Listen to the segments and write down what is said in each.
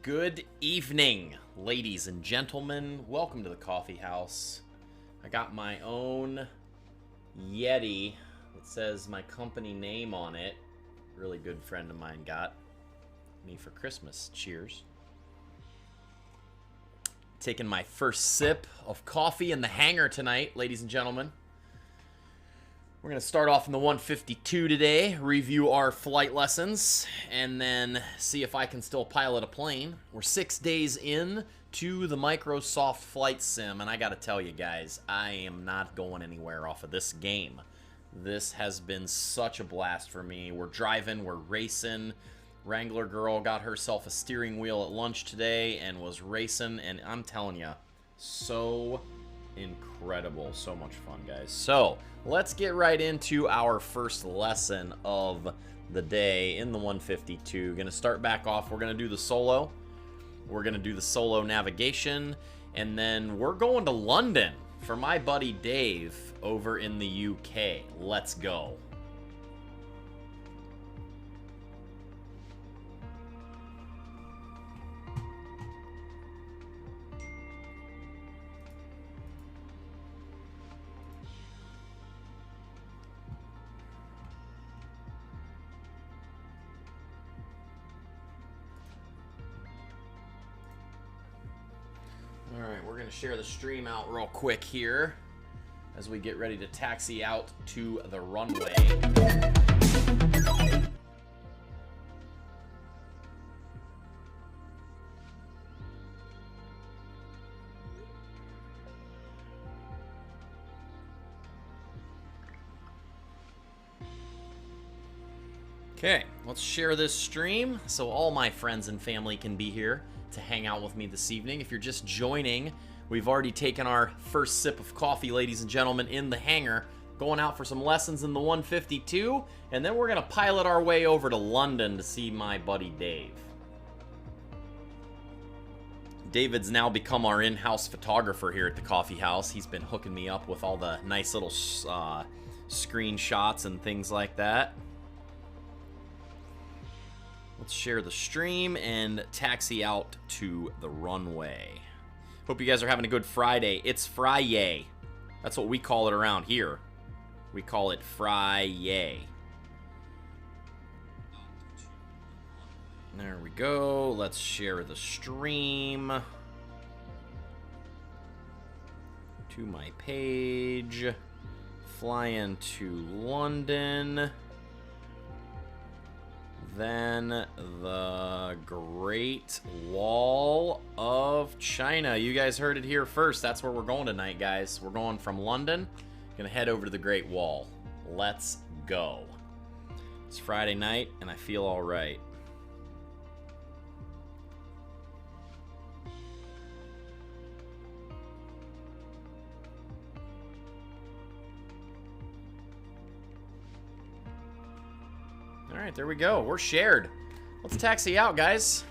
Good evening, ladies and gentlemen. Welcome to the coffee house. I got my own Yeti that says my company name on it. Really good friend of mine got me for Christmas. Cheers. Taking my first sip of coffee in the hangar tonight, ladies and gentlemen. We're going to start off in the 152 today, review our flight lessons, and then see if I can still pilot a plane. We're 6 days in to the Microsoft Flight Sim, and I got to tell you guys, I am not going anywhere off of this game. This has been such a blast for me. We're driving, we're racing. Wrangler girl got herself a steering wheel at lunch today and was racing, and I'm telling you, so incredible. So much fun, guys. So let's get right into our first lesson of the day in the 152. Gonna start back off. We're gonna do the solo. We're gonna do the solo navigation, and then we're going to London for my buddy Dave over in the UK. Let's go. Alright, we're going to share the stream out real quick here as we get ready to taxi out to the runway. Okay, let's share this stream so all my friends and family can be here to hang out with me this evening. If you're just joining, we've already taken our first sip of coffee, ladies and gentlemen, in the hangar, going out for some lessons in the 152, and then we're going to pilot our way over to London to see my buddy Dave. David's now become our in-house photographer here at the coffee house. He's been hooking me up with all the nice little screenshots and things like that. Let's share the stream and taxi out to the runway. Hope you guys are having a good Friday. It's Friday. That's what we call it around here. We call it Friday. There we go. Let's share the stream to my page. Flying to London. Then the Great Wall of China. You guys heard it here first. That's where we're going tonight, guys. We're going from London. Gonna head over to the Great Wall. Let's go. It's Friday night, and I feel all right. Alright, there we go. We're shared. Let's taxi out, guys.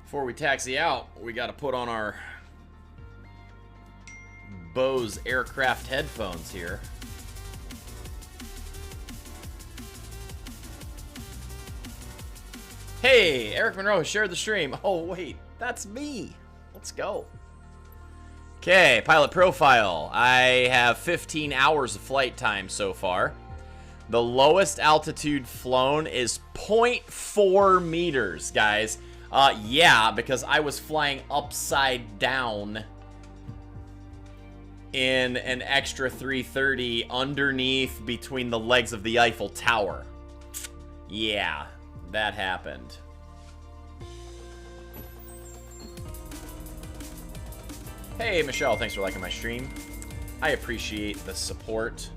Before we taxi out, we got to put on our Bose aircraft headphones here. Hey, Eric Monroe shared the stream. Oh, wait, that's me. Let's go. Okay, pilot profile. I have 15 hours of flight time so far. The lowest altitude flown is 0.4 meters, guys. Yeah, because I was flying upside down in an extra 330 underneath between the legs of the Eiffel Tower. Yeah, that happened. Hey, Michelle, thanks for liking my stream. I appreciate the support.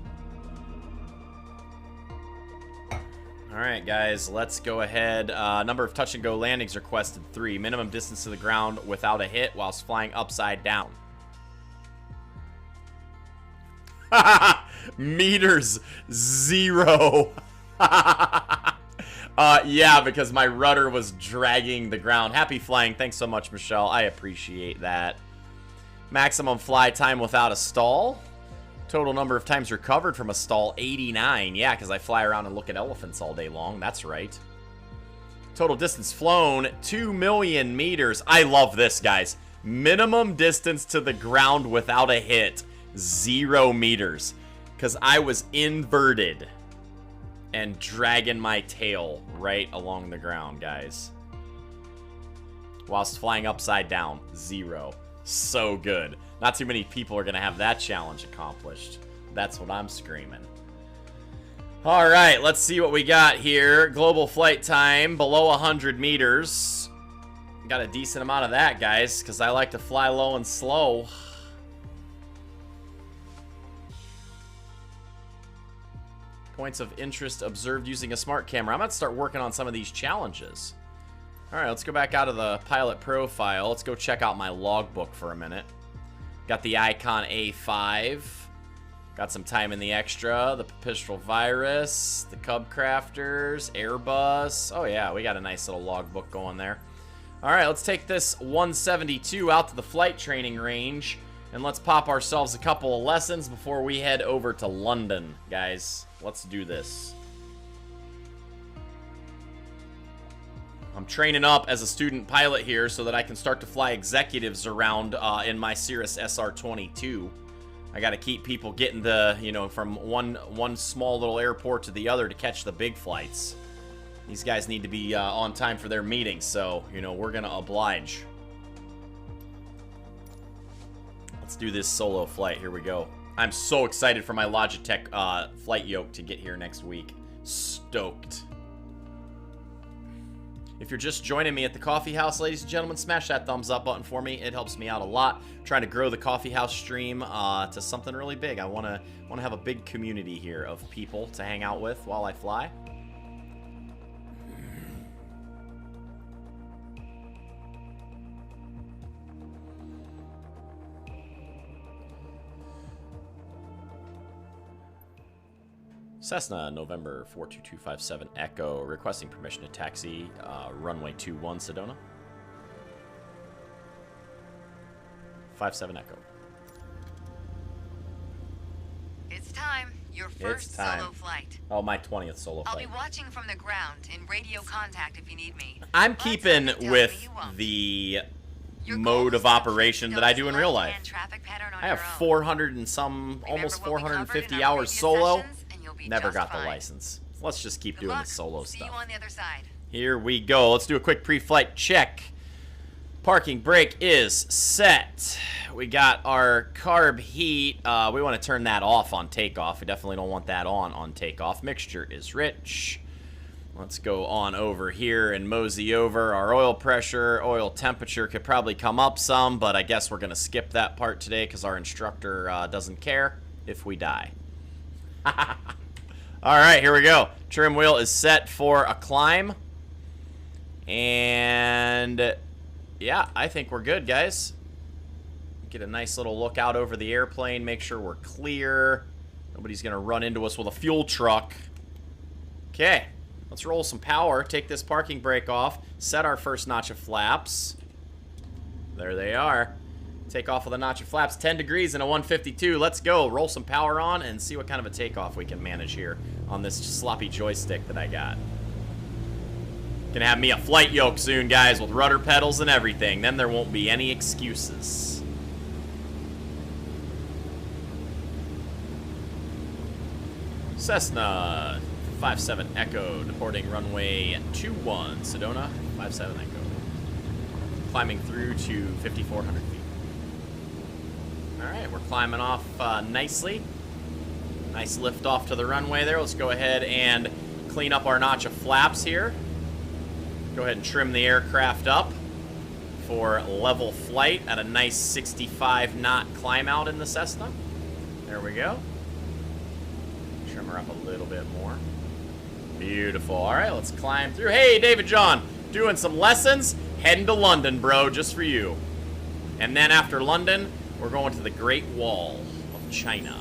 Alright, guys, let's go ahead. Number of touch-and-go landings requested 3. Minimum distance to the ground without a hit whilst flying upside down. Meters 0. Yeah, because my rudder was dragging the ground. Happy flying. Thanks so much, Michelle. I appreciate that. Maximum fly time without a stall. Total number of times recovered from a stall, 89. Yeah, because I fly around and look at elephants all day long. That's right. Total distance flown, 2 million meters. I love this, guys. Minimum distance to the ground without a hit, 0 meters. Because I was inverted and dragging my tail right along the ground, guys. Whilst flying upside down, 0. So good. Not too many people are going to have that challenge accomplished. That's what I'm screaming. All right, let's see what we got here. Global flight time below 100 meters. Got a decent amount of that, guys, because I like to fly low and slow. Points of interest observed using a smart camera. I'm going to start working on some of these challenges. All right, let's go back out of the pilot profile. Let's go check out my logbook for a minute. Got the Icon A5. Got some time in the extra. The Pistol Virus. The Cub Crafters. Airbus. Oh, yeah, we got a nice little logbook going there. All right, let's take this 172 out to the flight training range. And let's pop ourselves a couple of lessons before we head over to London, guys. Let's do this. I'm training up as a student pilot here so that I can start to fly executives around in my Cirrus SR-22. I got to keep people getting the, you know, from one small little airport to the other to catch the big flights. These guys need to be on time for their meetings, so, you know, we're going to oblige. Let's do this solo flight. Here we go. I'm so excited for my Logitech flight yoke to get here next week. Stoked. If you're just joining me at the coffee house, ladies and gentlemen, smash that thumbs up button for me. It helps me out a lot. I'm trying to grow the coffee house stream to something really big. I want to have a big community here of people to hang out with while I fly. Cessna, November 42257 Echo, requesting permission to taxi runway 21 Sedona. 57 Echo. It's time. Your first solo flight. Oh, my 20th solo flight. I'll be watching from the ground in radio contact if you need me. I'm keeping with the mode of operation that I do in real life. I have 400 and some, almost 450 hours solo. Never got the license. Let's just keep doing the solo stuff. Here we go. Let's do a quick pre-flight check. Parking brake is set. We got our carb heat. We want to turn that off on takeoff. We definitely don't want that on takeoff. Mixture is rich. Let's go on over here and mosey over. Our oil pressure, oil temperature could probably come up some, but I guess we're going to skip that part today because our instructor doesn't care if we die. All right, here we go. Trim wheel is set for a climb. And yeah, I think we're good, guys. Get a nice little look out over the airplane. Make sure we're clear. Nobody's going to run into us with a fuel truck. Okay, let's roll some power. Take this parking brake off. Set our first notch of flaps. There they are. Take off with a notch of flaps. 10 degrees and a 152. Let's go. Roll some power on and see what kind of a takeoff we can manage here on this sloppy joystick that I got. Gonna have me a flight yoke soon, guys, with rudder pedals and everything. Then there won't be any excuses. Cessna 57 Echo, deporting runway 21 Sedona, 57 Echo. Climbing through to 5,400 feet. Alright, we're climbing off nicely. Nice lift off to the runway there. Let's go ahead and clean up our notch of flaps here. Go ahead and trim the aircraft up for level flight at a nice 65 knot climb out in the Cessna. There we go. Trim her up a little bit more. Beautiful. Alright, let's climb through. Hey, David John, doing some lessons. Heading to London, bro, just for you. And then after London, we're going to the Great Wall of China.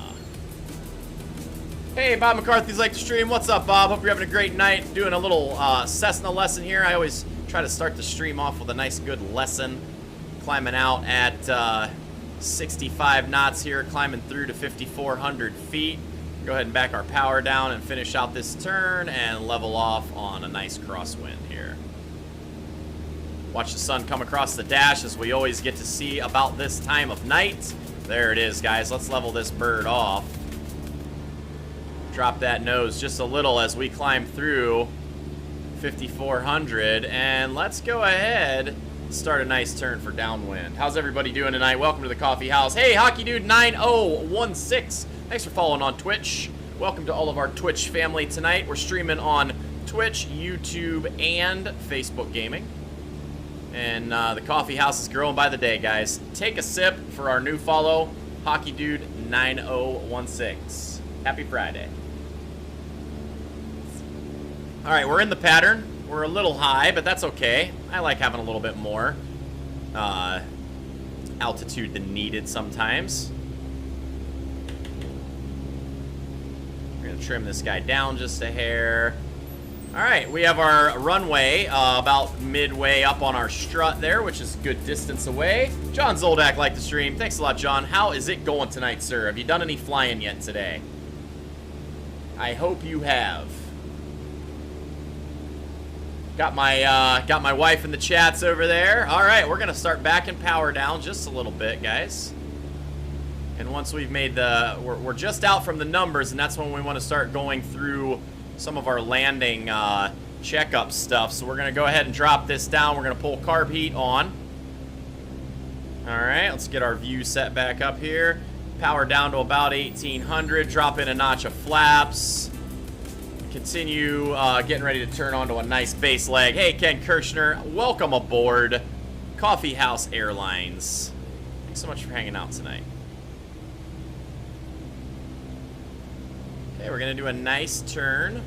Hey, Bob McCarthy's like to stream. What's up, Bob? Hope you're having a great night. Doing a little Cessna lesson here. I always try to start the stream off with a nice, good lesson. Climbing out at 65 knots here, climbing through to 5,400 feet. Go ahead and back our power down and finish out this turn and level off on a nice crosswind here. Watch the sun come across the dash, as we always get to see about this time of night. There it is, guys. Let's level this bird off. Drop that nose just a little as we climb through 5,400, and let's go ahead and start a nice turn for downwind. How's everybody doing tonight? Welcome to the coffee house. Hey, Hockey Dude 9016. Thanks for following on Twitch. Welcome to all of our Twitch family tonight. We're streaming on Twitch, YouTube, and Facebook Gaming. And the coffee house is growing by the day, guys. Take a sip for our new follow, Hockey Dude 9016. Happy Friday. All right, we're in the pattern. We're a little high, but that's okay. I like having a little bit more altitude than needed sometimes. We're gonna trim this guy down just a hair. All right, we have our runway about midway up on our strut there, which is a good distance away. John Zoldak liked the stream. Thanks a lot, John. How is it going tonight, sir? Have you done any flying yet today? I hope you have. Got my wife in the chats over there. All right, we're gonna start backing power down just a little bit, guys. And once we've made we're just out from the numbers, and that's when we want to start going through some of our landing checkup stuff. So we're gonna go ahead and drop this down. We're gonna pull carb heat on. All right, let's get our view set back up here. Power down to about 1,800. Drop in a notch of flaps. Continue getting ready to turn onto a nice base leg. Hey, Ken Kirshner, welcome aboard Coffee House Airlines. Thanks so much for hanging out tonight. Okay, we're gonna do a nice turn.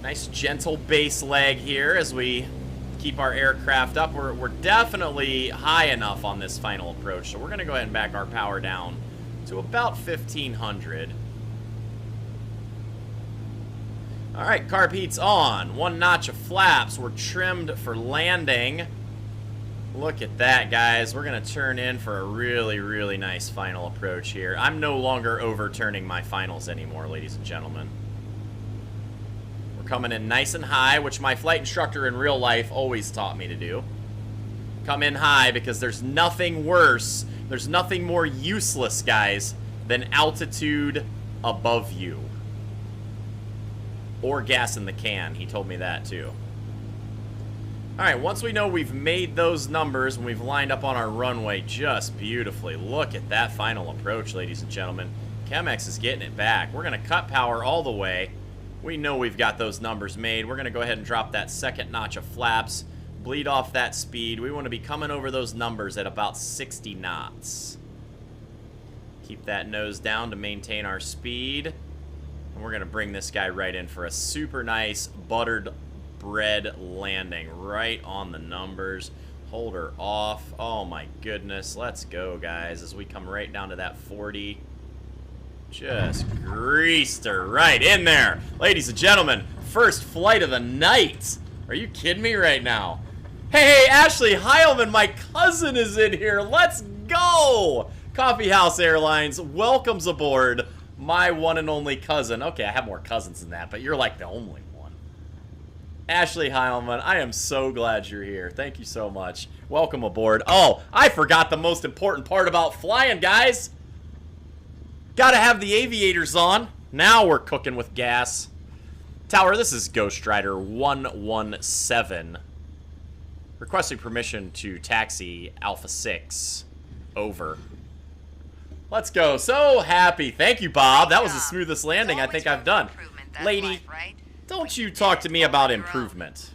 Nice gentle base leg here as we keep our aircraft up. We're definitely high enough on this final approach, so we're gonna go ahead and back our power down to about 1,500. All right, carb heat's on. One notch of flaps. We're trimmed for landing. Look at that, guys. We're gonna turn in for a really, really nice final approach here. I'm no longer overturning my finals anymore, ladies and gentlemen. We're coming in nice and high, which my flight instructor in real life always taught me to do. Come in high, because there's nothing worse, there's nothing more useless, guys, than altitude above you. Or gas in the can. He told me that too. Alright, once we know we've made those numbers and we've lined up on our runway just beautifully. Look at that final approach, ladies and gentlemen. Chemex is getting it back. We're going to cut power all the way. We know we've got those numbers made. We're going to go ahead and drop that second notch of flaps. Bleed off that speed. We want to be coming over those numbers at about 60 knots. Keep that nose down to maintain our speed. And we're going to bring this guy right in for a super nice buttered bread landing right on the numbers. Hold her off. Oh my goodness. Let's go, guys, as we come right down to that 40. Just greased her right in there. Ladies and gentlemen, first flight of the night. Are you kidding me right now? Hey, Ashley Heilman, my cousin, is in here. Let's go. Coffee House Airlines welcomes aboard my one and only cousin. Okay, I have more cousins than that, but you're like the only one. Ashley Heilman, I am so glad you're here. Thank you so much. Welcome aboard. Oh, I forgot the most important part about flying, guys. Gotta have the aviators on. Now we're cooking with gas. Tower, this is Ghost Rider 117. Requesting permission to taxi Alpha 6. Over. Let's go. So happy. Thank you, Bob. That was the smoothest landing I think I've done. Lady, don't you talk to me about improvement.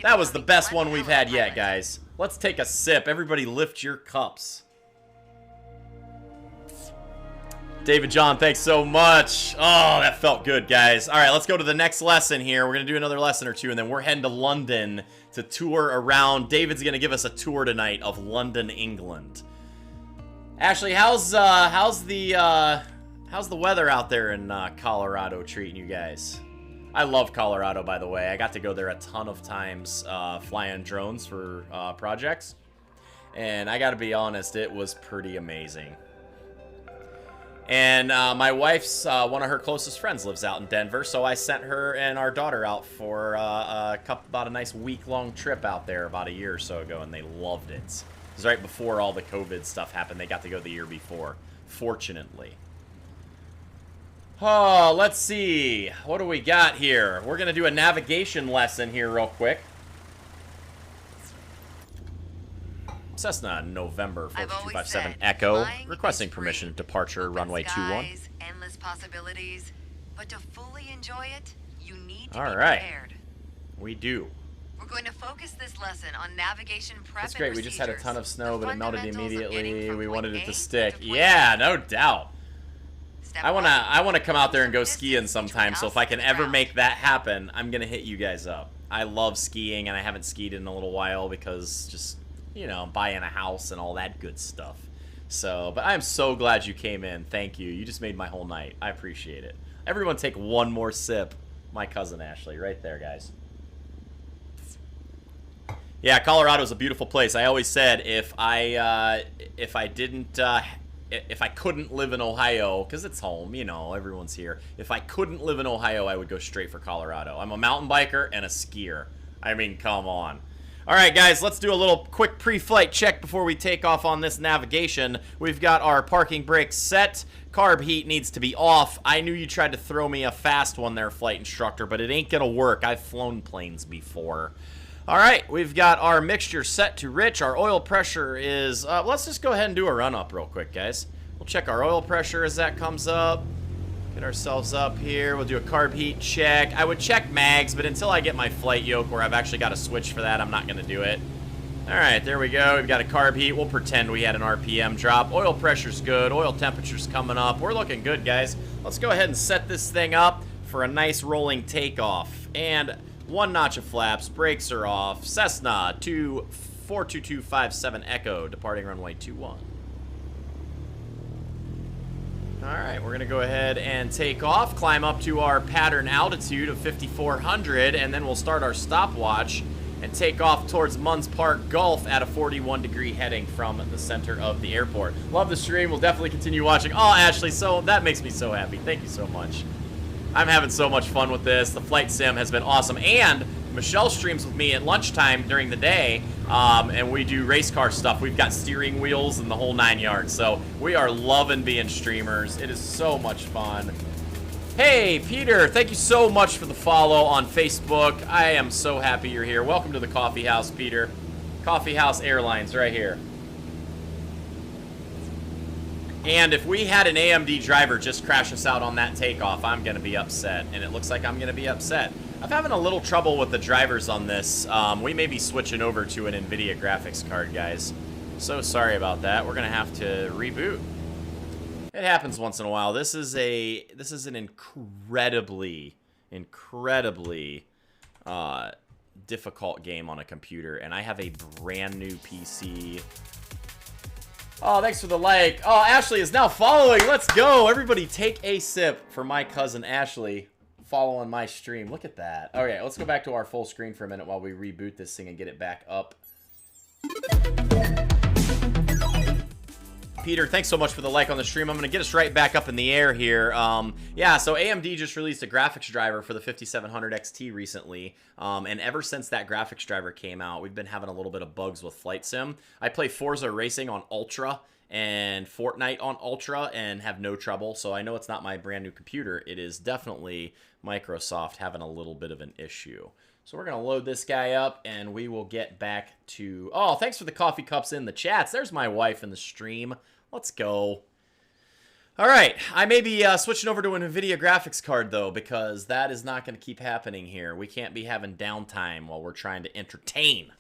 That was the best one we've had yet, guys. Let's take a sip. Everybody lift your cups. David John, thanks so much. Oh, that felt good, guys. All right, let's go to the next lesson here. We're going to do another lesson or two, and then we're heading to London to tour around. David's going to give us a tour tonight of London, England. Ashley, how's the weather out there in Colorado treating you guys? I love Colorado, by the way. I got to go there a ton of times flying drones for projects. And I gotta be honest, it was pretty amazing. And my wife's, one of her closest friends lives out in Denver, so I sent her and our daughter out for about a nice week-long trip out there about a year or so ago, and they loved it. It was right before all the COVID stuff happened. They got to go the year before, fortunately. Oh, let's see. What do we got here? We're going to do a navigation lesson here real quick. Cessna, November 4257 Echo, requesting permission, departure, runway 21. Endless possibilities, but to fully enjoy it, you need to be prepared. We do. We're going to focus this lesson on navigation prep. That's great. We just had a ton of snow, but it melted immediately. We wanted it to stick. Yeah, no doubt. I wanna come out there and go skiing sometime. So if I can ever make that happen, I'm gonna hit you guys up. I love skiing, and I haven't skied in a little while because just, you know, buying a house and all that good stuff. So, but I'm so glad you came in. Thank you. You just made my whole night. I appreciate it. Everyone take one more sip. My cousin Ashley, right there, guys. Yeah, Colorado's a beautiful place. I always said if I couldn't live in Ohio, because it's home, you know, everyone's here. If I couldn't live in Ohio, I would go straight for Colorado. I'm a mountain biker and a skier. I mean, come on. All right, guys, let's do a little quick pre-flight check before we take off on this navigation. We've got our parking brakes set. Carb heat needs to be off. I knew you tried to throw me a fast one there, flight instructor, but it ain't gonna work. I've flown planes before. All right, we've got our mixture set to rich. Our oil pressure is, let's just go ahead and do a run-up real quick, guys. We'll check our oil pressure as that comes up. Get ourselves up here. We'll do a carb heat check. I would check mags, but until I get my flight yoke where I've actually got a switch for that, I'm not going to do it. All right, there we go. We've got a carb heat. We'll pretend we had an RPM drop. Oil pressure's good. Oil temperature's coming up. We're looking good, guys. Let's go ahead and set this thing up for a nice rolling takeoff. And one notch of flaps. Brakes are off. Cessna 42257 Echo, departing runway 21. Alright, we're going to go ahead and take off, climb up to our pattern altitude of 5,400, and then we'll start our stopwatch and take off towards Munns Park Gulf at a 41-degree heading from the center of the airport. Love the stream. We'll definitely continue watching. Oh, Ashley, so that makes me so happy. Thank you so much. I'm having so much fun with this. The flight sim has been awesome, and Michelle streams with me at lunchtime during the day, and we do race car stuff. We've got steering wheels and the whole 9 yards, so we are loving being streamers. It is so much fun. Hey, Peter, thank you so much for the follow on Facebook. I am so happy you're here. Welcome to the Coffee House, Peter. Coffee House Airlines right here. And if we had an AMD driver just crash us out on that takeoff, I'm going to be upset, and it looks like I'm going to be upset. I'm having a little trouble with the drivers on this. We may be switching over to an NVIDIA graphics card, guys. So sorry about that. We're going to have to reboot. It happens once in a while. This is an incredibly difficult game on a computer, and I have a brand new PC. Oh, thanks for the like. Oh, Ashley is now following. Let's go. Everybody take a sip for my cousin Ashley following my stream. Look at that. Okay, let's go back to our full screen for a minute while we reboot this thing and get it back up. Peter, thanks so much for the like on the stream. I'm going to get us right back up in the air here. Yeah, so AMD just released a graphics driver for the 5700 XT recently. And ever since that graphics driver came out, we've been having a little bit of bugs with Flight Sim. I play Forza Racing on Ultra and Fortnite on Ultra and have no trouble. So I know it's not my brand new computer. It is definitely Microsoft having a little bit of an issue. So we're going to load this guy up, and we will get back to... Oh, thanks for the coffee cups in the chats. There's my wife in the stream. Let's go. All right. I may be switching over to an NVIDIA graphics card, though, because that is not going to keep happening here. We can't be having downtime while we're trying to entertain.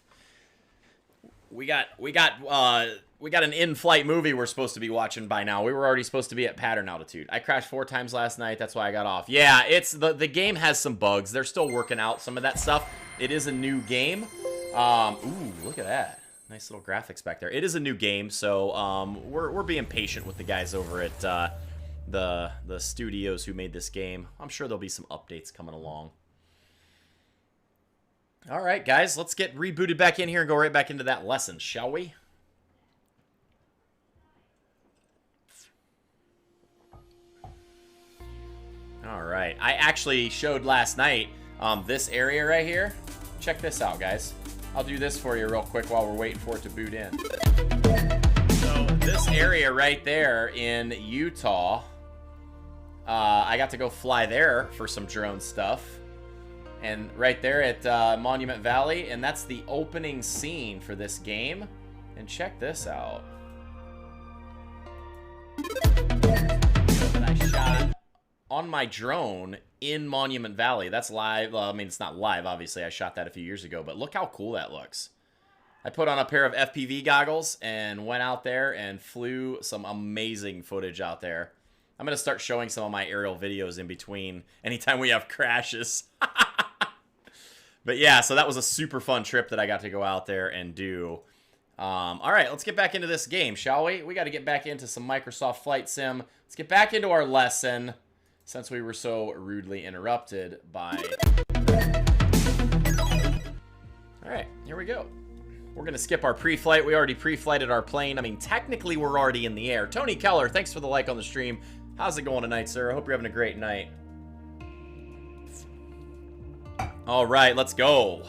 We got an in-flight movie we're supposed to be watching by now. We were already supposed to be at pattern altitude. I crashed 4 times last night. That's why I got off. Yeah, it's the game has some bugs. They're still working out some of that stuff. It is a new game. Ooh, look at that. Nice little graphics back there. It is a new game, so we're being patient with the guys over at the studios who made this game. I'm sure there'll be some updates coming along. All right, guys, let's get rebooted back in here and go right back into that lesson, shall we? right. I actually showed last night this area right here. Check this out, guys. I'll do this for you real quick while we're waiting for it to boot in. So this area right there in Utah, I got to go fly there for some drone stuff. And right there at Monument Valley, and that's the opening scene for this game. And check this out. That I shot on my drone in Monument Valley. That's live. Well, I mean, it's not live, obviously. I shot that a few years ago, but look how cool that looks. I put on a pair of FPV goggles and went out there and flew some amazing footage out there. I'm going to start showing some of my aerial videos in between anytime we have crashes. But yeah, so that was a super fun trip that I got to go out there and do. All right, let's get back into this game, shall we? We got to get back into some Microsoft Flight Sim. Let's get back into our lesson since we were so rudely interrupted by... All right, here we go. We're going to skip our pre-flight. We already pre-flighted our plane. I mean, technically, we're already in the air. Tony Keller, thanks for the like on the stream. How's it going tonight, sir? I hope you're having a great night. All right, let's go.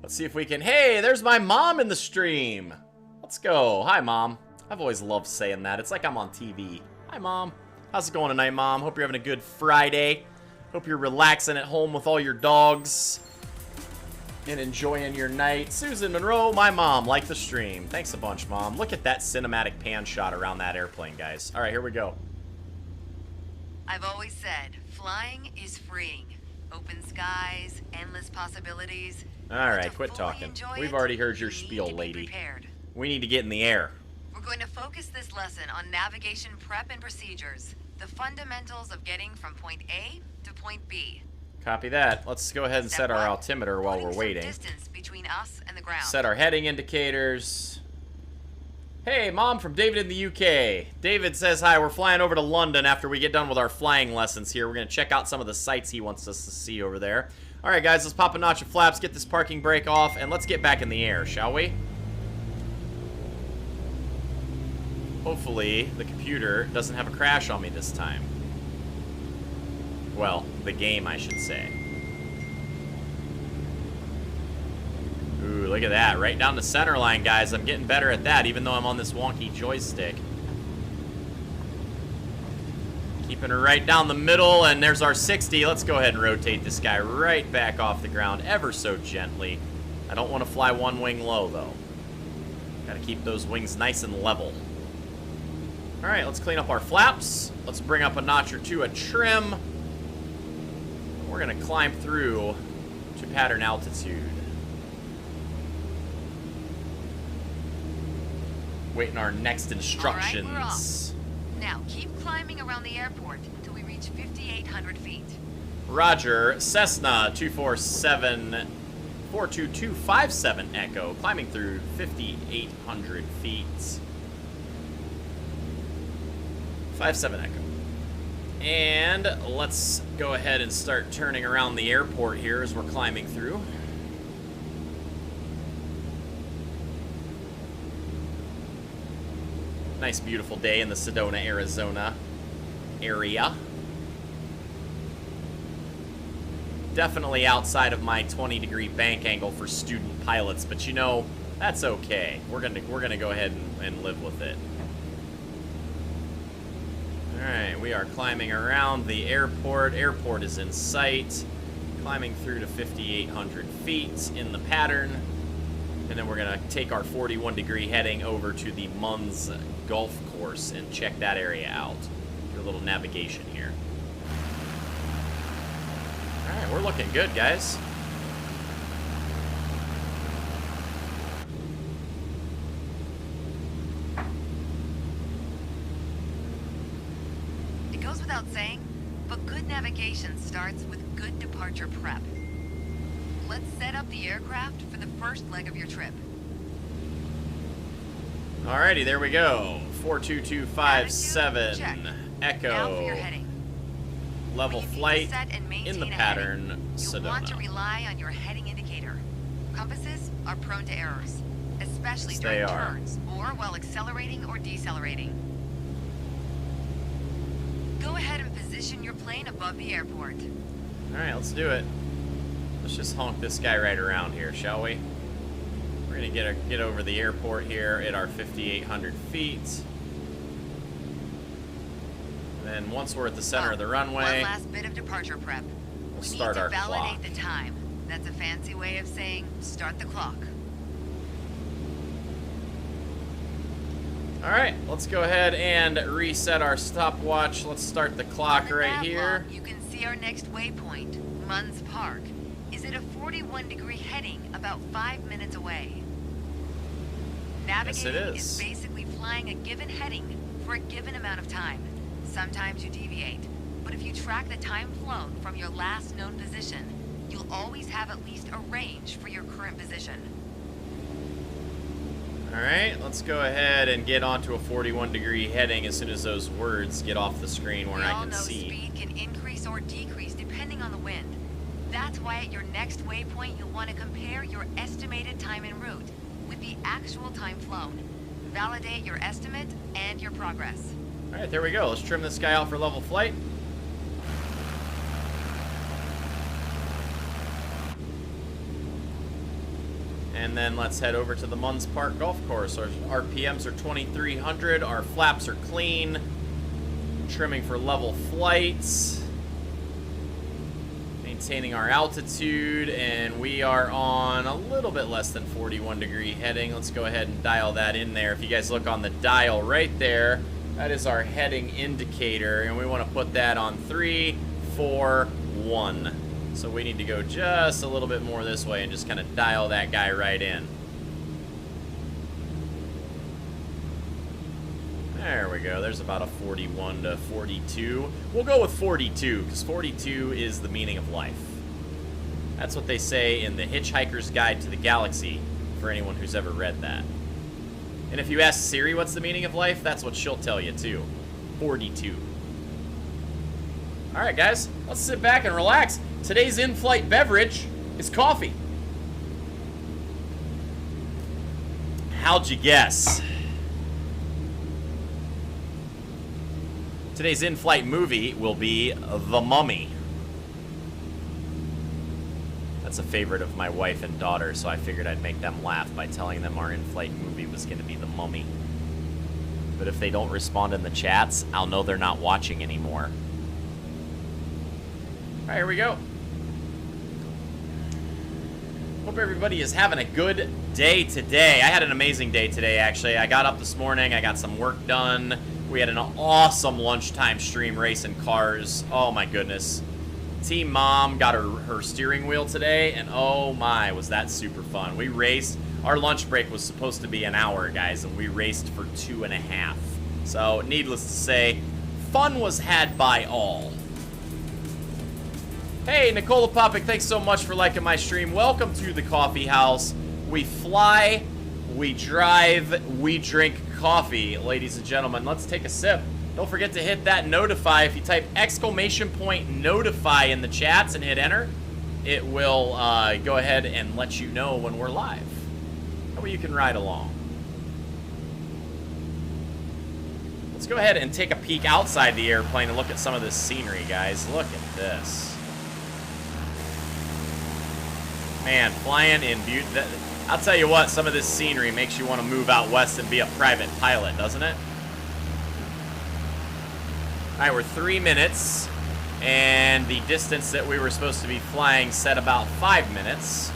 Let's see if we can... Hey, there's my mom in the stream. Let's go. Hi, Mom. I've always loved saying that. It's like I'm on TV. Hi, Mom. How's it going tonight, Mom? Hope you're having a good Friday. Hope you're relaxing at home with all your dogs and enjoying your night. Susan Monroe, my mom, like the stream. Thanks a bunch, Mom. Look at that cinematic pan shot around that airplane, guys. All right, here we go. I've always said, flying is freeing. Open skies, endless possibilities. All right, quit talking. We've already heard your spiel, lady. We need to get in the air. We're going to focus this lesson on navigation prep and procedures. The fundamentals of getting from point A to point B. Copy that. Let's go ahead and set our altimeter while we're waiting. Distance between us and the ground. Set our heading indicators. Hey, Mom from David in the UK. David says hi. We're flying over to London after we get done with our flying lessons here. We're going to check out some of the sights he wants us to see over there. All right, guys, let's pop a notch of flaps, get this parking brake off, and let's get back in the air, shall we? Hopefully, the computer doesn't have a crash on me this time. Well, the game, I should say. Ooh, look at that. Right down the center line, guys. I'm getting better at that, even though I'm on this wonky joystick. Keeping her right down the middle, and there's our 60. Let's go ahead and rotate this guy right back off the ground ever so gently. I don't want to fly one wing low, though. Got to keep those wings nice and level. All right, let's clean up our flaps. Let's bring up a notch or two of trim. We're going to climb through to pattern altitude. Waiting our next instructions. All right, we're off. Now, keep climbing around the airport until we reach 5,800 feet. Roger. Cessna 247-42257 Echo. Climbing through 5,800 feet. 57 Echo. And let's go ahead and start turning around the airport here as we're climbing through. Nice, beautiful day in the Sedona, Arizona area. Definitely outside of my 20-degree bank angle for student pilots, but you know, that's okay. We're gonna go ahead and live with it. All right, we are climbing around the airport. Airport is in sight. Climbing through to 5,800 feet in the pattern. And then we're going to take our 41-degree heading over to the Munns Golf Course and check that area out. Do a little navigation here. All right, we're looking good, guys. It goes without saying, but good navigation starts with good departure prep. Let's set up the aircraft for the first leg of your trip. Alrighty, there we go. 42257 Echo. Now for your heading. Level flight in the pattern You Sedona. want to rely on your heading indicator. compasses are prone to errors, especially Yes, during they are. turns or while accelerating or decelerating. Go ahead and position your plane above the airport. Alright, let's do it. Let's just honk this guy right around here, shall we? We're gonna get over the airport here at our 5,800 feet. Then once we're at the center of the runway, One last bit of departure prep. we'll We start need our to validate clock. the time. That's a fancy way of saying start the clock. Alright, let's go ahead and reset our stopwatch. Let's start the clock On the right nav here. log, you can see our next waypoint, Munns Park, is at a 41-degree heading about 5 minutes away. Navigating Yes, it is. basically flying a given heading for a given amount of time. Sometimes you deviate, but if you track the time flown from your last known position, you'll always have at least a range for your current position. Alright, let's go ahead and get onto a 41-degree heading as soon as those words get off the screen where We I all can know see. speed can increase or decrease depending on the wind. That's why at your next waypoint you'll want to compare your estimated time en route with the actual time flown. Validate your estimate and your progress. Alright, there we go. Let's trim this guy out for level flight. And then let's head over to the Munns Park Golf Course. Our RPMs are 2,300. Our flaps are clean. Trimming for level flights. Maintaining our altitude. And we are on a little bit less than 41-degree heading. Let's go ahead and dial that in there. If you guys look on the dial right there, that is our heading indicator. And we want to put that on 3, 4, 1. So we need to go just a little bit more this way and just kind of dial that guy right in. There we go. There's about a 41 to 42. We'll go with 42 because 42 is the meaning of life. That's what they say in the Hitchhiker's Guide to the Galaxy for anyone who's ever read that. And if you ask Siri what's the meaning of life, that's what she'll tell you too. 42. Alright guys, let's sit back and relax. Today's in-flight beverage is coffee. How'd you guess? Today's in-flight movie will be The Mummy. That's a favorite of my wife and daughter, so I figured I'd make them laugh by telling them our in-flight movie was going to be The Mummy. But if they don't respond in the chats, I'll know they're not watching anymore. Alright, here we go. Hope everybody is having a good day today. I had an amazing day today, actually. I got up this morning, I got some work done. We had an awesome lunchtime stream racing cars. Oh my goodness. Team Mom got her steering wheel today, and oh my, was that super fun. We raced. Our lunch break was supposed to be an hour, guys, and we raced for 2.5. So, needless to say, fun was had by all. Hey, Nicola Popic, thanks so much for liking my stream. Welcome to the coffee house. We fly, we drive, we drink coffee, ladies and gentlemen. Let's take a sip. Don't forget to hit that notify. If you type !notify in the chats and hit enter, it will go ahead and let you know when we're live. That way you can ride along. Let's go ahead and take a peek outside the airplane and look at some of this scenery, guys. Look at this. Man, flying in beauty. I'll tell you what, some of this scenery makes you want to move out west and be a private pilot, doesn't it? Alright, we're 3 minutes, and the distance that we were supposed to be flying said about 5 minutes.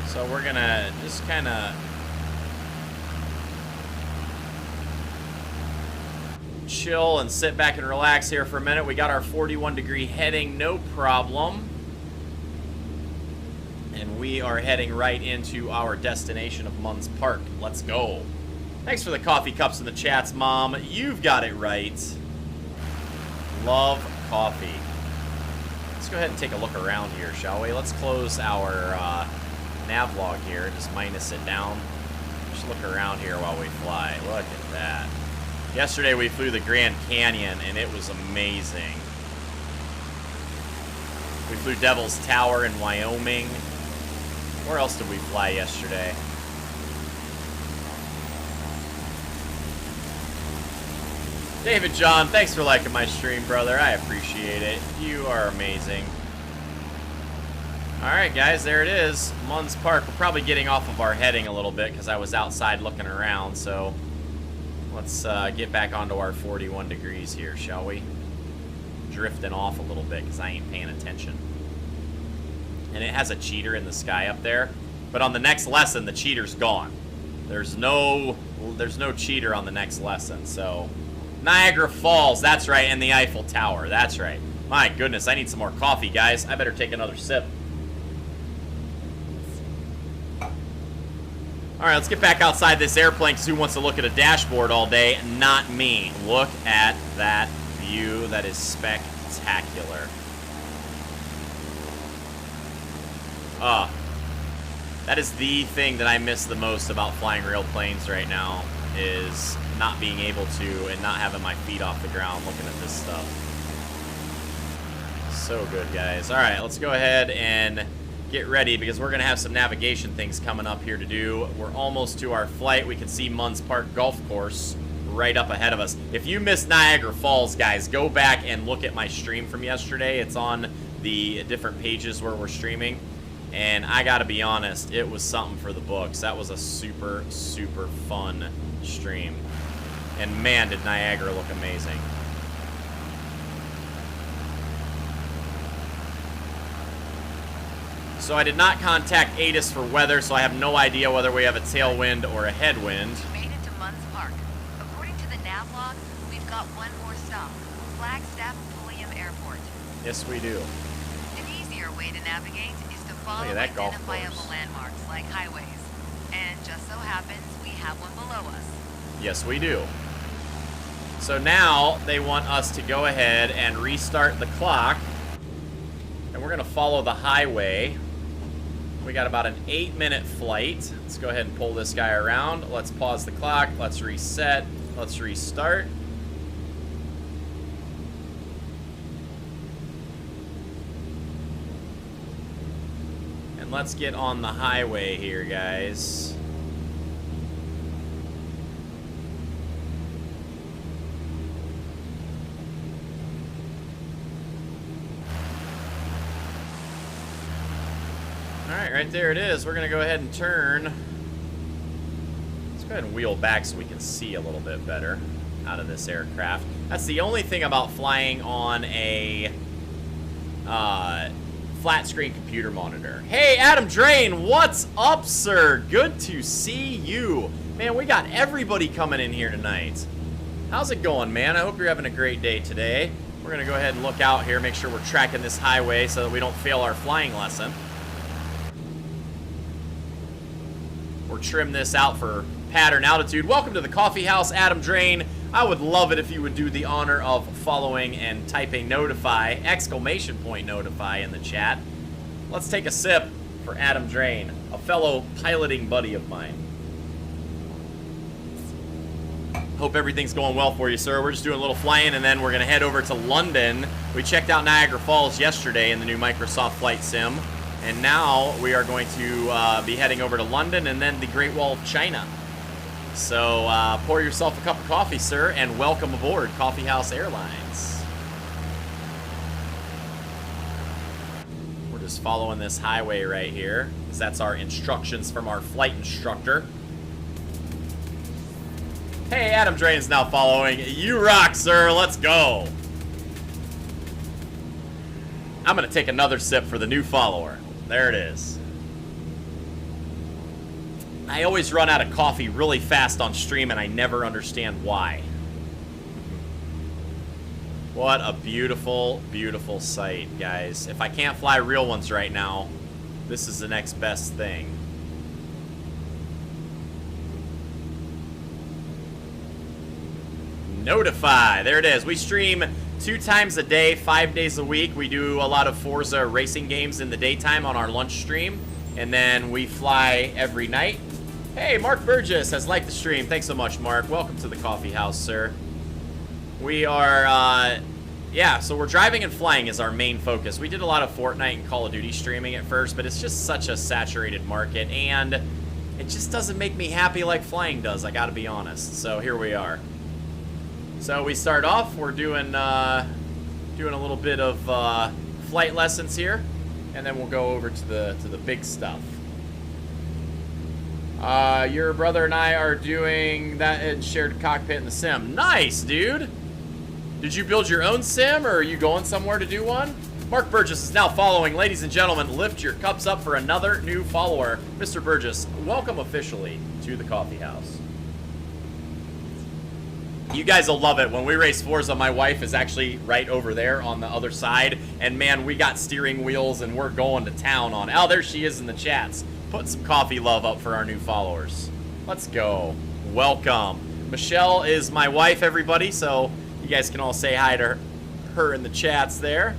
So we're gonna just kind of chill and sit back and relax here for a minute. We got our 41-degree heading, no problem. And we are heading right into our destination of Munns Park. Let's go. Thanks for the coffee cups in the chats, Mom. You've got it right. Love coffee. Let's go ahead and take a look around here, shall we? Let's close our nav log here. Just minus it down. Just look around here while we fly. Look at that. Yesterday we flew the Grand Canyon, and it was amazing. We flew Devil's Tower in Wyoming. Where else did we fly yesterday? David John, thanks for liking my stream, brother. I appreciate it. You are amazing. Alright, guys, there it is. Munns Park. We're probably getting off of our heading a little bit because I was outside looking around, so let's get back onto our 41 degrees here, shall we? Drifting off a little bit because I ain't paying attention. And it has a cheater in the sky up there, but on the next lesson, the cheater's gone. There's no cheater on the next lesson, so... Niagara Falls, that's right, and the Eiffel Tower, that's right. My goodness, I need some more coffee, guys. I better take another sip. Alright, let's get back outside this airplane, because who wants to look at a dashboard all day? Not me. Look at that view. That is spectacular. That is the thing that I miss the most about flying real planes right now, is not being able to and not having my feet off the ground looking at this stuff. So good, guys. Alright, let's go ahead and get ready because we're going to have some navigation things coming up here to do. We're almost to our flight. We can see Munns Park Golf Course right up ahead of us. If you missed Niagara Falls, guys, go back and look at my stream from yesterday. It's on the different pages where we're streaming. And I gotta be honest, it was something for the books. That was a super, super fun stream. And man, did Niagara look amazing. So I did not contact ASUS for weather, so I have no idea whether we have a tailwind or a headwind. We made it to Munns Park. According to the nav log, we've got one more stop. Flagstaff Pulliam Airport. Yes, we do. An easier way to navigate is to follow Look at that golf identifiable course. landmarks like highways. And just so happens, we have one below us. Yes, we do. So now they want us to go ahead and restart the clock. And we're going to follow the highway. We got about an 8-minute flight. Let's go ahead and pull this guy around. Let's pause the clock. Let's reset. Let's restart. And let's get on the highway here, guys. Alright, right there it is. We're going to go ahead and turn. Let's go ahead and wheel back so we can see a little bit better out of this aircraft. That's the only thing about flying on a flat screen computer monitor. Hey, Adam Drain, what's up, sir? Good to see you. Man, we got everybody coming in here tonight. How's it going, man? I hope you're having a great day today. We're going to go ahead and look out here, make sure we're tracking this highway so that we don't fail our flying lesson. Or trim this out for pattern altitude. Welcome to the coffee house, Adam Drain. I would love it if you would do the honor of following and typing notify, exclamation point notify in the chat. Let's take a sip for Adam Drain, a fellow piloting buddy of mine. Hope everything's going well for you, sir. We're just doing a little flying, and then we're going to head over to London. We checked out Niagara Falls yesterday in the new Microsoft Flight Sim. And now we are going to be heading over to London and then the Great Wall of China. So pour yourself a cup of coffee, sir, and welcome aboard Coffee House Airlines. We're just following this highway right here, because that's our instructions from our flight instructor. Hey, Adam Drain's now following. You rock, sir. Let's go. I'm going to take another sip for the new follower. There it is. I always run out of coffee really fast on stream, and I never understand why. What a beautiful, beautiful sight, guys. If I can't fly real ones right now, this is the next best thing. Notify. There it is. We stream 2 times a day, 5 days a week. We do a lot of Forza racing games in the daytime on our lunch stream. And then we fly every night. Hey, Mark Burgess has liked the stream. Thanks so much, Mark. Welcome to the coffee house, sir. We are Yeah, so we're driving and flying is our main focus. We did a lot of Fortnite and Call of Duty streaming at first, but it's just such a saturated market, and it just doesn't make me happy like flying does, I gotta be honest. So here we are. So we start off, we're doing a little bit of flight lessons here, and then we'll go over to the big stuff. Your brother and I are doing that in shared cockpit in the sim. Nice, dude! Did you build your own sim, or are you going somewhere to do one? Mark Burgess is now following. Ladies and gentlemen, lift your cups up for another new follower. Mr. Burgess, welcome officially to the coffee house. You guys will love it. When we race Forza, my wife is actually right over there on the other side. And man, we got steering wheels and we're going to town on it. Oh, there she is in the chats. Put some coffee love up for our new followers. Let's go. Welcome. Michelle is my wife, everybody, so you guys can all say hi to her in the chats there.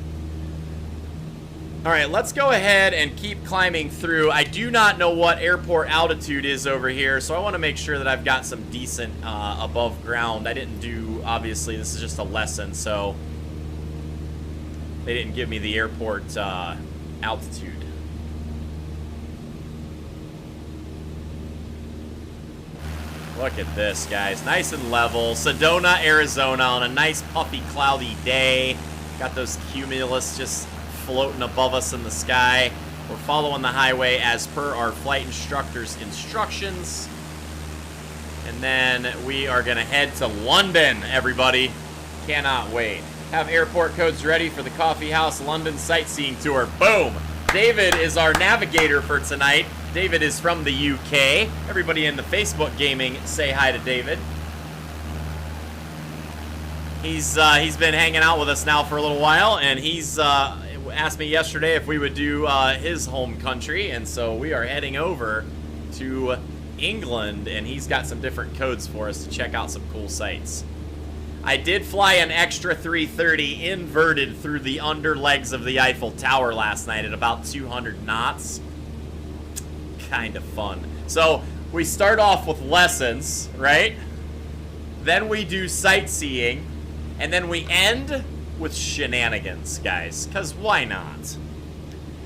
All right, let's go ahead and keep climbing through. I do not know what airport altitude is over here, so I want to make sure that I've got some decent above ground. I didn't do, obviously, this is just a lesson, so they didn't give me the airport altitude. Look at this, guys. Nice and level. Sedona, Arizona on a nice puffy, cloudy day. Got those cumulus just floating above us in the sky. We're following the highway as per our flight instructor's instructions. And then we are going to head to London, everybody. Cannot wait. Have airport codes ready for the Coffee House London sightseeing tour. Boom! David is our navigator for tonight. David is from the UK. Everybody in the Facebook gaming, say hi to David. He's been hanging out with us now for a little while, and he's asked me yesterday if we would do his home country, and so we are heading over to England, and he's got some different codes for us to check out some cool sites. I did fly an extra 330 inverted through the underlegs of the Eiffel Tower last night at about 200 knots. Kind of fun. So we start off with lessons, right? Then we do sightseeing, and then we end with shenanigans, guys, because why not?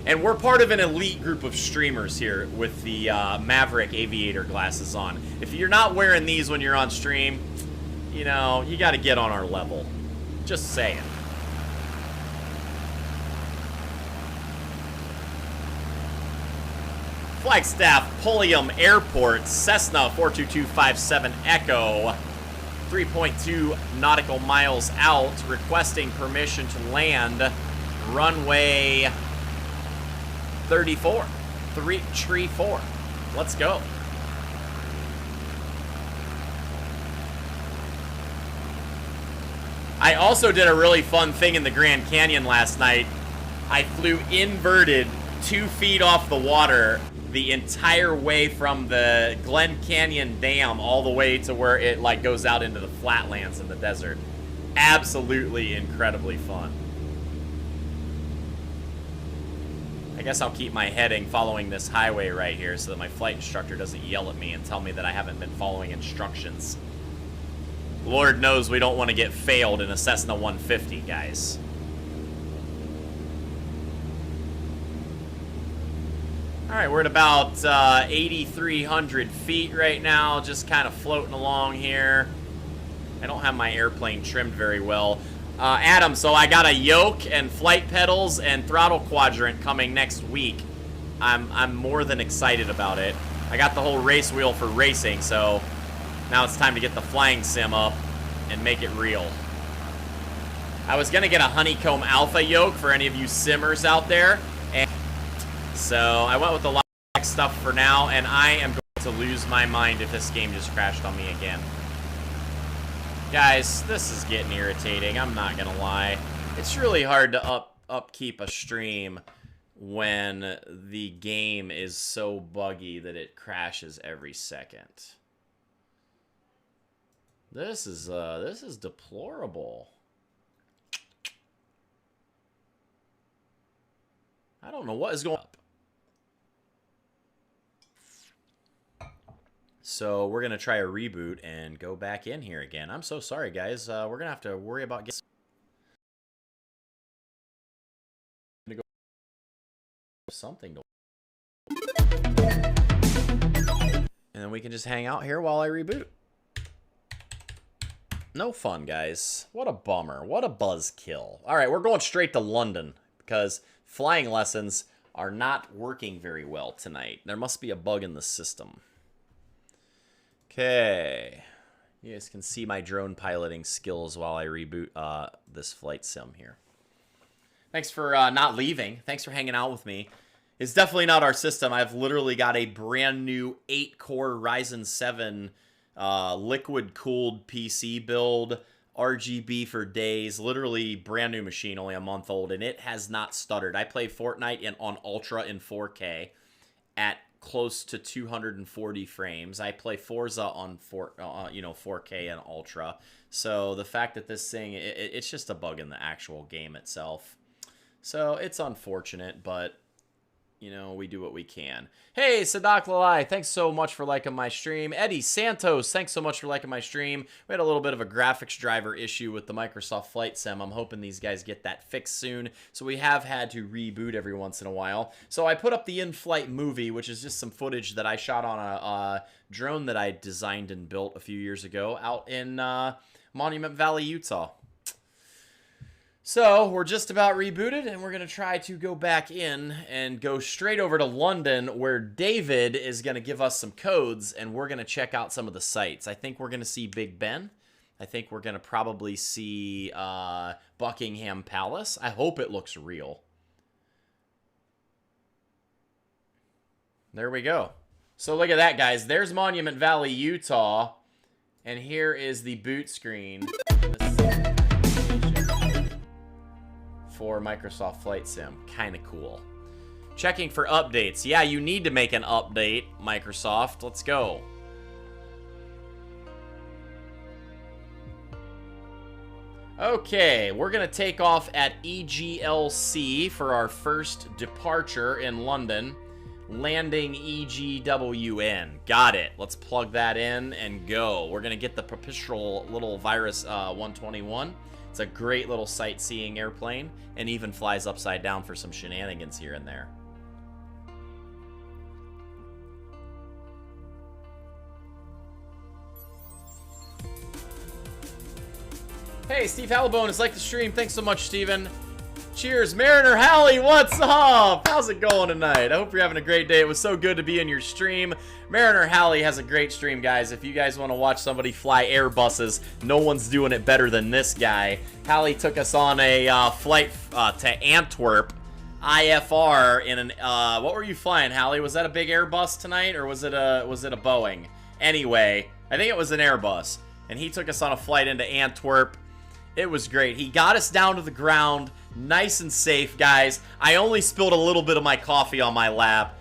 And we're part of an elite group of streamers here with the Maverick aviator glasses on. If you're not wearing these when you're on stream, you know, you got to get on our level. Just saying. Flagstaff Pulliam Airport, Cessna 42257 Echo, 3.2 nautical miles out, requesting permission to land runway 34, tree 4. Let's go. I also did a really fun thing in the Grand Canyon last night. I flew inverted 2 feet off the water the entire way from the Glen Canyon Dam all the way to where it like goes out into the flatlands in the desert. Absolutely incredibly fun. I guess I'll keep my heading following this highway right here so that my flight instructor doesn't yell at me and tell me that I haven't been following instructions. Lord knows we don't want to get failed in a Cessna 150, guys. Alright, we're at about 8,300 feet right now, just kind of floating along here. I don't have my airplane trimmed very well. Adam, so I got a yoke and flight pedals and throttle quadrant coming next week. I'm more than excited about it. I got the whole race wheel for racing, so now it's time to get the flying sim up and make it real. I was gonna get a Honeycomb Alpha yoke for any of you simmers out there, and so I went with the lot of stuff for now, and I am going to lose my mind if this game just crashed on me again. Guys, this is getting irritating, I'm not gonna lie. It's really hard to upkeep a stream when the game is so buggy that it crashes every second. This is deplorable. I don't know what is going on. So we're gonna try a reboot and go back in here again. I'm so sorry, guys. We're gonna have to worry about getting something to... And then we can just hang out here while I reboot. No fun, guys. What a bummer. What a buzzkill. All right, we're going straight to London because flying lessons are not working very well tonight. There must be a bug in the system. Okay. You guys can see my drone piloting skills while I reboot this flight sim here. Thanks for not leaving. Thanks for hanging out with me. It's definitely not our system. I've literally got a brand new 8-core Ryzen 7 liquid-cooled PC build, RGB for days, literally brand new machine, only a month old, and it has not stuttered. I play Fortnite on Ultra in 4K at close to 240 frames. I play Forza on 4K and Ultra. So the fact that this thing, it's just a bug in the actual game itself. So it's unfortunate, but you know, we do what we can. Hey, Sadak Lalai, thanks so much for liking my stream. Eddie Santos, thanks so much for liking my stream. We had a little bit of a graphics driver issue with the Microsoft Flight Sim. I'm hoping these guys get that fixed soon. So we have had to reboot every once in a while. So I put up the in-flight movie, which is just some footage that I shot on a drone that I designed and built a few years ago out in Monument Valley, Utah. So, we're just about rebooted, and we're going to try to go back in and go straight over to London, where David is going to give us some codes, and we're going to check out some of the sites. I think we're going to see Big Ben. I think we're going to probably see Buckingham Palace. I hope it looks real. There we go. So, look at that, guys. There's Monument Valley, Utah, and here is the boot screen for Microsoft Flight Sim. Kind of cool. Checking for updates. Yeah, you need to make an update, Microsoft. Let's go. Okay, we're going to take off at EGLC for our first departure in London. Landing EGWN. Got it. Let's plug that in and go. We're going to get the perpetual little Virus 121. It's a great little sightseeing airplane and even flies upside down for some shenanigans here and there. Hey, Steve Hallibone has liked the stream. Thanks so much, Steven. Cheers. Mariner Hallie, what's up? How's it going tonight? I hope you're having a great day. It was so good to be in your stream. Mariner Hallie has a great stream, guys. If you guys want to watch somebody fly Airbuses, no one's doing it better than this guy. Hallie took us on a flight to Antwerp, IFR, in an, what were you flying, Hallie? Was that a big Airbus tonight, or was it a Boeing? Anyway, I think it was an Airbus. And he took us on a flight into Antwerp. It was great. He got us down to the ground, nice and safe, guys. I only spilled a little bit of my coffee on my lap.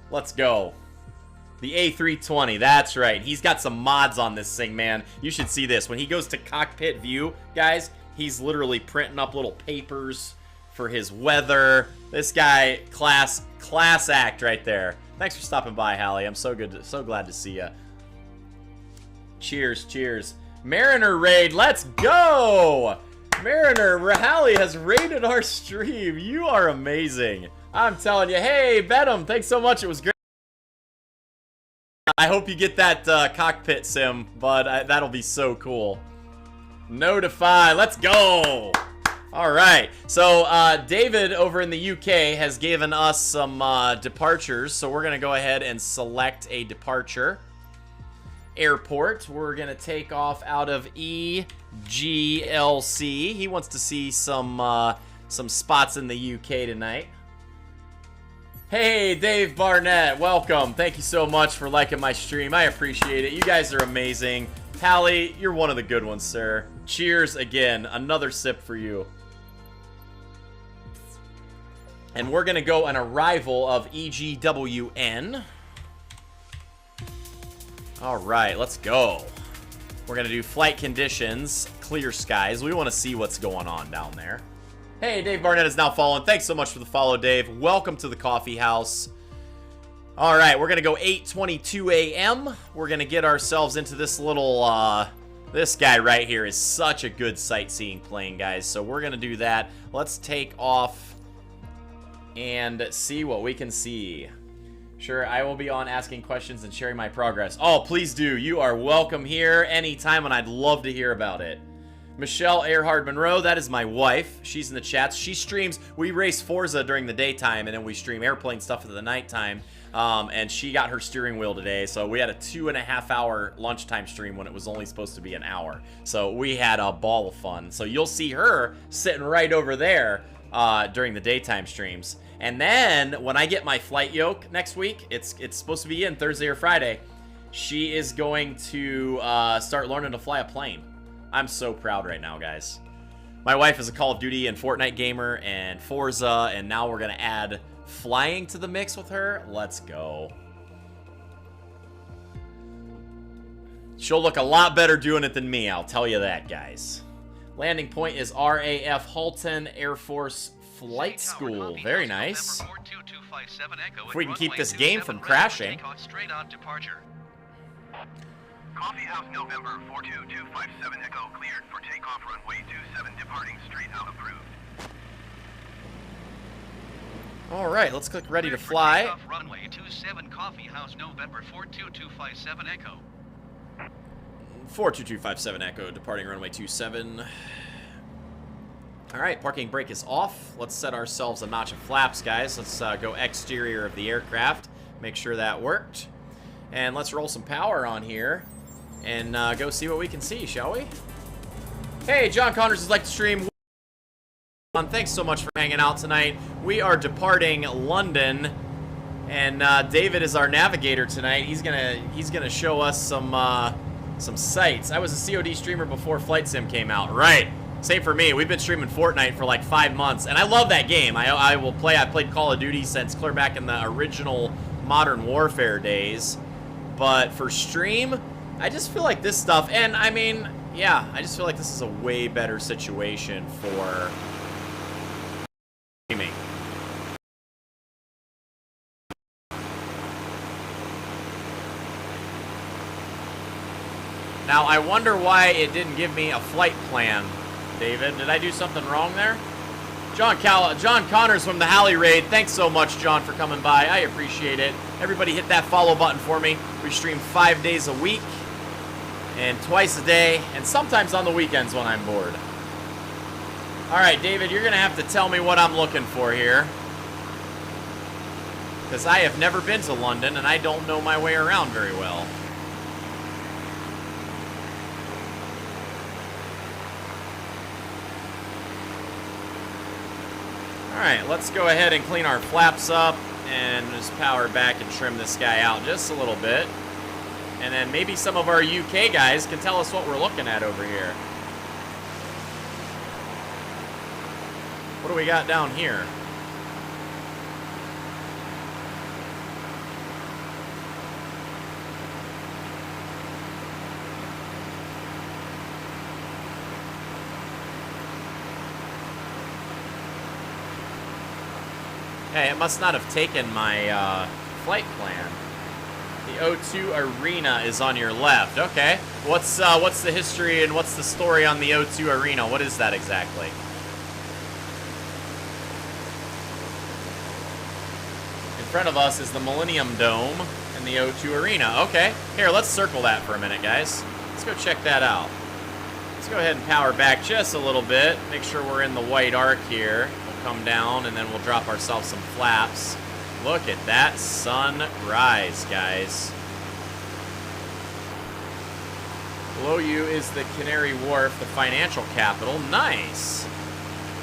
Let's go. The A320, that's right. He's got some mods on this thing, man. You should see this. When he goes to cockpit view, guys, he's literally printing up little papers for his weather. This guy, class act right there. Thanks for stopping by, Hallie. I'm so glad to see you. Cheers, cheers. Mariner raid, let's go! Mariner, Hallie has raided our stream. You are amazing. I'm telling you. Hey, Benham, thanks so much. It was great. I hope you get that cockpit sim, but that'll be so cool. Notify, let's go! All right, so David over in the UK has given us some departures, so we're going to go ahead and select a departure. Airport. We're going to take off out of EGLC. He wants to see some spots in the UK tonight. Hey, Dave Barnett, welcome. Thank you so much for liking my stream. I appreciate it. You guys are amazing. Hallie, you're one of the good ones, sir. Cheers again. Another sip for you. And we're going to go an arrival of EGWN. All right, let's go. We're going to do flight conditions, clear skies. We want to see what's going on down there. Hey, Dave Barnett is now following. Thanks so much for the follow, Dave. Welcome to the coffee house. All right, we're going to go 8:22 a.m. We're going to get ourselves into this little, this guy right here is such a good sightseeing plane, guys. So we're going to do that. Let's take off and see what we can see. Sure, I will be on asking questions and sharing my progress. Oh, please do. You are welcome here anytime, and I'd love to hear about it. Michelle Earhard Monroe, that is my wife. She's in the chats. She streams. We race Forza during the daytime, and then we stream airplane stuff at the nighttime. And she got her steering wheel today, so we had a 2.5-hour lunchtime stream when it was only supposed to be an hour. So we had a ball of fun. So you'll see her sitting right over there during the daytime streams. And then when I get my flight yoke next week, it's supposed to be in Thursday or Friday. She is going to start learning to fly a plane. I'm so proud right now, guys. My wife is a Call of Duty and Fortnite gamer and Forza, and now we're gonna add flying to the mix with her. Let's go. She'll look a lot better doing it than me, I'll tell you that, guys. Landing point is RAF Halton Air Force Flight School. Very nice. If we can keep this game from crashing. Coffee House November 42257 Echo cleared for takeoff runway 27 departing straight out approved. All right, let's click ready to fly. Takeoff runway 27 Coffee House November 42257 Echo. 42257 Echo departing runway 27. All right, parking brake is off. Let's set ourselves a notch of flaps, guys. Let's go exterior of the aircraft. Make sure that worked. And let's roll some power on here and go see what we can see, shall we? Hey, John Connors would like to stream. Thanks so much for hanging out tonight. We are departing London, and David is our navigator tonight. He's gonna show us some sights. I was a COD streamer before Flight Sim came out. Right. Same for me. We've been streaming Fortnite for like 5 months, and I love that game. I played Call of Duty since clear back in the original Modern Warfare days. But for stream, I just feel like this stuff, and I mean, yeah, I just feel like this is a way better situation for streaming. Now, I wonder why it didn't give me a flight plan, David. Did I do something wrong there? John Connors from the Halley Raid. Thanks so much, John, for coming by. I appreciate it. Everybody hit that follow button for me. We stream 5 days a week and twice a day, and sometimes on the weekends when I'm bored. All right, David, you're going to have to tell me what I'm looking for here, because I have never been to London, and I don't know my way around very well. Alright, let's go ahead and clean our flaps up and just power back and trim this guy out just a little bit. And then maybe some of our UK guys can tell us what we're looking at over here. What do we got down here? Hey, it must not have taken my flight plan. The O2 Arena is on your left. Okay. What's the history and what's the story on the O2 Arena? What is that exactly? In front of us is the Millennium Dome and the O2 Arena. Okay. Here, let's circle that for a minute, guys. Let's go check that out. Let's go ahead and power back just a little bit. Make sure we're in the white arc here. Come down, and then we'll drop ourselves some flaps. Look at that sunrise, guys. Below you is the Canary Wharf, the financial capital. Nice.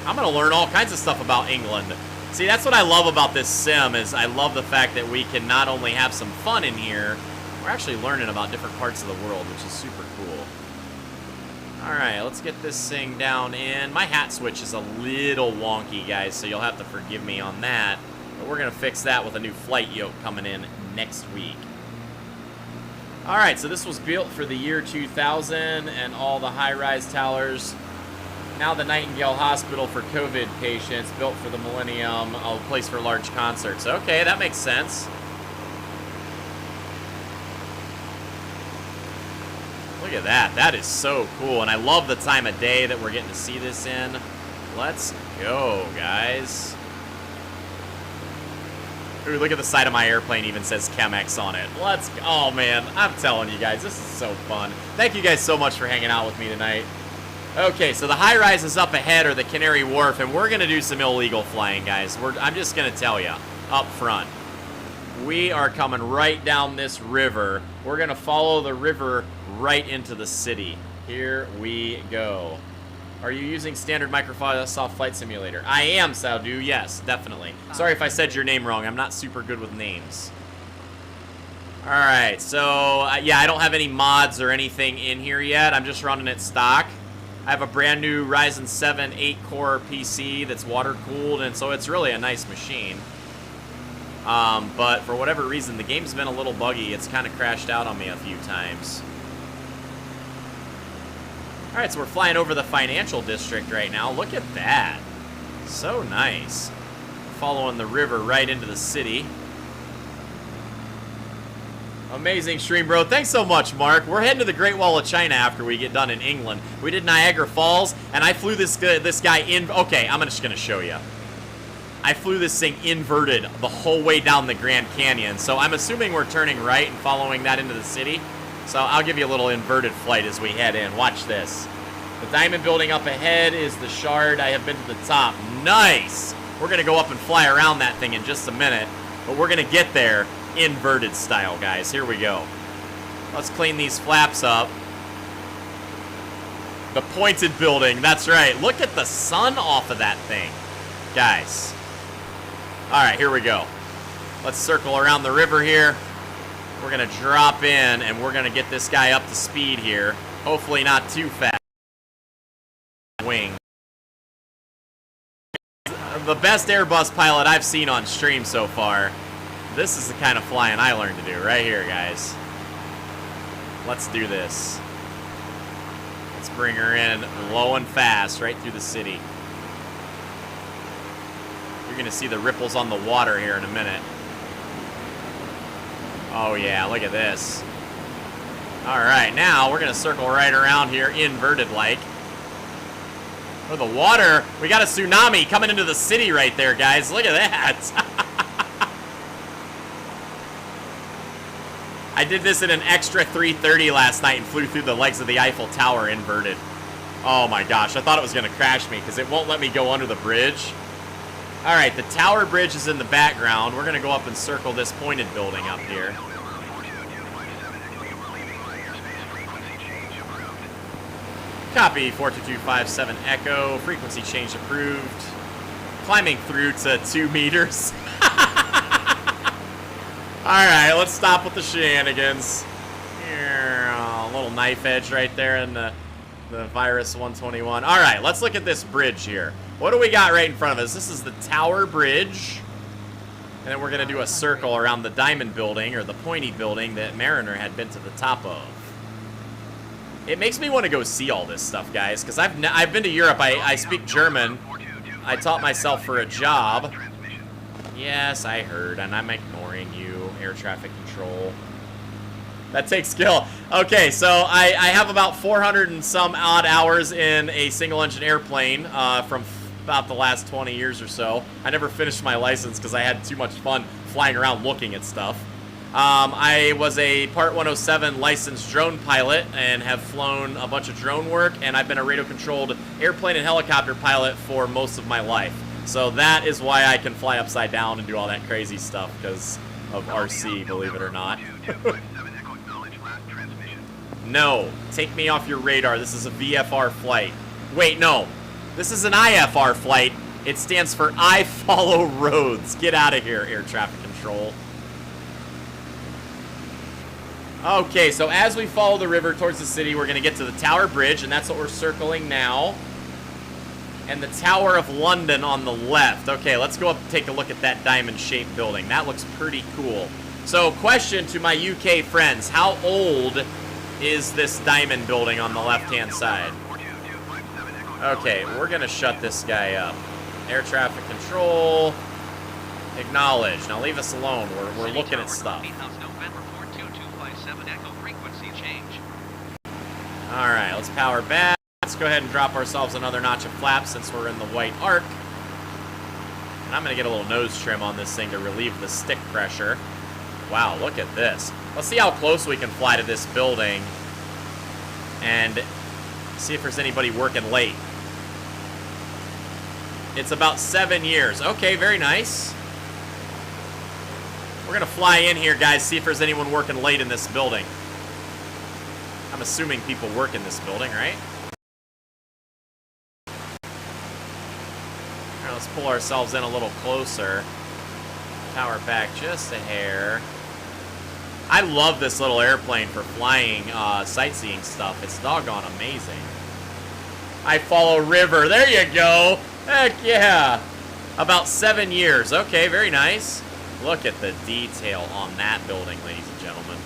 I'm gonna learn all kinds of stuff about England. See, that's what I love about this sim, is I love the fact that we can not only have some fun in here, we're actually learning about different parts of the world, which is super cool. Alright, let's get this thing down in. My hat switch is a little wonky, guys, so you'll have to forgive me on that. But we're going to fix that with a new flight yoke coming in next week. Alright, so this was built for the year 2000 and all the high-rise towers. Now the Nightingale Hospital for COVID patients, built for the Millennium, a place for large concerts. Okay, that makes sense. Look at that. That is so cool. And I love the time of day that we're getting to see this in. Let's go, guys. Ooh, look at the side of my airplane, even says Chemex on it. Let's go. Oh, man, I'm telling you guys, this is so fun. Thank you guys so much for hanging out with me tonight. Okay, so the high-rise is up ahead, or the Canary Wharf, and we're going to do some illegal flying, guys. I'm just going to tell you, up front. We are coming right down this river. We're going to follow the river right into the city. Here we go. Are you using standard Microsoft Flight Simulator? I am, Saudu. Yes, definitely. Sorry if I said your name wrong. I'm not super good with names. Alright, so, yeah, I don't have any mods or anything in here yet. I'm just running it stock. I have a brand new Ryzen 7 8-core PC that's water-cooled, and so it's really a nice machine. But for whatever reason, the game's been a little buggy. It's kind of crashed out on me a few times. Alright, so we're flying over the financial district right now. Look at that. So nice. Following the river right into the city. Amazing stream, bro. Thanks so much, Mark. We're heading to the Great Wall of China after we get done in England. We did Niagara Falls, and I flew this guy in... Okay, I'm just going to show you. I flew this thing inverted the whole way down the Grand Canyon, so I'm assuming we're turning right and following that into the city. So I'll give you a little inverted flight as we head in. Watch this. The diamond building up ahead is the Shard. I have been to the top. Nice! We're going to go up and fly around that thing in just a minute, but we're going to get there inverted style, guys. Here we go. Let's clean these flaps up. The pointed building. That's right. Look at the sun off of that thing, guys. All right, here we go. Let's circle around the river here. We're going to drop in, and we're going to get this guy up to speed here. Hopefully not too fast. Wing. The best Airbus pilot I've seen on stream so far. This is the kind of flying I learned to do right here, guys. Let's do this. Let's bring her in low and fast right through the city. You're going to see the ripples on the water here in a minute. Oh, yeah, look at this. All right, now we're going to circle right around here, inverted-like. Oh, the water. We got a tsunami coming into the city right there, guys. Look at that. I did this in an extra 330 last night and flew through the legs of the Eiffel Tower inverted. Oh, my gosh. I thought it was going to crash me because it won't let me go under the bridge. All right, the tower bridge is in the background. We're going to go up and circle this pointed building up here. Copy, 42257 Echo. Frequency change approved. Climbing through to 2 meters. All right, let's stop with the shenanigans. A little knife edge right there in the Virus 121. All right, let's look at this bridge here. What do we got right in front of us? This is the Tower Bridge. And then we're going to do a circle around the Diamond Building, or the pointy building that Mariner had been to the top of. It makes me want to go see all this stuff, guys, because I've been to Europe. I speak German. I taught myself for a job. Yes, I heard, and I'm ignoring you, air traffic control. That takes skill. Okay, so I have about 400 and some odd hours in a single-engine airplane from about the last 20 years or so. I never finished my license because I had too much fun flying around looking at stuff. I was a Part 107 licensed drone pilot and have flown a bunch of drone work, and I've been a radio-controlled airplane and helicopter pilot for most of my life. So that is why I can fly upside down and do all that crazy stuff, because of RC, believe it or not. No, take me off your radar. This is a VFR flight. Wait, no. This is an IFR flight. It stands for I Follow Roads. Get out of here, air traffic control. Okay, so as we follow the river towards the city, we're going to get to the Tower Bridge, and that's what we're circling now. And the Tower of London on the left. Okay, let's go up and take a look at that diamond-shaped building. That looks pretty cool. So, question to my UK friends. How old is this diamond building on the left-hand side? Okay, we're going to shut this guy up. Air traffic control. Acknowledge. Now leave us alone. We're looking at stuff. Alright, let's power back. Let's go ahead and drop ourselves another notch of flaps since we're in the white arc. And I'm going to get a little nose trim on this thing to relieve the stick pressure. Wow, look at this. Let's see how close we can fly to this building and see if there's anybody working late. It's about 7 years. Okay, very nice. We're going to fly in here, guys, see if there's anyone working late in this building. I'm assuming people work in this building, right? All right, let's pull ourselves in a little closer. Tower back just a hair. I love this little airplane for flying sightseeing stuff. It's doggone amazing. I follow river. There you go. Heck yeah. About 7 years. Okay, very nice. Look at the detail on that building, ladies and gentlemen.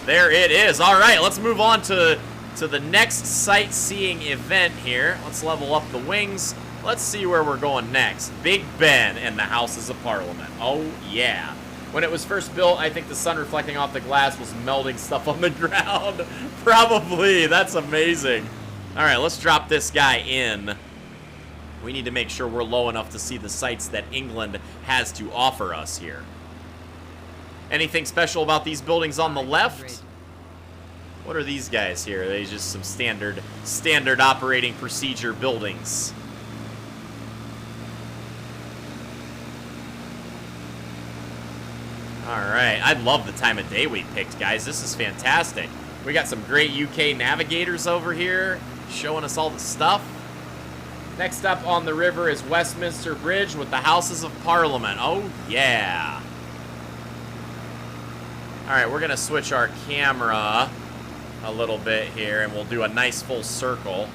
There it is. All right, let's move on to the next sightseeing event here. Let's level up the wings. Let's see where we're going next. Big Ben and the Houses of Parliament. Oh, yeah. When it was first built, I think the sun reflecting off the glass was melting stuff on the ground. Probably. That's amazing. All right, let's drop this guy in. We need to make sure we're low enough to see the sights that England has to offer us here. Anything special about these buildings on the left? What are these guys here? Are they just some standard operating procedure buildings? Alright, I love the time of day we picked, guys. This is fantastic. We got some great UK navigators over here showing us all the stuff. Next up on the river is Westminster Bridge with the Houses of Parliament. Oh, yeah. Alright, we're going to switch our camera a little bit here, and we'll do a nice full circle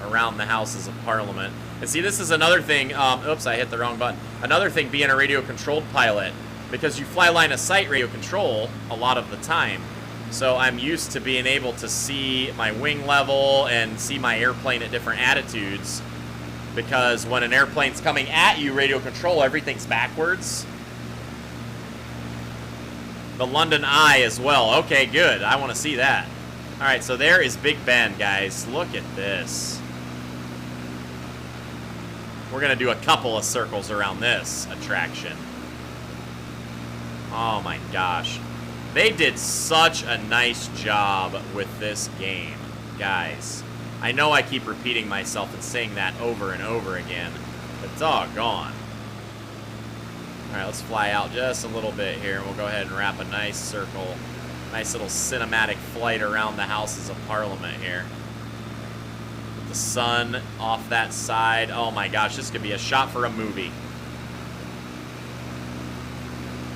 around the Houses of Parliament. And see, this is another thing. Oops, I hit the wrong button. Another thing being a radio-controlled pilot, because you fly line of sight radio control a lot of the time. So I'm used to being able to see my wing level and see my airplane at different attitudes. Because when an airplane's coming at you, radio control, everything's backwards. The London Eye as well. Okay, good. I want to see that. All right, so there is Big Ben, guys. Look at this. We're going to do a couple of circles around this attraction. Oh, my gosh. They did such a nice job with this game, guys. I know I keep repeating myself and saying that over and over again, but doggone. All right, let's fly out just a little bit here, and we'll go ahead and wrap a nice circle. Nice little cinematic flight around the Houses of Parliament here. With the sun off that side. Oh my gosh, this could be a shot for a movie.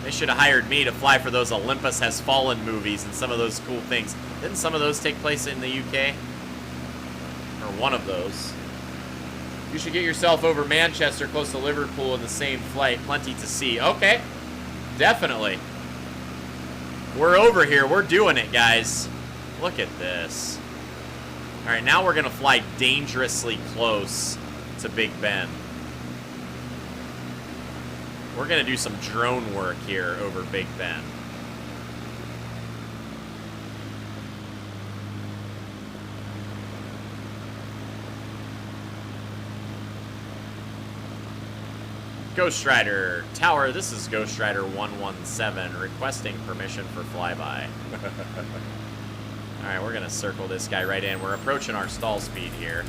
They should have hired me to fly for those Olympus Has Fallen movies and some of those cool things. Didn't some of those take place in the UK? Or one of those. You should get yourself over Manchester, close to Liverpool, in the same flight. Plenty to see. Okay. Definitely. We're over here. We're doing it, guys. Look at this. All right, now we're going to fly dangerously close to Big Ben. We're going to do some drone work here over Big Ben. Ghost Rider Tower, this is Ghost Rider 117 requesting permission for flyby. Alright, we're going to circle this guy right in. We're approaching our stall speed here.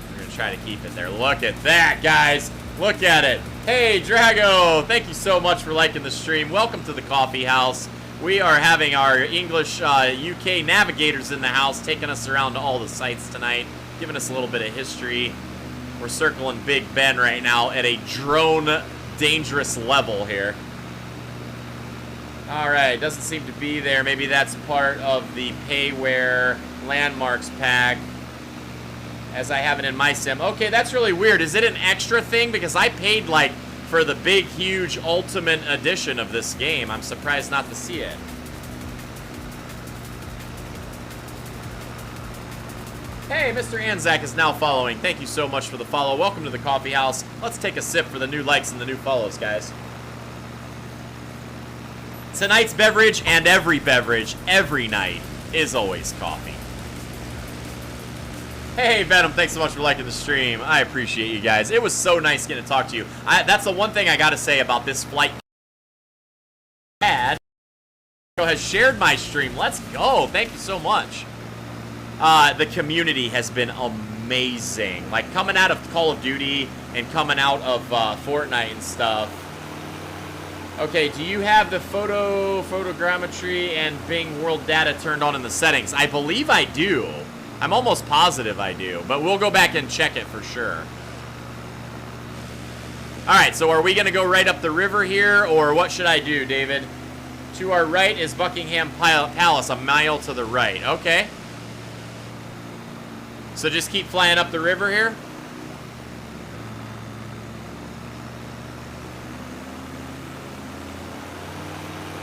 We're going to try to keep it there. Look at that, guys! Look at it! Hey, Drago! Thank you so much for liking the stream. Welcome to the coffee house. We are having our English UK navigators in the house, taking us around to all the sites tonight, giving us a little bit of history. We're circling Big Ben right now at a drone dangerous level here. Alright, doesn't seem to be there. Maybe that's part of the payware landmarks pack, as I have it in my sim. Okay, that's really weird. Is it an extra thing? Because I paid, like, for the big, huge Ultimate Edition of this game. I'm surprised not to see it. Hey, Mr. Anzac is now following. Thank you so much for the follow. Welcome to the coffee house. Let's take a sip for the new likes and the new follows, guys. Tonight's beverage and every beverage, every night, is always coffee. Hey, Venom, thanks so much for liking the stream. I appreciate you guys. It was so nice getting to talk to you. That's the one thing I got to say about this flight. Has shared my stream. Let's go. Thank you so much. The community has been amazing. Like, coming out of Call of Duty and coming out of Fortnite and stuff. Okay, do you have the photogrammetry and Bing world data turned on in the settings? I believe I do. I'm almost positive I do, but we'll go back and check it for sure. Alright, so are we going to go right up the river here, or what should I do, David? To our right is Buckingham Palace, a mile to the right. Okay. So just keep flying up the river here.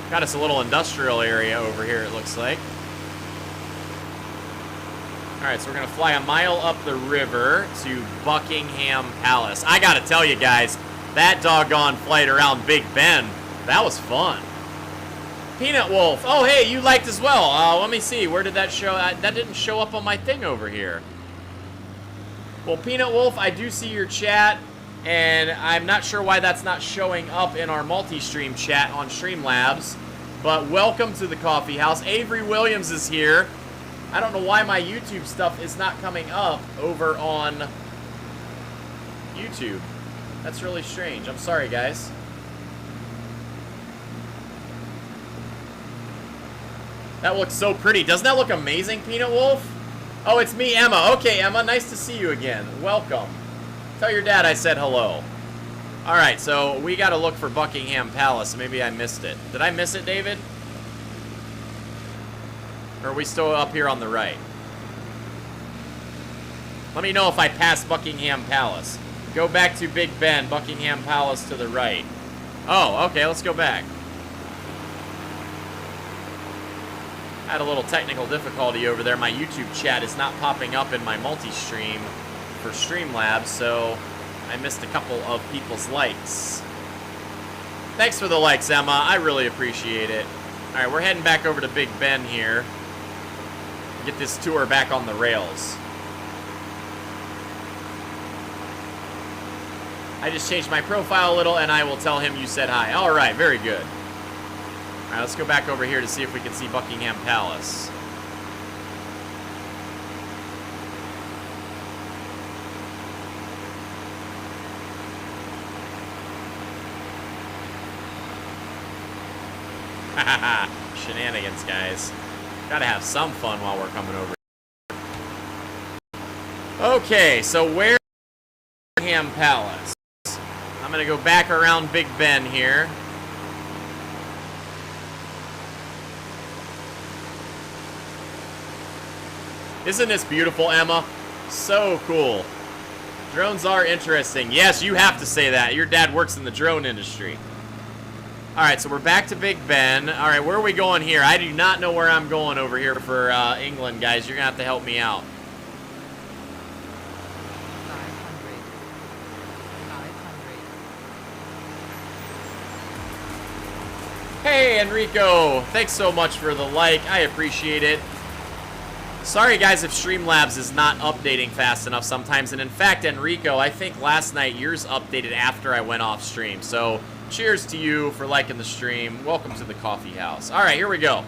Got us a little industrial area over here, it looks like. Alright, so we're going to fly a mile up the river to Buckingham Palace. I got to tell you guys, that doggone flight around Big Ben, that was fun. Peanut Wolf. Oh, hey, you liked as well. Let me see. Where did that show? That didn't show up on my thing over here. Well, Peanut Wolf, I do see your chat, and I'm not sure why that's not showing up in our multi-stream chat on Streamlabs, but welcome to the coffee house. Avery Williams is here. I don't know why my YouTube stuff is not coming up over on YouTube. That's really strange. I'm sorry, guys. That looks so pretty. Doesn't that look amazing, Peanut Wolf? Oh, it's me, Emma. Okay, Emma, nice to see you again. Welcome. Tell your dad I said hello. Alright, so we gotta look for Buckingham Palace. Maybe I missed it. Did I miss it, David? Or are we still up here on the right? Let me know if I passed Buckingham Palace. Go back to Big Ben, Buckingham Palace to the right. Oh, okay, let's go back. I had a little technical difficulty over there. My YouTube chat is not popping up in my multi-stream for Streamlabs, so I missed a couple of people's likes. Thanks for the likes, Emma. I really appreciate it. All right, we're heading back over to Big Ben here. Get this tour back on the rails. I just changed my profile a little, and I will tell him you said hi. All right, very good. All right, let's go back over here to see if we can see Buckingham Palace. Shenanigans, guys. Gotta have some fun while we're coming over. Okay, so where's Buckingham Palace? I'm gonna go back around Big Ben here. Isn't this beautiful, Emma? So cool. Drones are interesting. Yes, you have to say that. Your dad works in the drone industry. Alright, so we're back to Big Ben. Alright, where are we going here? I do not know where I'm going over here for England, guys. You're going to have to help me out. 500. Hey, Enrico. Thanks so much for the like. I appreciate it. Sorry, guys, if Streamlabs is not updating fast enough sometimes. And in fact, Enrico, I think last night yours updated after I went off stream. So cheers to you for liking the stream. Welcome to the coffee house. All right, here we go.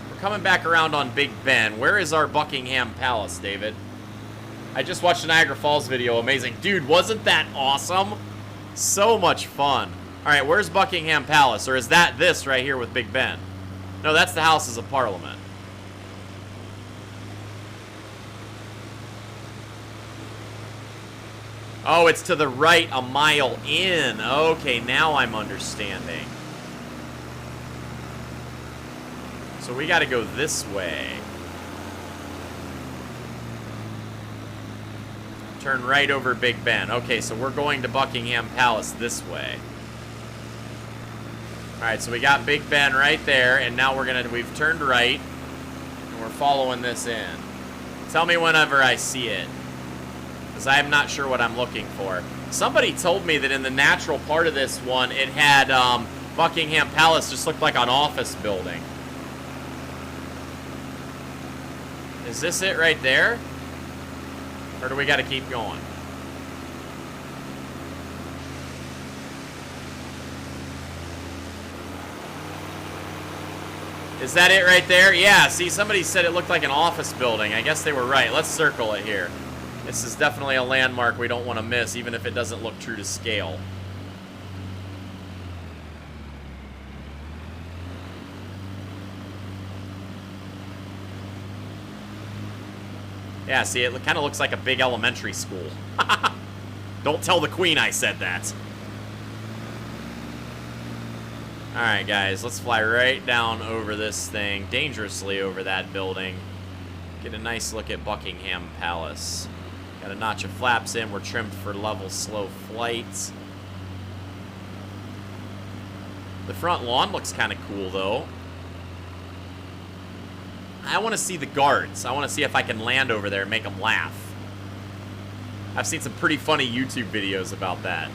We're coming back around on Big Ben. Where is our Buckingham Palace, David? I just watched the Niagara Falls video. Amazing. Dude, wasn't that awesome? So much fun. All right, where's Buckingham Palace? Or is that this right here with Big Ben? No, that's the Houses of Parliament. Oh, it's to the right, a mile in. Okay, now I'm understanding. So we got to go this way. Turn right over Big Ben. Okay, so we're going to Buckingham Palace this way. All right, so we got Big Ben right there, and now we've turned right, and we're following this in. Tell me whenever I see it, because I'm not sure what I'm looking for. Somebody told me that in the natural part of this one, it had Buckingham Palace just looked like an office building. Is this it right there? Or do we got to keep going? Is that it right there? Yeah, see, somebody said it looked like an office building. I guess they were right. Let's circle it here. This is definitely a landmark we don't want to miss, even if it doesn't look true to scale. Yeah, see, it kind of looks like a big elementary school. Don't tell the queen I said that. Alright, guys, let's fly right down over this thing, dangerously over that building. Get a nice look at Buckingham Palace. Got a notch of flaps in. We're trimmed for level slow flights. The front lawn looks kind of cool, though. I want to see the guards. I want to see if I can land over there and make them laugh. I've seen some pretty funny YouTube videos about that.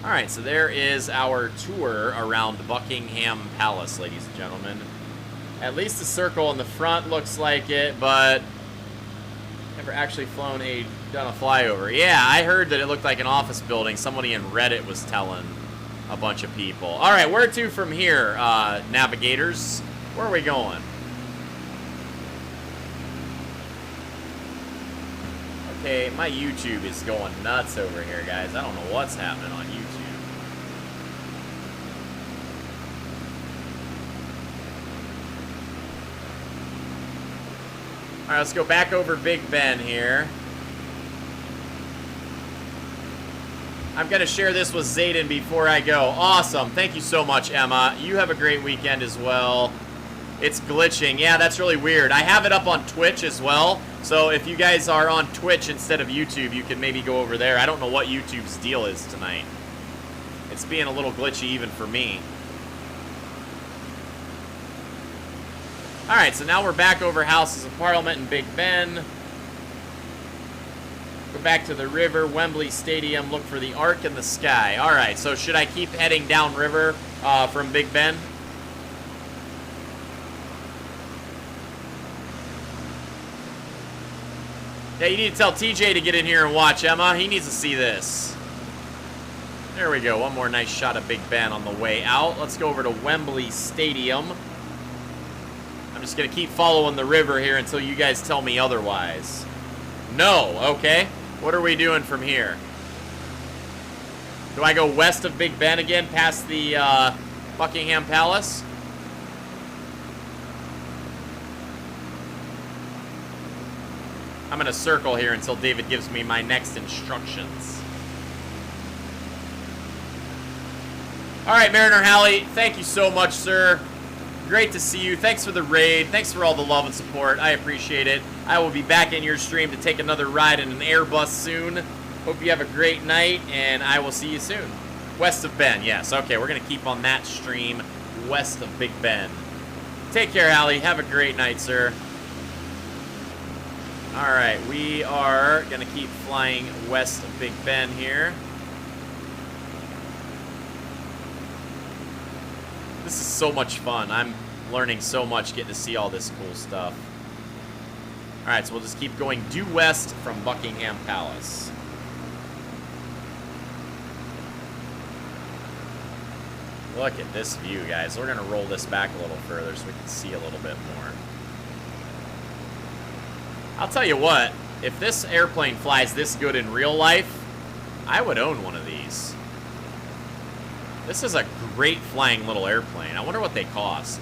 Alright, so there is our tour around Buckingham Palace, ladies and gentlemen. At least the circle in the front looks like it, but never actually done a flyover. Yeah, I heard that it looked like an office building. Somebody in Reddit was telling a bunch of people. Alright, where to from here, navigators? Where are we going? Okay, my YouTube is going nuts over here, guys. I don't know what's happening on YouTube. Alright, let's go back over Big Ben here. I'm going to share this with Zayden before I go. Awesome. Thank you so much, Emma. You have a great weekend as well. It's glitching. Yeah, that's really weird. I have it up on Twitch as well. So if you guys are on Twitch instead of YouTube, you can maybe go over there. I don't know what YouTube's deal is tonight. It's being a little glitchy even for me. Alright, so now we're back over Houses of Parliament in Big Ben. Go back to the river, Wembley Stadium, look for the arc in the sky. Alright, so should I keep heading downriver from Big Ben? Yeah, you need to tell TJ to get in here and watch, Emma. He needs to see this. There we go. One more nice shot of Big Ben on the way out. Let's go over to Wembley Stadium. I'm just going to keep following the river here until you guys tell me otherwise. No, okay. What are we doing from here? Do I go west of Big Ben again, past the Buckingham Palace? I'm going to circle here until David gives me my next instructions. All right, Mariner Halley, thank you so much, sir. Great to see you. Thanks for the raid. Thanks for all the love and support. I appreciate it. I will be back in your stream to take another ride in an Airbus soon. Hope you have a great night, and I will see you soon. West of Ben, yes. Okay, we're going to keep on that stream west of Big Ben. Take care, Halley. Have a great night, sir. All right, we are going to keep flying west of Big Ben here. This is so much fun. I'm learning so much getting to see all this cool stuff. All right, so we'll just keep going due west from Buckingham Palace. Look at this view, guys. We're going to roll this back a little further so we can see a little bit more. I'll tell you what, if this airplane flies this good in real life, I would own one of these. This is a great flying little airplane. I wonder what they cost.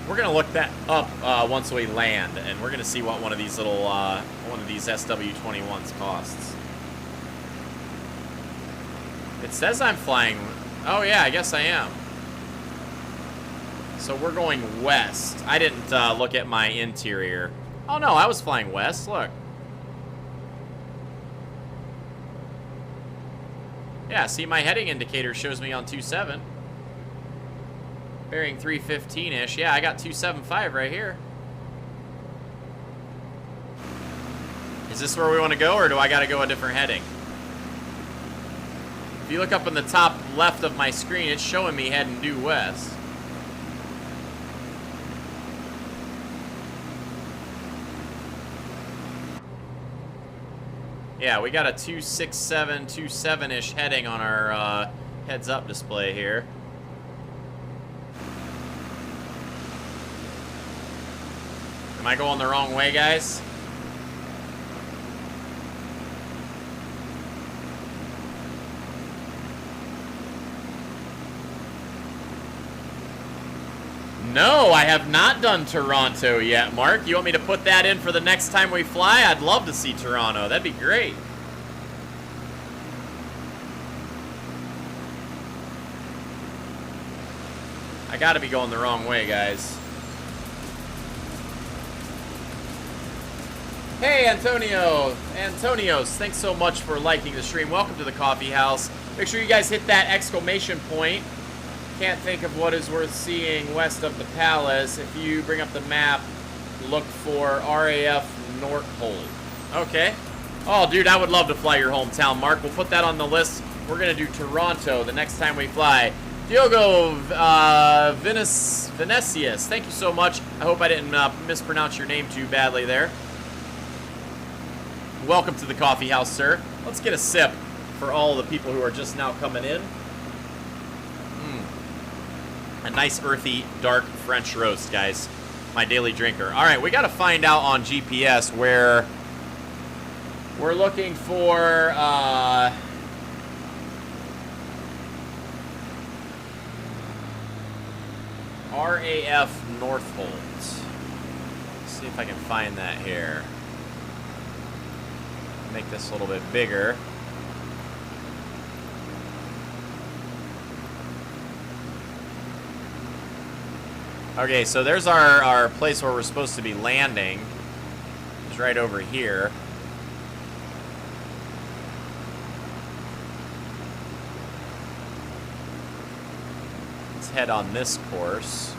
We're gonna look that up once we land, and we're gonna see what one of these little one of these SW-21s costs. It says I'm flying. Oh yeah, I guess I am. So we're going west. I didn't look at my interior. Oh no, I was flying west. Look. Yeah, see, my heading indicator shows me on 27. Bearing 315-ish. Yeah, I got 275 right here. Is this where we want to go, or do I got to go a different heading? If you look up in the top left of my screen, it's showing me heading due west. Yeah, we got a 26727-ish heading on our heads-up display here. Am I going the wrong way, guys? No, I have not done Toronto yet, Mark. You want me to put that in for the next time we fly? I'd love to see Toronto. That'd be great. I gotta be going the wrong way, guys. Hey, Antonio. Antonios, thanks so much for liking the stream. Welcome to the coffee house. Make sure you guys hit that exclamation point. Can't think of what is worth seeing west of the palace. If you bring up the map, look for RAF Northolt. Okay. Oh, dude, I would love to fly your hometown, Mark. We'll put that on the list. We're going to do Toronto the next time we fly. Diogo Vinicius, thank you so much. I hope I didn't mispronounce your name too badly there. Welcome to the coffee house, sir. Let's get a sip for all the people who are just now coming in. A nice earthy, dark French roast, guys. My daily drinker. All right, we got to find out on GPS where we're looking for RAF Northolt. Let's see if I can find that here. Make this a little bit bigger. Okay, so there's our place where we're supposed to be landing. It's right over here. Let's head on this course.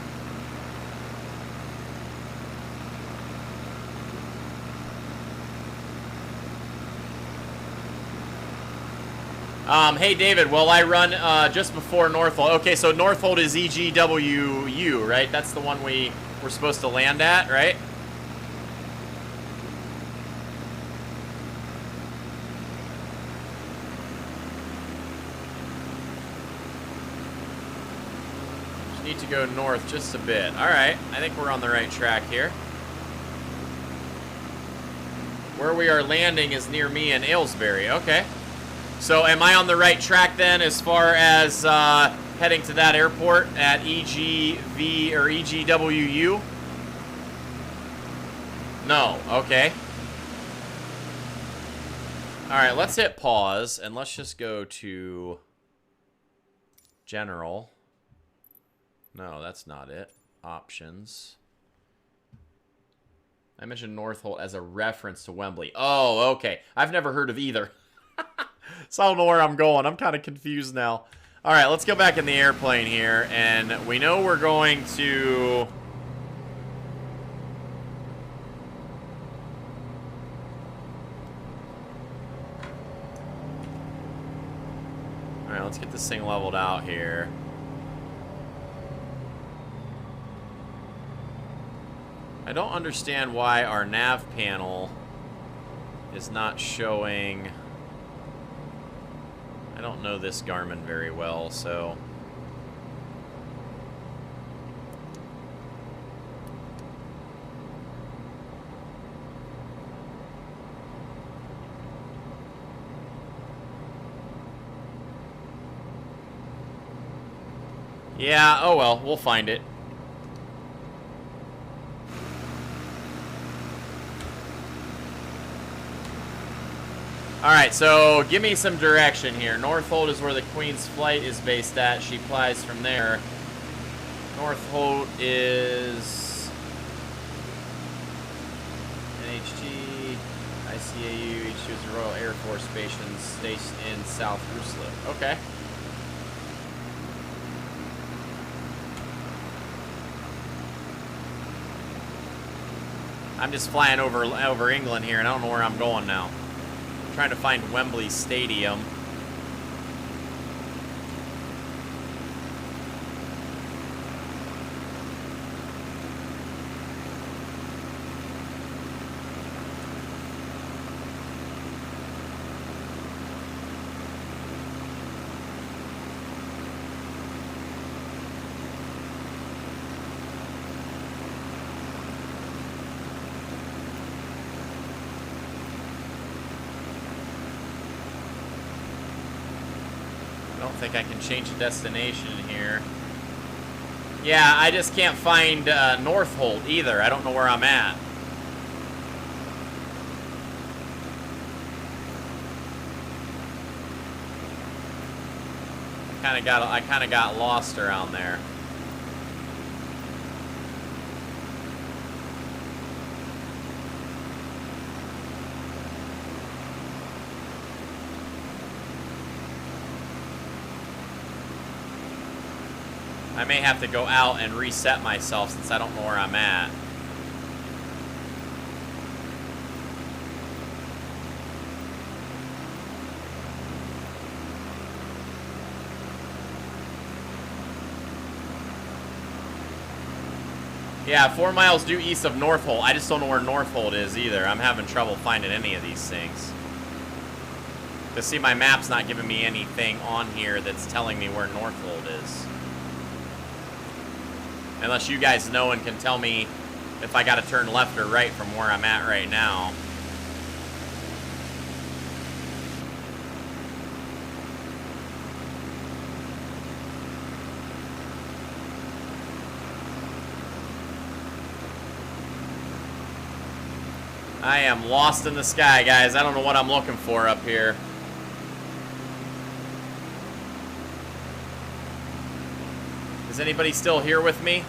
Hey, David, well, I run just before Northolt. Okay, so Northolt is EGWU, right? That's the one we're supposed to land at, right? Just need to go north just a bit. All right, I think we're on the right track here. Where we are landing is near me in Aylesbury. Okay. So am I on the right track then as far as heading to that airport at EGV or EGWU? No. Okay. All right, let's hit pause and let's just go to general. No, that's not it. Options. I mentioned Northolt as a reference to Wembley. Oh, okay. I've never heard of either. So I don't know where I'm going. I'm kind of confused now. All right, let's go back in the airplane here. And we know we're going to... All right, let's get this thing leveled out here. I don't understand why our nav panel is not showing... I don't know this Garmin very well, so... Yeah, oh well, we'll find it. Alright, so give me some direction here. Northolt is where the Queen's flight is based at. She flies from there. Northolt is NHT, ICAU, HQ is the Royal Air Force Station stationed in South Russell. Okay. I'm just flying over England here, and I don't know where I'm going now. I'm trying to find Wembley Stadium. I don't think I can change the destination here. Yeah, I just can't find Northolt either. I don't know where I'm at. I kind of got lost around there. I may have to go out and reset myself since I don't know where I'm at. Yeah, 4 miles due east of Northolt. I just don't know where Northolt is either. I'm having trouble finding any of these things. Because see, my map's not giving me anything on here that's telling me where Northolt is. Unless you guys know and can tell me if I gotta turn left or right from where I'm at right now. I am lost in the sky, guys. I don't know what I'm looking for up here. Is anybody still here with me?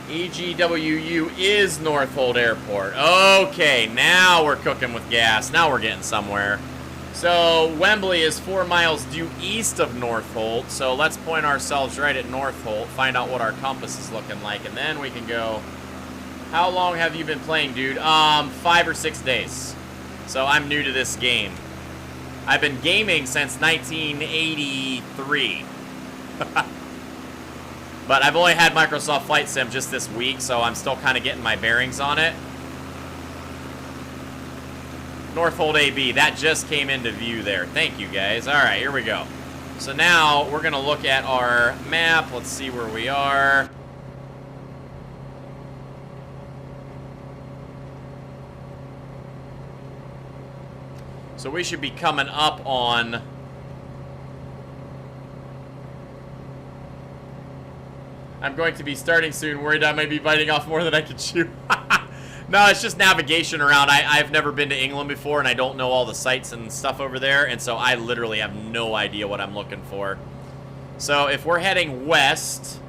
EGWU is Northolt Airport. Okay, now we're cooking with gas. Now we're getting somewhere. So Wembley is 4 miles due east of Northolt. So let's point ourselves right at Northolt, find out what our compass is looking like, and then we can go. How long have you been playing, dude? 5 or 6 days. So I'm new to this game. I've been gaming since 1983. But I've only had Microsoft Flight Sim just this week, so I'm still kind of getting my bearings on it. Northolt AB, that just came into view there. Thank you, guys. All right, here we go. So now we're going to look at our map. Let's see where we are. So we should be coming up on... I'm going to be starting soon. Worried I might be biting off more than I can chew. No, it's just navigation around. I've never been to England before, and I don't know all the sites and stuff over there, and so I literally have no idea what I'm looking for. So if we're heading west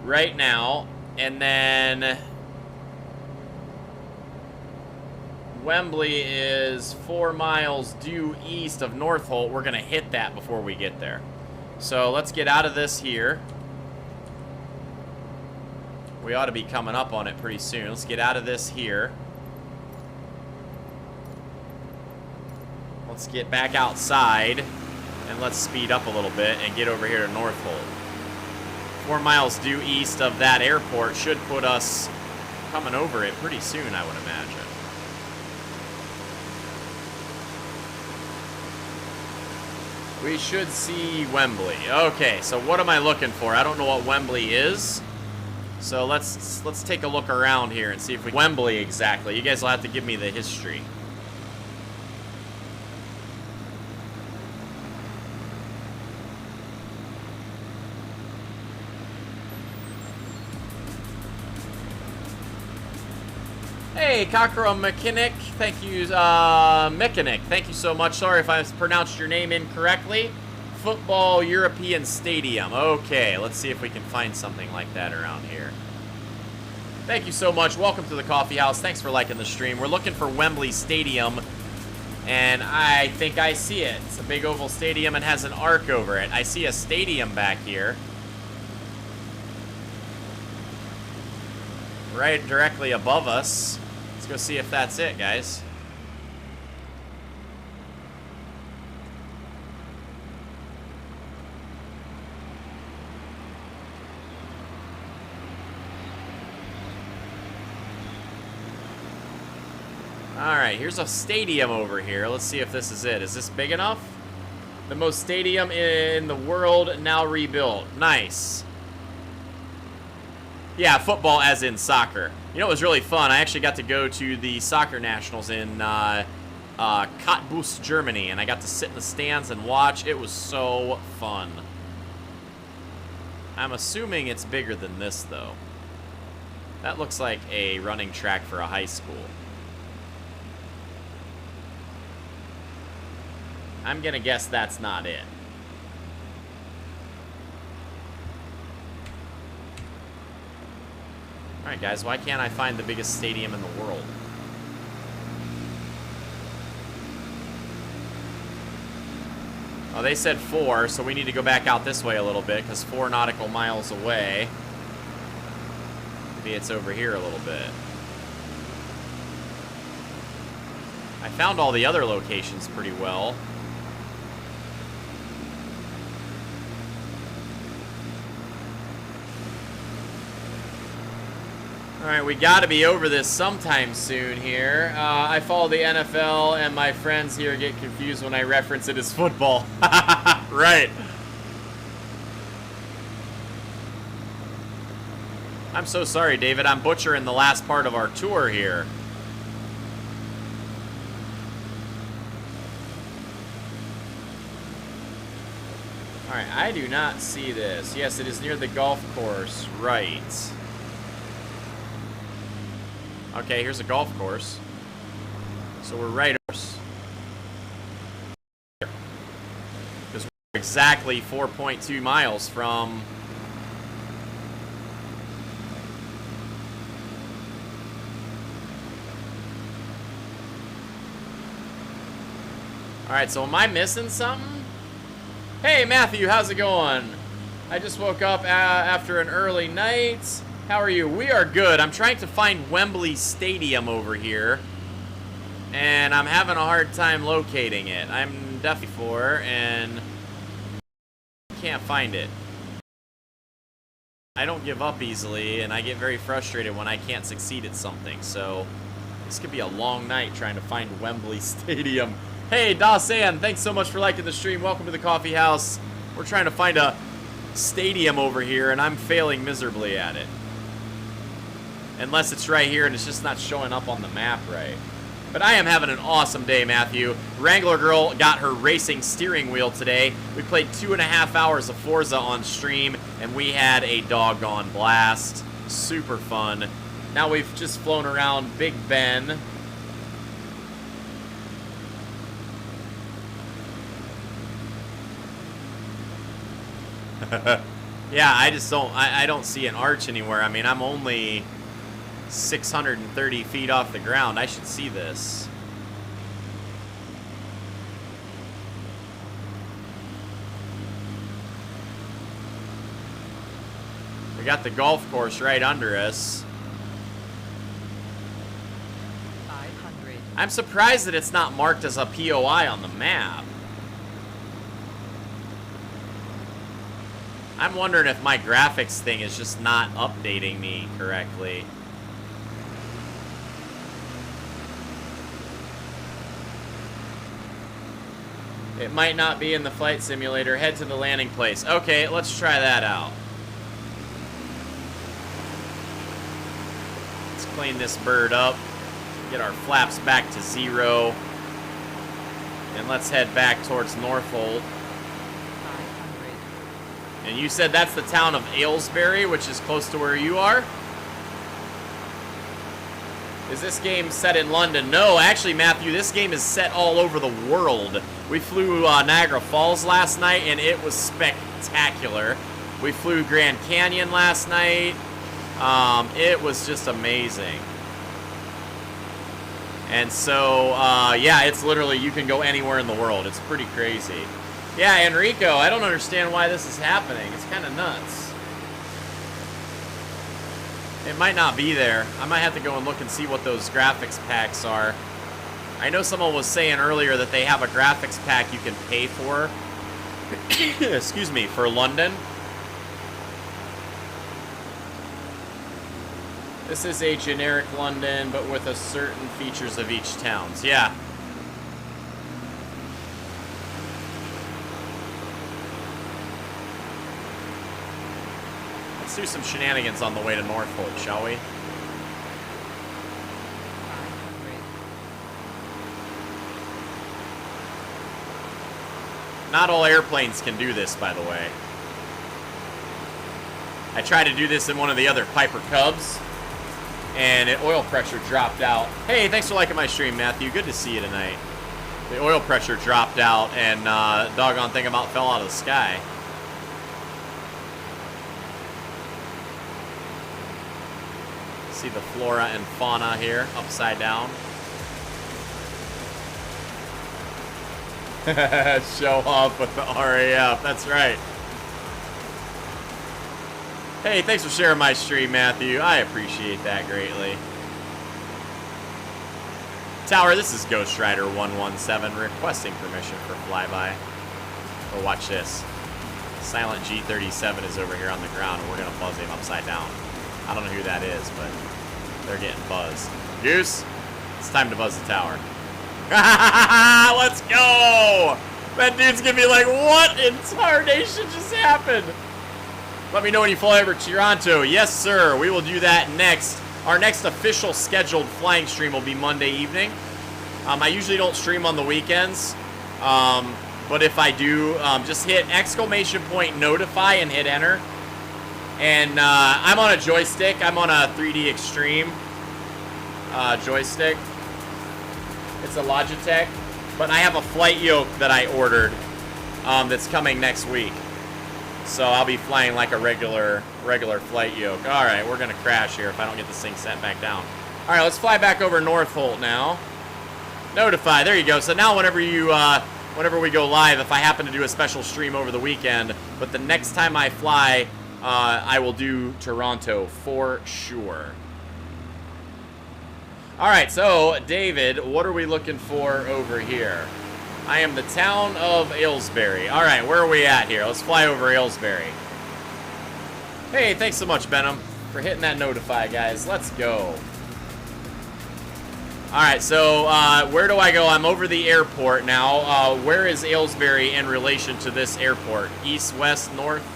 right now, and then Wembley is 4 miles due east of Northolt, we're going to hit that before we get there. So let's get out of this here. We ought to be coming up on it pretty soon. Let's get out of this here. Let's get back outside, and let's speed up a little bit and get over here to Northolt. 4 miles due east of that airport should put us coming over it pretty soon, I would imagine. We should see Wembley. Okay, so what am I looking for? I don't know what Wembley is. So let's take a look around here and see if we... Wembley, exactly. You guys will have to give me the history. Hey, Kakra Mechanic. Thank you, Mechanic. Thank you so much. Sorry if I pronounced your name incorrectly. Football European Stadium. Okay, let's see if we can find something like that around here. Thank you so much. Welcome to the coffee house. Thanks for liking the stream. We're looking for Wembley Stadium, and I think I see it. It's a big oval stadium and has an arc over it. I see a stadium back here. right directly above us. Let's go see if that's it, guys. Alright, here's a stadium over here. Let's see if this is it. Is this big enough? The most stadium in the world now rebuilt. Nice. Yeah, football as in soccer. You know, it was really fun. I actually got to go to the soccer nationals in Cottbus, Germany, and I got to sit in the stands and watch. It was so fun. I'm assuming it's bigger than this, though. That looks like a running track for a high school. I'm gonna guess that's not it. Alright guys, why can't I find the biggest stadium in the world? Oh, they said 4, so we need to go back out this way a little bit, because 4 nautical miles away. Maybe it's over here a little bit. I found all the other locations pretty well. Alright, we gotta be over this sometime soon here. I follow the NFL, and my friends here get confused when I reference it as football. Right. I'm so sorry, David. I'm butchering the last part of our tour here. Alright, I do not see this. Yes, it is near the golf course. Right. Okay, here's a golf course. So we're right because we're exactly 4.2 miles from Alright, so am I missing something? Hey Matthew, how's it going? I just woke up after an early night. How are you? We are good. I'm trying to find Wembley Stadium over here, and I'm having a hard time locating it. I'm definitely for, and can't find it. I don't give up easily, and I get very frustrated when I can't succeed at something, so this could be a long night trying to find Wembley Stadium. Hey, Dasan, thanks so much for liking the stream. Welcome to the coffee house. We're trying to find a stadium over here, and I'm failing miserably at it. Unless it's right here and it's just not showing up on the map right. But I am having an awesome day, Matthew. Wrangler Girl got her racing steering wheel today. We played 2.5 hours of Forza on stream, and we had a doggone blast. Super fun. Now we've just flown around Big Ben. Yeah, I don't see an arch anywhere. I mean, I'm only 630 feet off the ground. I should see this. We got the golf course right under us. 500. I'm surprised that it's not marked as a POI on the map. I'm wondering if my graphics thing is just not updating me correctly. It might not be in the flight simulator. Head to the landing place. Okay, let's try that out. Let's clean this bird up. Get our flaps back to 0. And let's head back towards Northolt. 500. And you said that's the town of Aylesbury, which is close to where you are? Is this game set in London? No, actually, Matthew, this game is set all over the world. We flew Niagara Falls last night, and it was spectacular. We flew Grand Canyon last night. It was just amazing. And so, yeah, it's literally, you can go anywhere in the world. It's pretty crazy. Yeah, Enrico, I don't understand why this is happening. It's kind of nuts. It might not be there. I might have to go and look and see what those graphics packs are. I know someone was saying earlier that they have a graphics pack you can pay for. Excuse me, for London. This is a generic London, but with a certain features of each towns. Yeah. Let's do some shenanigans on the way to Northholt, shall we? Not all airplanes can do this, by the way. I tried to do this in one of the other Piper Cubs, and oil pressure dropped out. Hey, thanks for liking my stream, Matthew. Good to see you tonight. The oil pressure dropped out, and doggone thing about fell out of the sky. See the flora and fauna here, upside down. Show off with the RAF, that's right. Hey, thanks for sharing my stream, Matthew. I appreciate that greatly. Tower, this is Ghost Rider 117 requesting permission for flyby. Oh, watch this. Silent G37 is over here on the ground, and we're going to buzz him upside down. I don't know who that is, but they're getting buzzed. Goose, it's time to buzz the tower. Let's go! That dude's gonna be like, what in tarnation just happened? Let me know when you fly over to Toronto. Yes, sir. We will do that next. Our next official scheduled flying stream will be Monday evening. I usually don't stream on the weekends. But if I do, just hit ! notify and hit enter. And I'm on a joystick. I'm on a 3D Extreme joystick. It's a Logitech, but I have a flight yoke that I ordered that's coming next week. So I'll be flying like a regular flight yoke. All right, we're going to crash here if I don't get this thing set back down. All right, let's fly back over Northholt now. Notify, there you go. So now whenever we go live, if I happen to do a special stream over the weekend, but the next time I fly, I will do Toronto for sure. All right, so, David, what are we looking for over here? I am the town of Aylesbury. All right, where are we at here? Let's fly over Aylesbury. Hey, thanks so much, Benham, for hitting that notify, guys. Let's go. All right, so where do I go? I'm over the airport now. Where is Aylesbury in relation to this airport? East, west, north?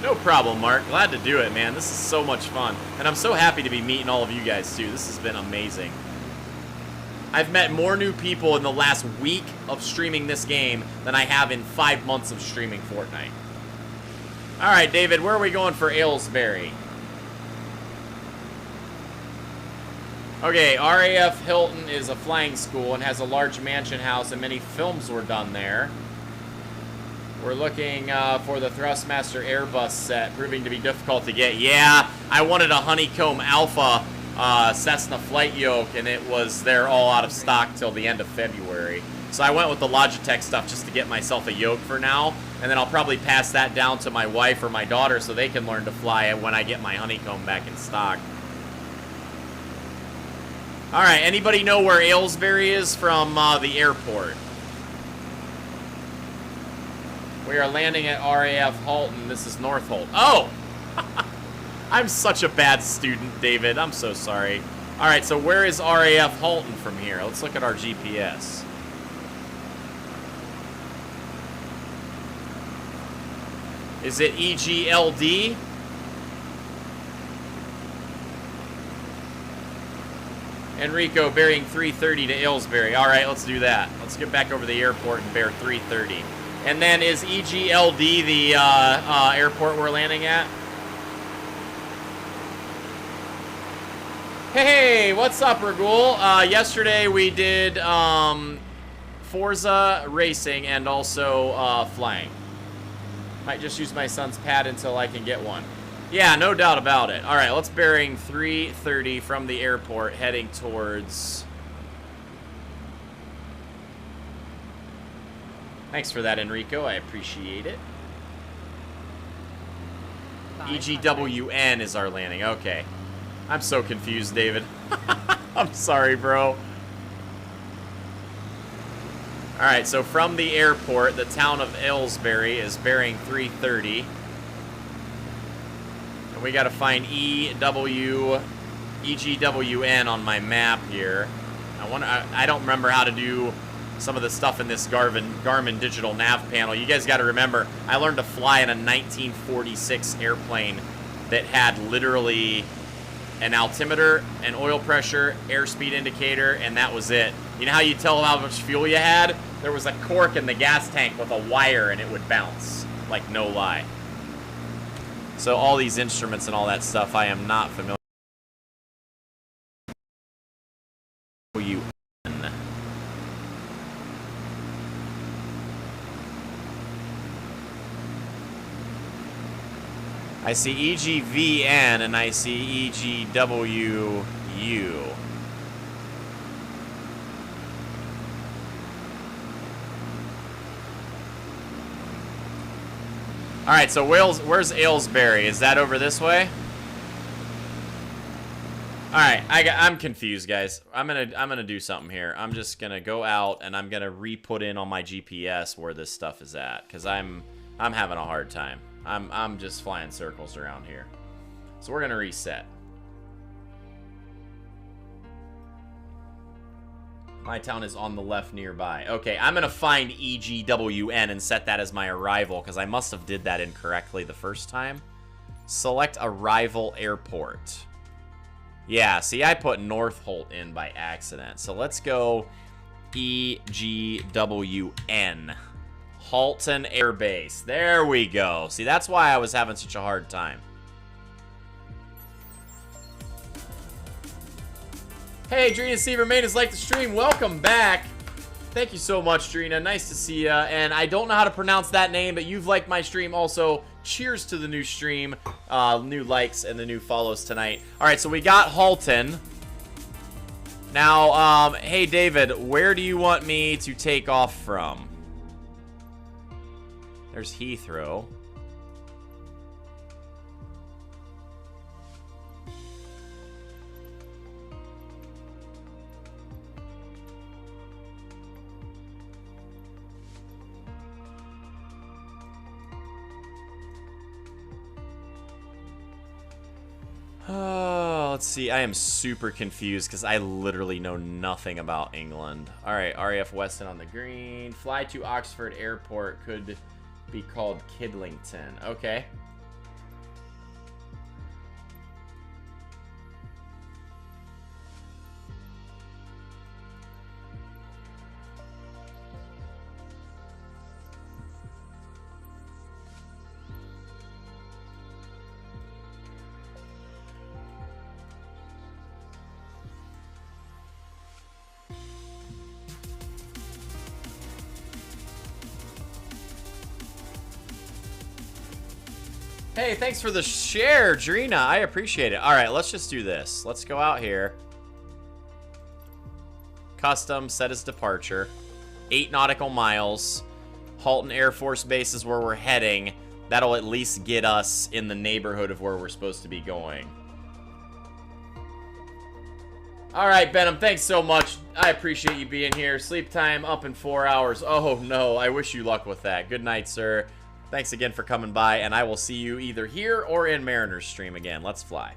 No problem, Mark. Glad to do it, man. This is so much fun. And I'm so happy to be meeting all of you guys, too. This has been amazing. I've met more new people in the last week of streaming this game than I have in 5 months of streaming Fortnite. All right, David, where are we going for Aylesbury? Okay, RAF Hilton is a flying school and has a large mansion house, and many films were done there. We're looking for the Thrustmaster Airbus set, proving to be difficult to get. Yeah, I wanted a Honeycomb Alpha Cessna flight yoke, and it was there all out of stock till the end of February. So I went with the Logitech stuff just to get myself a yoke for now, and then I'll probably pass that down to my wife or my daughter so they can learn to fly it when I get my Honeycomb back in stock. All right, anybody know where Aylesbury is from the airport? We are landing at RAF Halton. This is Northholt. Oh! I'm such a bad student, David. I'm so sorry. All right, so where is RAF Halton from here? Let's look at our GPS. Is it EGLD? Enrico, bearing 330 to Aylesbury. All right, let's do that. Let's get back over the airport and bear 330. And then is EGLD the airport we're landing at? Hey, what's up, Ragul? Yesterday we did Forza racing and also flying. Might just use my son's pad until I can get one. Yeah, no doubt about it. All right, let's bearing 330 from the airport, heading towards... Thanks for that, Enrico. I appreciate it. EGWN is our landing. Okay. I'm so confused, David. I'm sorry, bro. Alright, so from the airport, the town of Aylesbury is bearing 330. And we gotta find EGWN on my map here. I don't remember how to do some of the stuff in this Garmin digital nav panel. You guys gotta remember, I learned to fly in a 1946 airplane that had literally an altimeter, an oil pressure, airspeed indicator, and that was it. You know how you tell how much fuel you had? There was a cork in the gas tank with a wire and it would bounce. Like, no lie. So all these instruments and all that stuff I am not familiar with. I see EGVN and I see EGWU. Alright, so where's Aylesbury? Is that over this way? Alright, I'm confused, guys. I'm gonna do something here. I'm just gonna go out and I'm gonna re-put in on my GPS where this stuff is at, because I'm having a hard time. I'm just flying circles around here. So we're gonna reset. My town is on the left nearby. Okay, I'm gonna find EGWN and set that as my arrival, because I must have did that incorrectly the first time. Select arrival airport. Yeah, see, I put North Holt in by accident. So let's go EGWN. Halton Air Base. There we go. See, that's why I was having such a hard time. Hey, Drina Seaver Main has liked the stream. Welcome back. Thank you so much, Drina. Nice to see ya. And I don't know how to pronounce that name, but you've liked my stream also. Cheers to the new stream, new likes, and the new follows tonight. All right, so we got Halton. Now, hey, David, where do you want me to take off from? There's Heathrow. Oh, let's see. I am super confused because I literally know nothing about England. All right, RAF Weston on the green. Fly to Oxford Airport could be called Kidlington. Okay. Hey, thanks for the share, Drina. I appreciate it. All right, let's just do this. Let's go out here. Custom, set as departure. 8 nautical miles. Halton Air Force Base is where we're heading. That'll at least get us in the neighborhood of where we're supposed to be going. All right, Benham, thanks so much. I appreciate you being here. Sleep time up in 4 hours. Oh, no, I wish you luck with that. Good night, sir. Thanks again for coming by, and I will see you either here or in Mariner's stream again. Let's fly.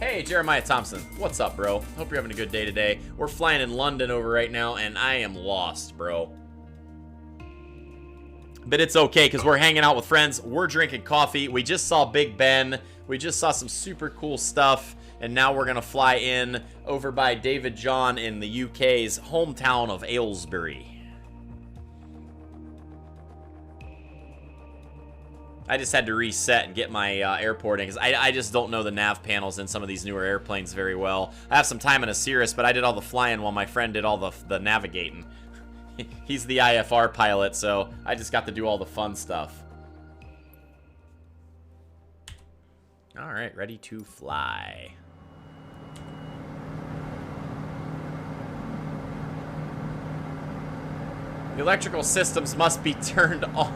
Hey, Jeremiah Thompson. What's up, bro? Hope you're having a good day today. We're flying in London over right now, and I am lost, bro. But it's okay, because we're hanging out with friends. We're drinking coffee. We just saw Big Ben. We just saw some super cool stuff. And now we're going to fly in over by David John in the UK's hometown of Aylesbury. I just had to reset and get my airporting because I just don't know the nav panels in some of these newer airplanes very well. I have some time in a Cirrus, but I did all the flying while my friend did all the navigating. He's the IFR pilot, so I just got to do all the fun stuff. All right, ready to fly. The electrical systems must be turned on.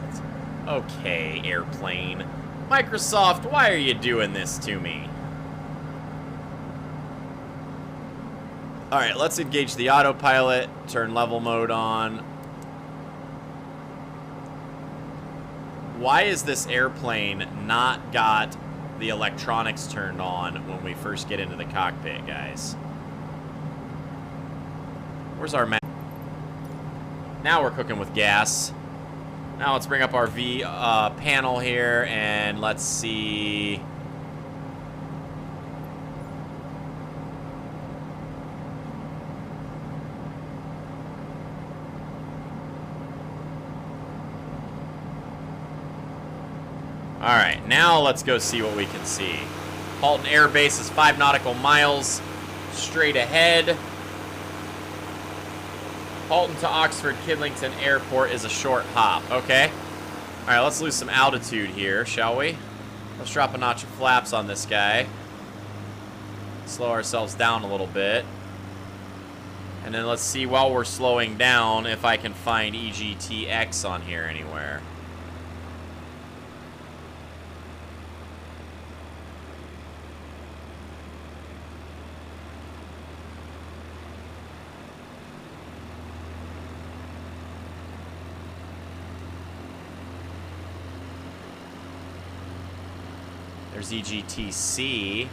Okay, airplane. Microsoft, why are you doing this to me? Alright, let's engage the autopilot, turn level mode on. Why is this airplane not got the electronics turned on when we first get into the cockpit, guys? Where's our map? Now we're cooking with gas. Now let's bring up our panel here and let's see. Alright, now let's go see what we can see. Halton Air Base is 5 nautical miles straight ahead. Halton to Oxford Kidlington Airport is a short hop. Okay. Alright, let's lose some altitude here, shall we? Let's drop a notch of flaps on this guy. Slow ourselves down a little bit. And then let's see while we're slowing down if I can find EGTX on here anywhere. There's EGTC.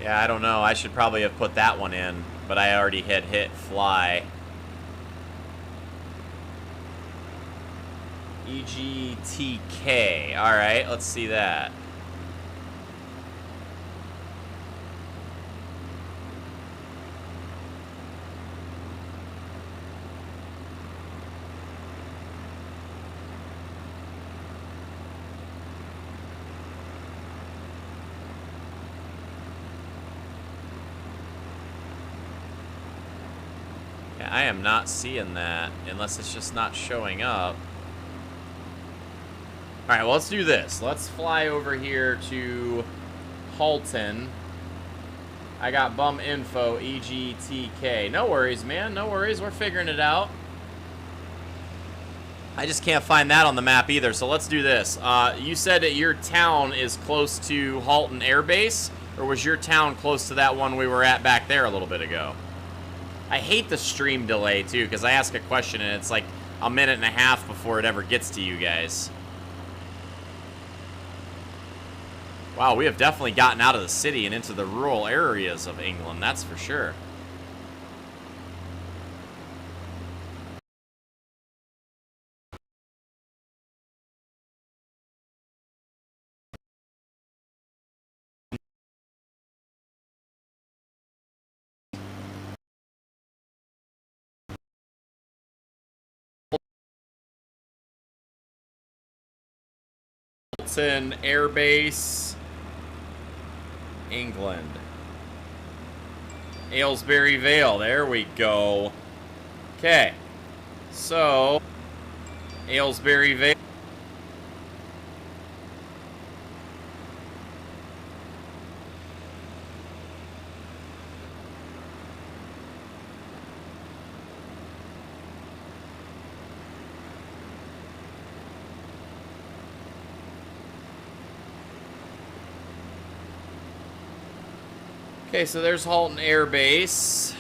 Yeah, I don't know. I should probably have put that one in, but I already had hit fly. EGTK. All right, let's see that. I am not seeing that unless it's just not showing up. Alright, well, let's do this. Let's fly over here to Halton. I got bum info, EGTK. No worries, man. No worries. We're figuring it out. I just can't find that on the map either, so let's do this. You said that your town is close to Halton Air Base, or was your town close to that one we were at back there a little bit ago? I hate the stream delay, too, because I ask a question and it's like a minute and a half before it ever gets to you guys. Wow, we have definitely gotten out of the city and into the rural areas of England, that's for sure. Halton Air Base, England. Aylesbury Vale, there we go. Okay, so Aylesbury Vale. Okay, so there's Halton Air Base.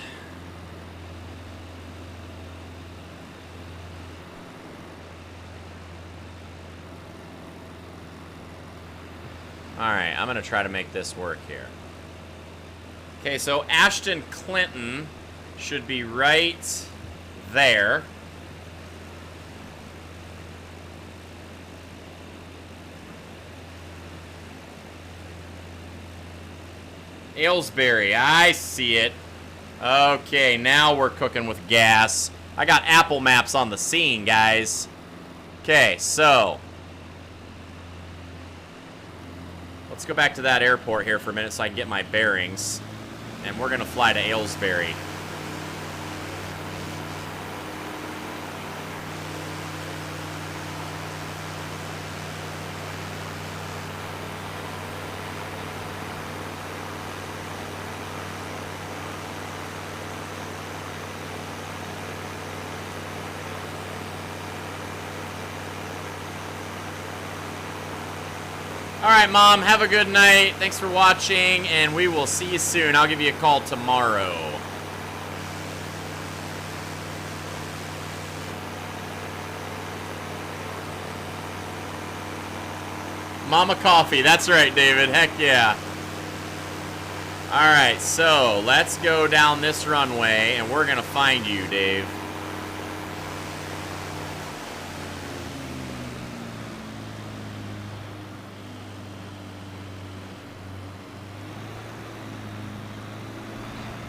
Alright, I'm going to try to make this work here. Okay, so Ashton Clinton should be right there. Aylesbury, I see it. Okay, now we're cooking with gas. I got Apple Maps on the scene, guys. Okay, so let's go back to that airport here for a minute so I can get my bearings. And we're going to fly to Aylesbury. All right, Mom, have a good night. Thanks for watching, and we will see you soon. I'll give you a call tomorrow. Mama Coffee. That's right, David. Heck yeah. All right, so let's go down this runway, and we're going to find you, Dave.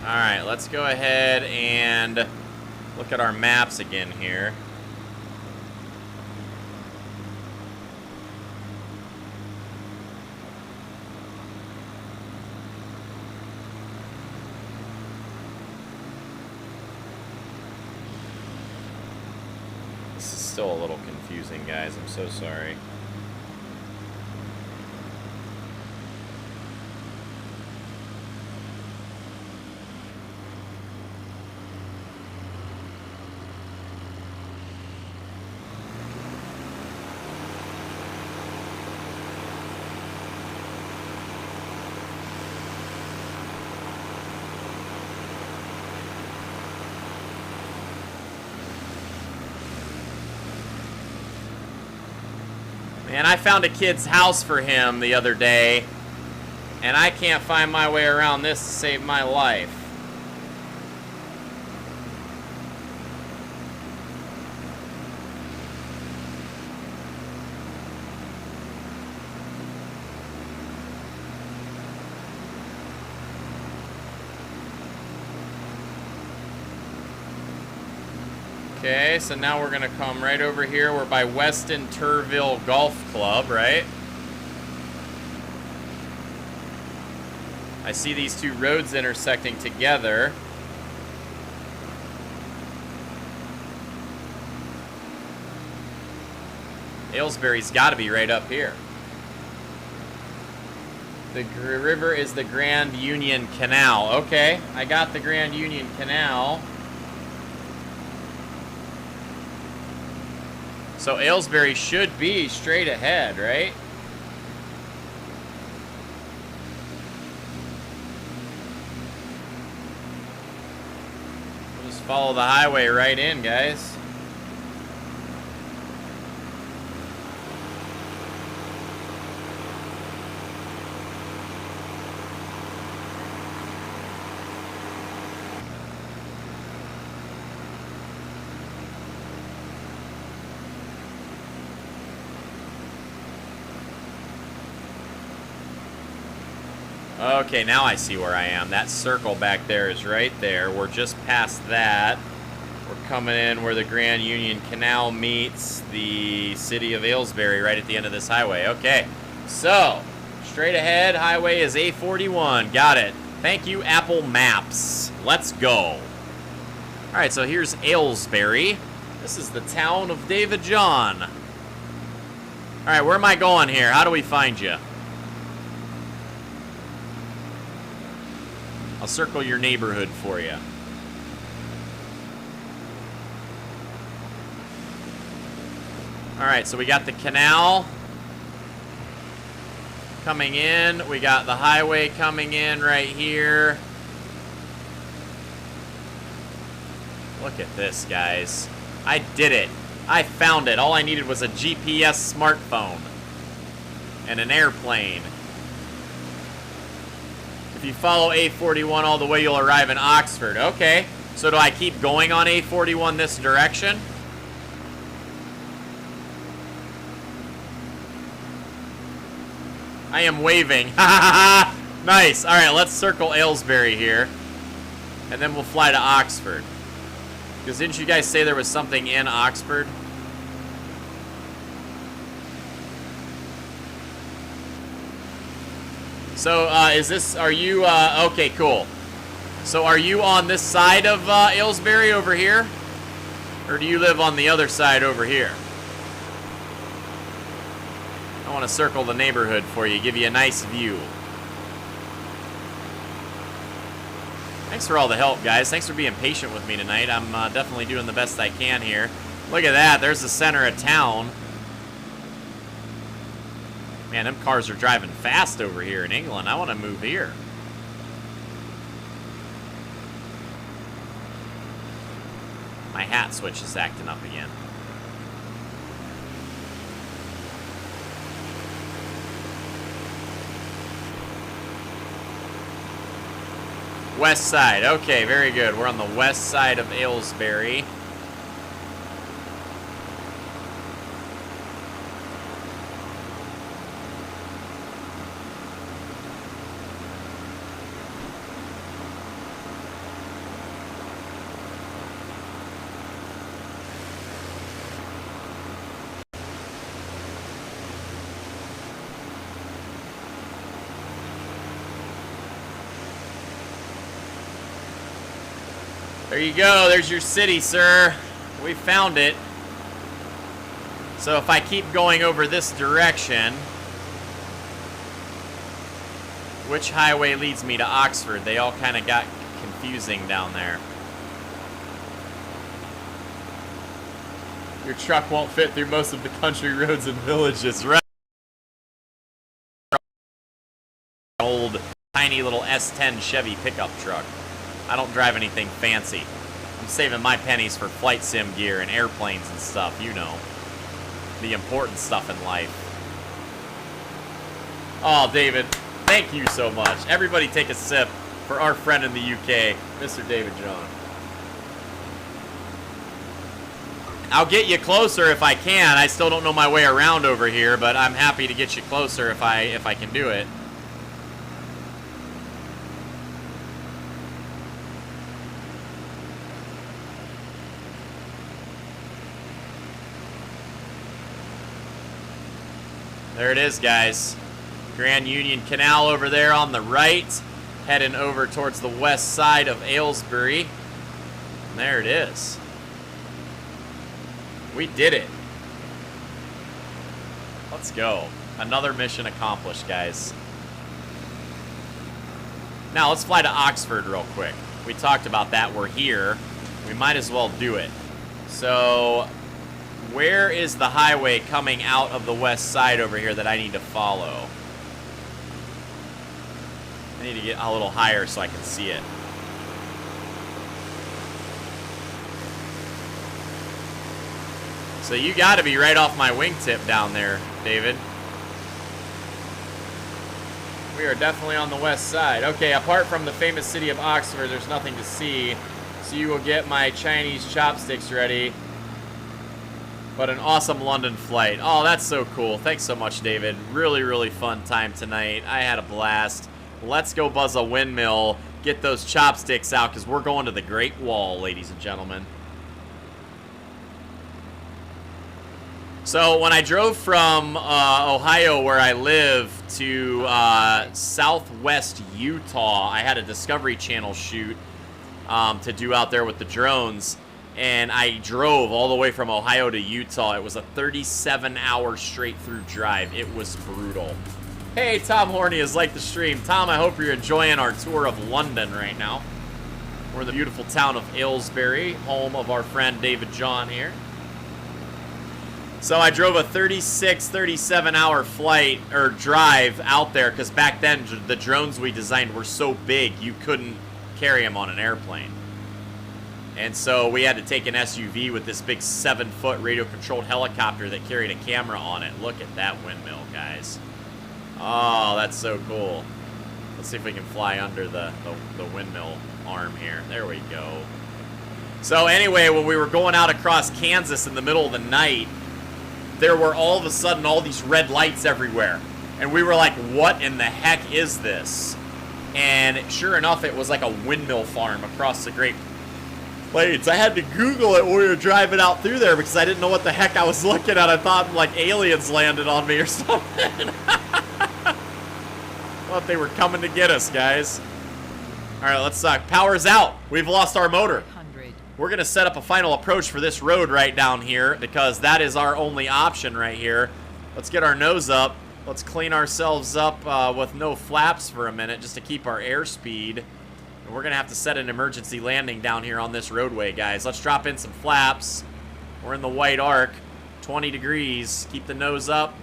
All right, let's go ahead and look at our maps again here. This is still a little confusing, guys. I'm so sorry. Man, I found a kid's house for him the other day, and I can't find my way around this to save my life. Okay, so now we're gonna come right over here. We're by Weston Turville Golf Club, right? I see these two roads intersecting together. Aylesbury's gotta be right up here. The river is the Grand Union Canal. Okay, I got the Grand Union Canal. So Aylesbury should be straight ahead, right? We'll just follow the highway right in, guys. Okay, now I see where I am. That circle back there is right there. We're just past that. We're coming in where the Grand Union Canal meets the city of Aylesbury right at the end of this highway. Okay, so straight ahead, highway is A41. Got it. Thank you, Apple Maps. Let's go. All right, so here's Aylesbury. This is the town of David John. All right, where am I going here? How do we find you? I'll circle your neighborhood for you. All right, so we got the canal coming in. We got the highway coming in right here. Look at this, guys. I did it. I found it. All I needed was a GPS smartphone and an airplane. If you follow A41 all the way, you'll arrive in Oxford. Okay, so do I keep going on A41 this direction? I am waving. Nice. All right, let's circle Aylesbury here, and then we'll fly to Oxford. Because didn't you guys say there was something in Oxford? So, are you, okay, cool. So are you on this side of Aylesbury over here? Or do you live on the other side over here? I want to circle the neighborhood for you, give you a nice view. Thanks for all the help, guys. Thanks for being patient with me tonight. I'm definitely doing the best I can here. Look at that, there's the center of town. Man, them cars are driving fast over here in England. I want to move here. My hat switch is acting up again. West side. Okay, very good. We're on the west side of Aylesbury. There you go. There's your city, sir. We found it. So if I keep going over this direction, which highway leads me to Oxford? They all kind of got confusing down there. Your truck won't fit through most of the country roads and villages, right? Old, tiny little S10 Chevy pickup truck. I don't drive anything fancy. I'm saving my pennies for flight sim gear and airplanes and stuff, you know. The important stuff in life. Oh, David, thank you so much. Everybody take a sip for our friend in the UK, Mr. David John. I'll get you closer if I can. I still don't know my way around over here, but I'm happy to get you closer if I can do it. There it is, guys. Grand Union Canal over there on the right. Heading over towards the west side of Aylesbury. And there it is. We did it. Let's go. Another mission accomplished, guys. Now, let's fly to Oxford real quick. We talked about that. We're here. We might as well do it. So, where is the highway coming out of the west side over here that I need to follow? I need to get a little higher so I can see it. So you got to be right off my wingtip down there, David. We are definitely on the west side. Okay, apart from the famous city of Oxford, there's nothing to see. So you will get my Chinese chopsticks ready. But an awesome London flight. Oh, that's so cool. Thanks so much, David. Really, really fun time tonight. I had a blast. Let's go buzz a windmill. Get those chopsticks out because we're going to the Great Wall, ladies and gentlemen. So when I drove from Ohio, where I live, to southwest Utah, I had a Discovery Channel shoot to do out there with the drones. And I drove all the way from Ohio to Utah. It was a 37-hour straight-through drive. It was brutal. Hey, Tom Horney has liked the stream. Tom, I hope you're enjoying our tour of London right now. We're in the beautiful town of Aylesbury, home of our friend David John here. So I drove a 36, 37-hour flight, or drive out there, because back then the drones we designed were so big you couldn't carry them on an airplane. And so we had to take an SUV with this big 7-foot radio-controlled helicopter that carried a camera on it. Look at that windmill, guys. Oh, that's so cool. Let's see if we can fly under the windmill arm here. There we go. So anyway, when we were going out across Kansas in the middle of the night, there were all of a sudden all these red lights everywhere. And we were like, what in the heck is this? And sure enough, it was like a windmill farm across the Great Plains. I had to Google it when we were driving out through there because I didn't know what the heck I was looking at. I thought like aliens landed on me or something. Thought they were coming to get us, guys. All right, let's power's out. We've lost our motor. We're going to set up a final approach for this road right down here because that is our only option right here. Let's get our nose up. Let's clean ourselves up with no flaps for a minute just to keep our airspeed. And we're going to have to set an emergency landing down here on this roadway, guys. Let's drop in some flaps. We're in the white arc. 20 degrees. Keep the nose up.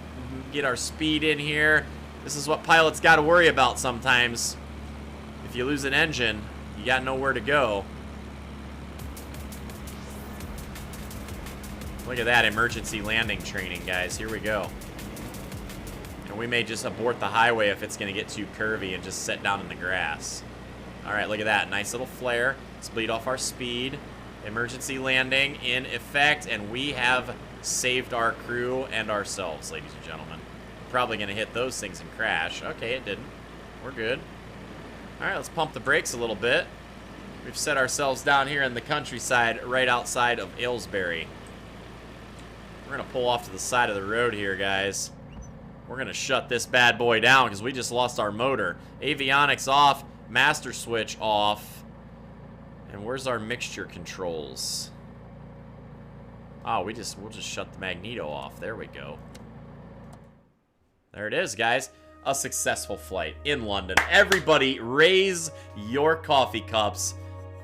get our speed in here. This is what pilots got to worry about sometimes. If you lose an engine, you got nowhere to go. Look at that emergency landing training, guys. Here we go. And we may just abort the highway if it's going to get too curvy and just sit down in the grass. All right, look at that. Nice little flare. Let's bleed off our speed. Emergency landing in effect, and we have saved our crew and ourselves, ladies and gentlemen. Probably going to hit those things and crash. Okay, it didn't. We're good. All right, let's pump the brakes a little bit. We've set ourselves down here in the countryside right outside of Aylesbury. We're going to pull off to the side of the road here, guys. We're going to shut this bad boy down because we just lost our motor. Avionics off, master switch off. And where's our mixture controls? Oh, we'll just shut the magneto off. There we go. There it is, guys. A successful flight in London. Everybody raise your coffee cups.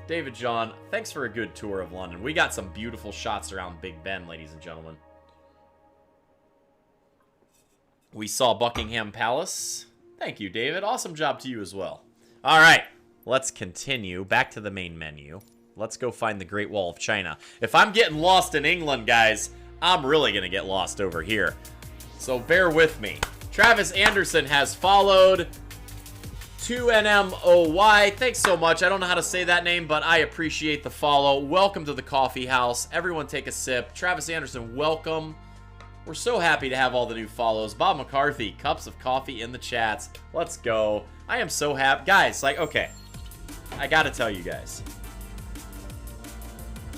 David John, thanks for a good tour of London. We got some beautiful shots around Big Ben, ladies and gentlemen. We saw Buckingham Palace. Thank you, David. Awesome job to you as well. All right, let's continue. Back to the main menu. Let's go find the Great Wall of China. If I'm getting lost in England, guys, I'm really going to get lost over here. So bear with me. Travis Anderson has followed. 2NMOY. Thanks so much. I don't know how to say that name, but I appreciate the follow. Welcome to the coffee house. Everyone take a sip. Travis Anderson, welcome. We're so happy to have all the new follows. Bob McCarthy, cups of coffee in the chats. Let's go. I am so happy. Guys, like, okay. I gotta tell you guys.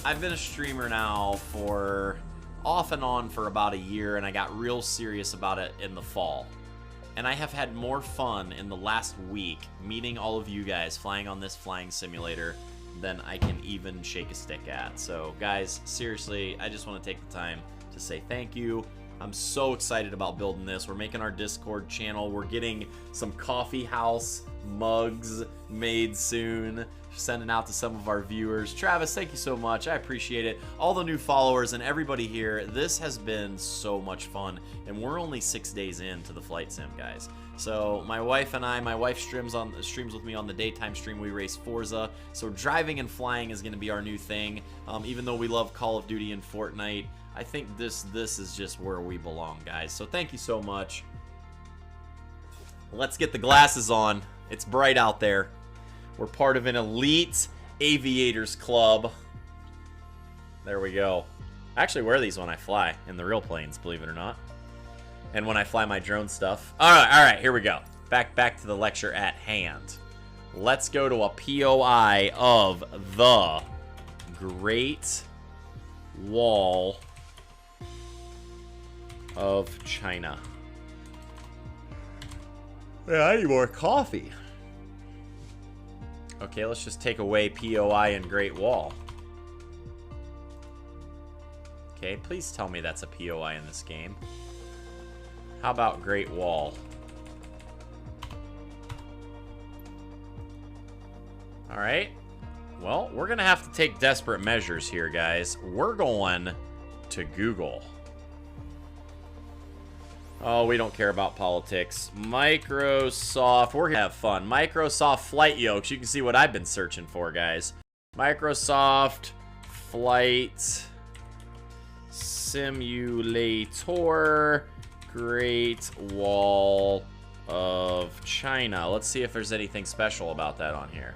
I've been a streamer now for off and on for about a year, and I got real serious about it in the fall. And I have had more fun in the last week meeting all of you guys flying on this flying simulator than I can even shake a stick at. So, guys, seriously, I just want to take the time to say thank you. I'm so excited about building this. We're making our Discord channel. We're getting some coffee house mugs made soon, sending out to some of our viewers. Travis, thank you so much. I appreciate it. All the new followers and everybody here. This has been so much fun, and we're only 6 days into the flight sim, guys. So my wife and I, my wife streams with me on the daytime stream. We race Forza, so driving and flying is going to be our new thing. Even though we love Call of Duty and Fortnite, I think this is just where we belong, guys. So thank you so much. Let's get the glasses on. It's bright out there. We're part of an elite aviators club. There we go. I actually wear these when I fly in the real planes, believe it or not. And when I fly my drone stuff. All right, here we go. Back to the lecture at hand. Let's go to a POI of the Great Wall of China. Yeah, I need more coffee. Okay, let's just take away POI and Great Wall. Okay, please tell me that's a POI in this game. How about Great Wall? Alright. Well, we're going to have to take desperate measures here, guys. We're going to Google. Oh, we don't care about politics. Microsoft. We're going to have fun. Microsoft flight yokes. You can see what I've been searching for, guys. Microsoft flight simulator Great Wall of China. Let's see if there's anything special about that on here.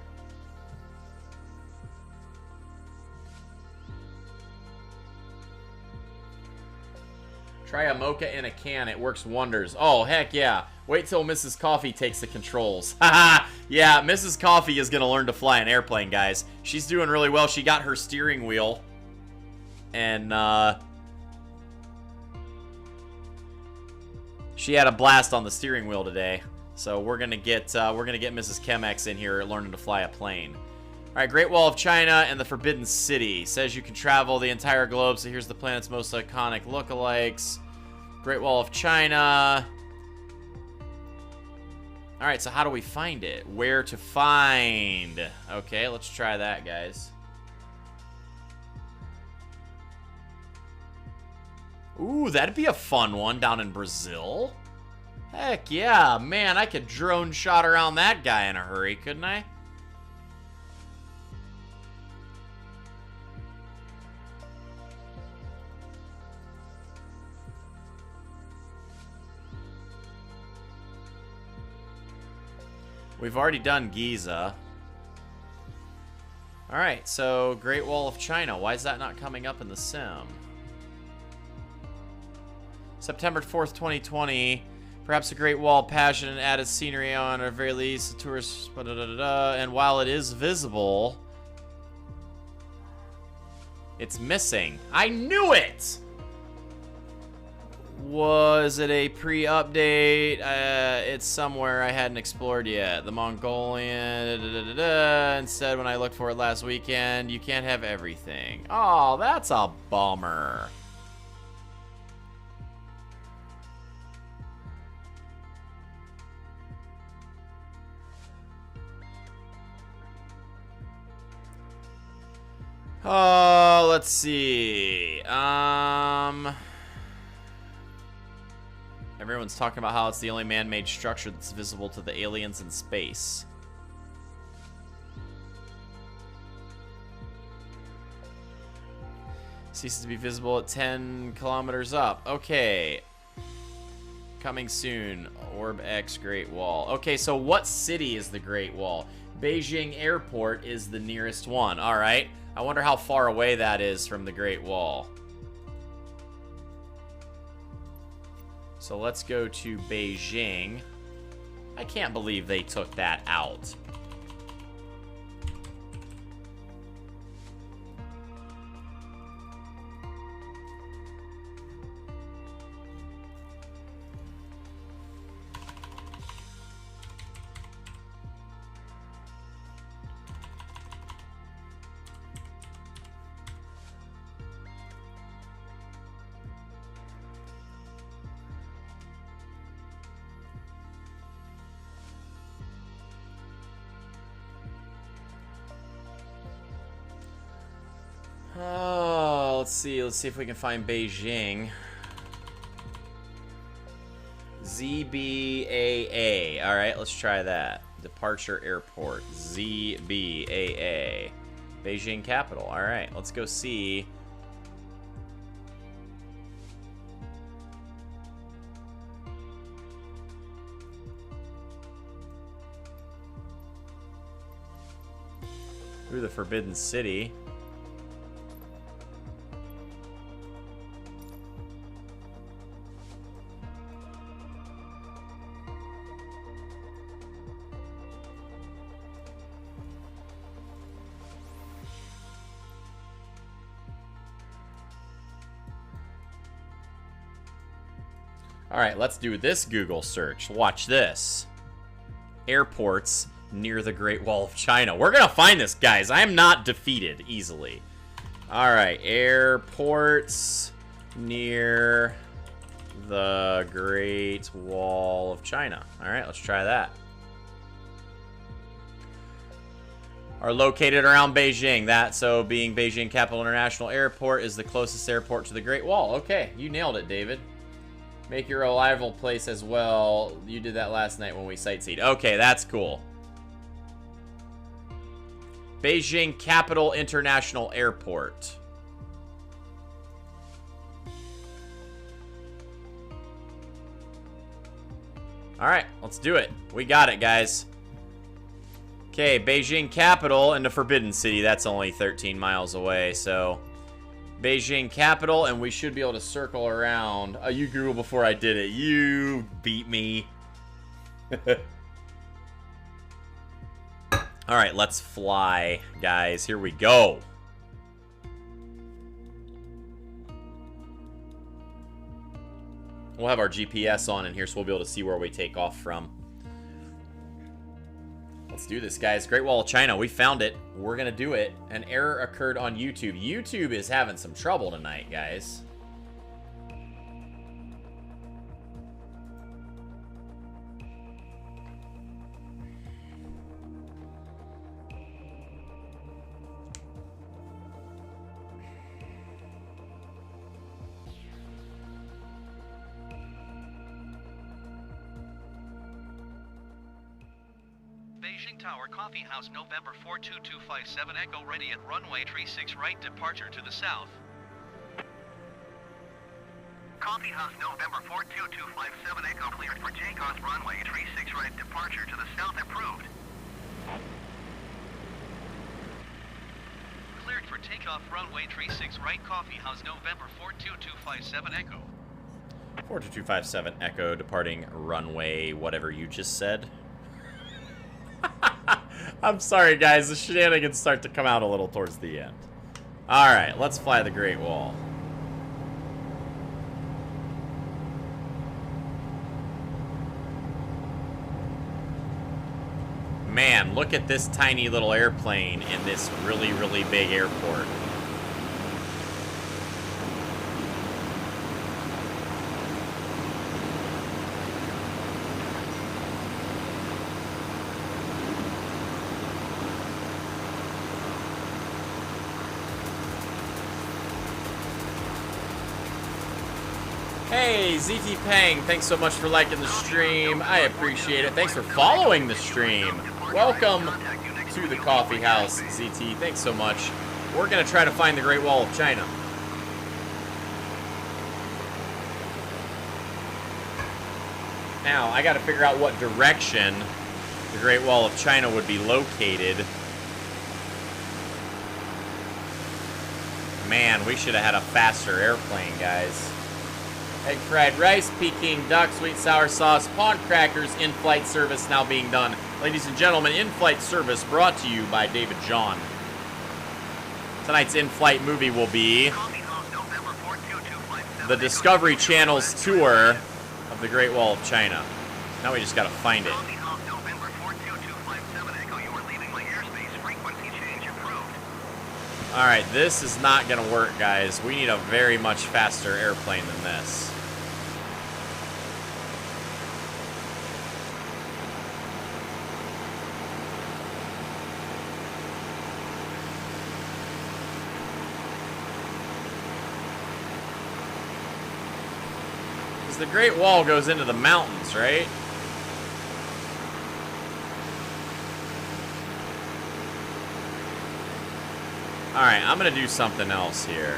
Try a mocha in a can. It works wonders. Oh, heck yeah. Wait till Mrs. Coffee takes the controls. Haha. Yeah, Mrs. Coffee is going to learn to fly an airplane, guys. She's doing really well. She got her steering wheel. And, she had a blast on the steering wheel today. So we're going to get Mrs. Chemex in here learning to fly a plane. All right, Great Wall of China and the Forbidden City. Says you can travel the entire globe, so here's the planet's most iconic lookalikes. Great Wall of China. All right, so how do we find it? Where to find? Okay, let's try that, guys. Ooh, that'd be a fun one down in Brazil. Heck yeah, man, I could drone shot around that guy in a hurry, couldn't I? We've already done Giza. Alright, so Great Wall of China. Why is that not coming up in the sim? September 4th, 2020. Perhaps a Great Wall, passion and added scenery on, or at very least, the tourists, and while it is visible, it's missing. I knew it! Was it a pre-update? It's somewhere I hadn't explored yet. The Mongolian, Instead, when I looked for it last weekend, you can't have everything. Oh, that's a bummer. Oh, let's see. Everyone's talking about how it's the only man-made structure that's visible to the aliens in space. Ceases to be visible at 10 kilometers up. Okay. Coming soon. Orb X Great Wall. Okay, so what city is the Great Wall? Beijing Airport is the nearest one. All right. I wonder how far away that is from the Great Wall. So let's go to Beijing. I can't believe they took that out. Oh, let's see if we can find Beijing. ZBAA. All right, let's try that. Departure Airport. ZBAA. Beijing capital. All right, let's go see. Through the Forbidden City. Alright, let's do this Google search. Watch this. Airports near the Great Wall of China. We're gonna find this, guys. I am not defeated easily. Alright, airports near the Great Wall of China. Alright, let's try that. Are located around Beijing. So being Beijing Capital International Airport is the closest airport to the Great Wall. Okay, you nailed it, David. Make your arrival place as well. You did that last night when we sightseed. Okay, that's cool. Beijing Capital International Airport. Alright, let's do it. We got it, guys. Okay, Beijing Capital and the Forbidden City. That's only 13 miles away, so... Beijing Capital, and we should be able to circle around. You Google before I did it. You beat me. Alright, let's fly, guys. Here we go. We'll have our GPS on in here, so we'll be able to see where we take off from. Let's do this, guys. Great Wall of China. We found it. We're going to do it. An error occurred on YouTube. YouTube is having some trouble tonight, guys. Beijing Tower Coffee House November 42257 Echo ready at runway 36 right departure to the south. Coffee House November 42257 Echo cleared for takeoff runway 36 right departure to the south approved. Cleared for takeoff runway 36 right Coffee House November 42257 Echo. 42257 Echo departing runway whatever you just said. I'm sorry guys, the shenanigans start to come out a little towards the end. Alright, let's fly the Great Wall. Man, look at this tiny little airplane in this really, really big airport. Hey, ZT Pang, thanks so much for liking the stream. I appreciate it. Thanks for following the stream. Welcome to the coffee house, ZT. Thanks so much. We're going to try to find the Great Wall of China. Now, I got to figure out what direction the Great Wall of China would be located. Man, we should have had a faster airplane, guys. Egg fried rice, Peking duck, sweet sour sauce, pawn crackers, in-flight service now being done. Ladies and gentlemen, in-flight service brought to you by David John. Tonight's in-flight movie will be the Discovery Channel's tour of the Great Wall of China. Now we just gotta find it. Alright, this is not gonna work, guys. We need a very much faster airplane than this. Because the Great Wall goes into the mountains, right? Alright, I'm gonna do something else here.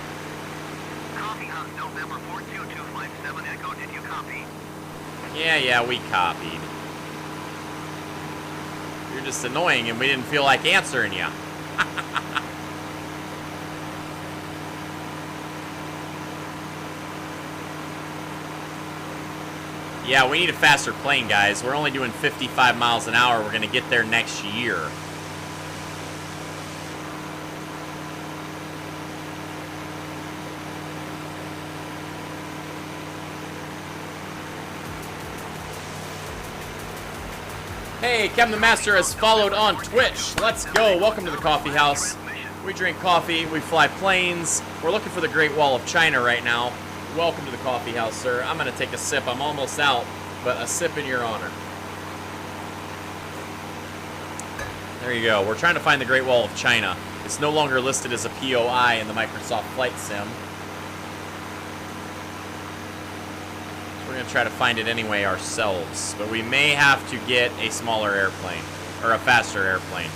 Coffee House November 42257 Echo, did you copy? Yeah, we copied. You're just annoying and we didn't feel like answering you. Yeah, we need a faster plane, guys. We're only doing 55 miles an hour. We're gonna get there next year. Hey, Kevin the Master has followed on Twitch. Let's go. Welcome to the coffee house. We drink coffee, we fly planes. We're looking for the Great Wall of China right now. Welcome to the coffee house, sir. I'm going to take a sip. I'm almost out, but a sip in your honor. There you go. We're trying to find the Great Wall of China. It's no longer listed as a POI in the Microsoft Flight Sim. We're going to try to find it anyway ourselves, but we may have to get a smaller airplane, or a faster airplane.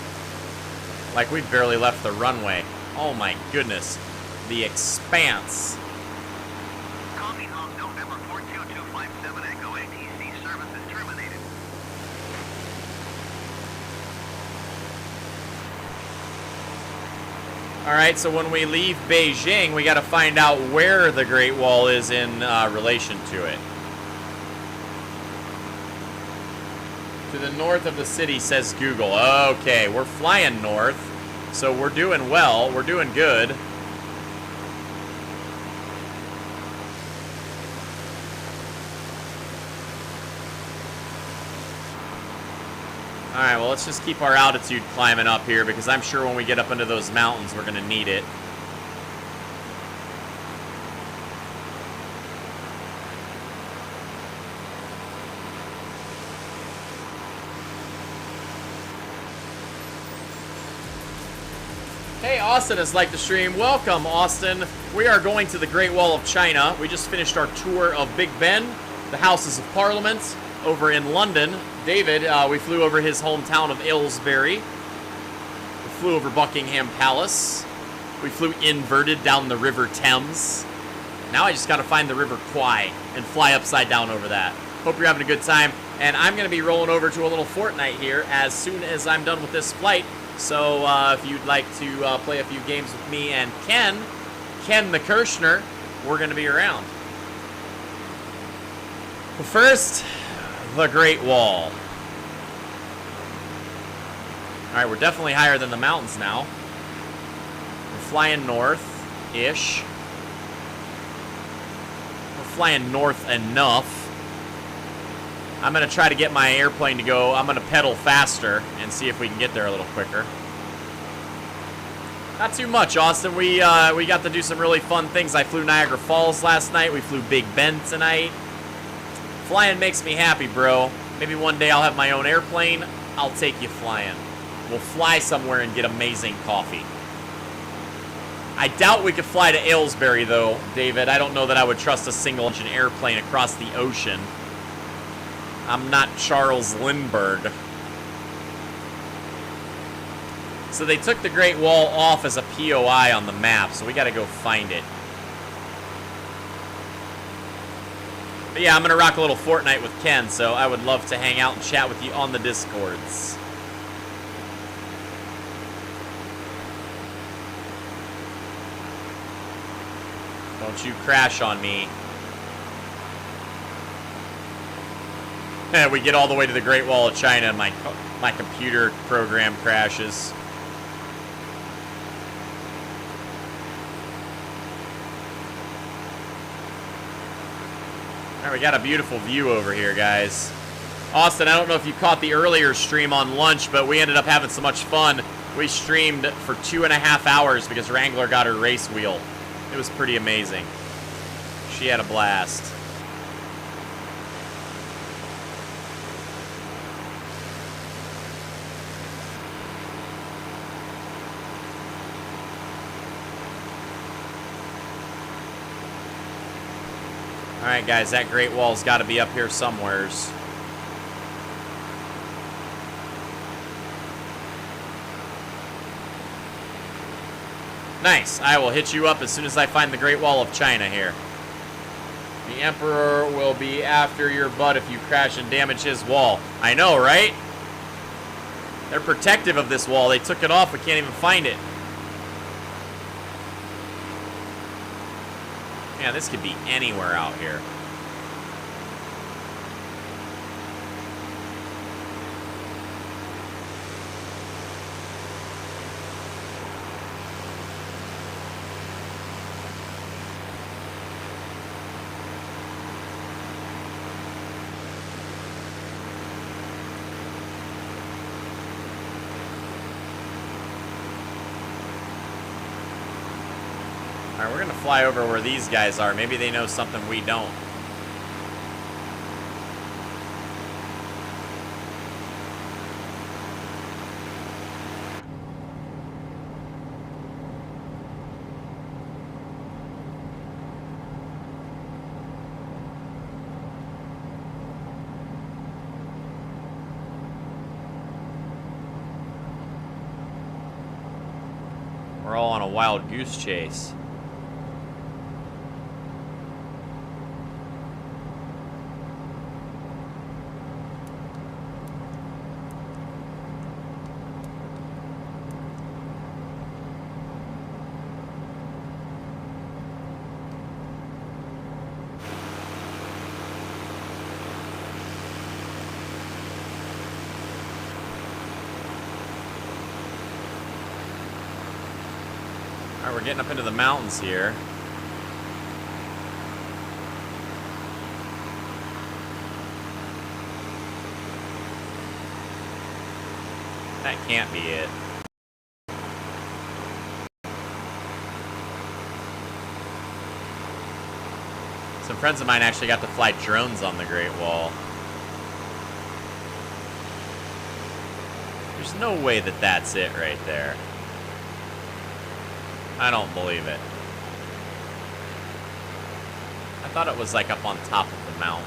Like, we barely left the runway. Oh my goodness. The expanse. Coffee House November 42257 Echo, ATC service is terminated. Alright, so when we leave Beijing, we got to find out where the Great Wall is in relation to it. To the north of the city, says Google. Okay, we're flying north, so we're doing well. We're doing good. Alright, well, let's just keep our altitude climbing up here, because I'm sure when we get up into those mountains, we're going to need it. Hey, Austin has liked the stream. Welcome, Austin. We are going to the Great Wall of China. We just finished our tour of Big Ben, the Houses of Parliament, over in London. David, we flew over his hometown of Aylesbury. We flew over Buckingham Palace. We flew inverted down the River Thames. Now I just got to find the River Kwai and fly upside down over that. Hope you're having a good time. And I'm going to be rolling over to a little Fortnite here as soon as I'm done with this flight. So if you'd like to play a few games with me and Ken the Kirshner, we're going to be around. But first, the Great Wall. Alright, we're definitely higher than the mountains now. We're flying north-ish. We're flying north enough. I'm going to try to get my airplane to go. I'm going to pedal faster and see if we can get there a little quicker. Not too much, Austin. We got to do some really fun things. I flew Niagara Falls last night. We flew Big Ben tonight. Flying makes me happy, bro. Maybe one day I'll have my own airplane. I'll take you flying. We'll fly somewhere and get amazing coffee. I doubt we could fly to Aylesbury, though, David. I don't know that I would trust a single-engine airplane across the ocean. I'm not Charles Lindbergh. So they took the Great Wall off as a POI on the map, so we got to go find it. But yeah, I'm going to rock a little Fortnite with Ken, so I would love to hang out and chat with you on the Discords. Don't you crash on me. We get all the way to the Great Wall of China and my computer program crashes. All right, we got a beautiful view over here, guys. Austin, I don't know if you caught the earlier stream on lunch, but we ended up having so much fun. We streamed for 2.5 hours because Wrangler got her race wheel. It was pretty amazing. She had a blast. Alright guys, that Great Wall's got to be up here somewheres. Nice. I will hit you up as soon as I find the Great Wall of China here. The Emperor will be after your butt if you crash and damage his wall. I know, right? They're protective of this wall. They took it off. We can't even find it. Man, this could be anywhere out here. Alright, we're going to fly over where these guys are. Maybe they know something we don't. We're all on a wild goose chase. Alright, we're getting up into the mountains here. That can't be it. Some friends of mine actually got to fly drones on the Great Wall. There's no way that that's it right there. I don't believe it. I thought it was like up on top of the mountain.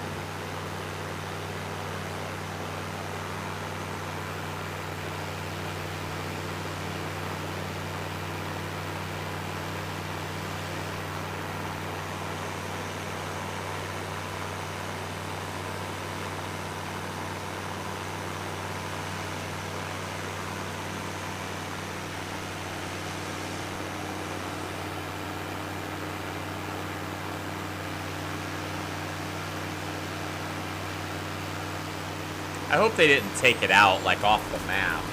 I hope they didn't take it out, like, off the map.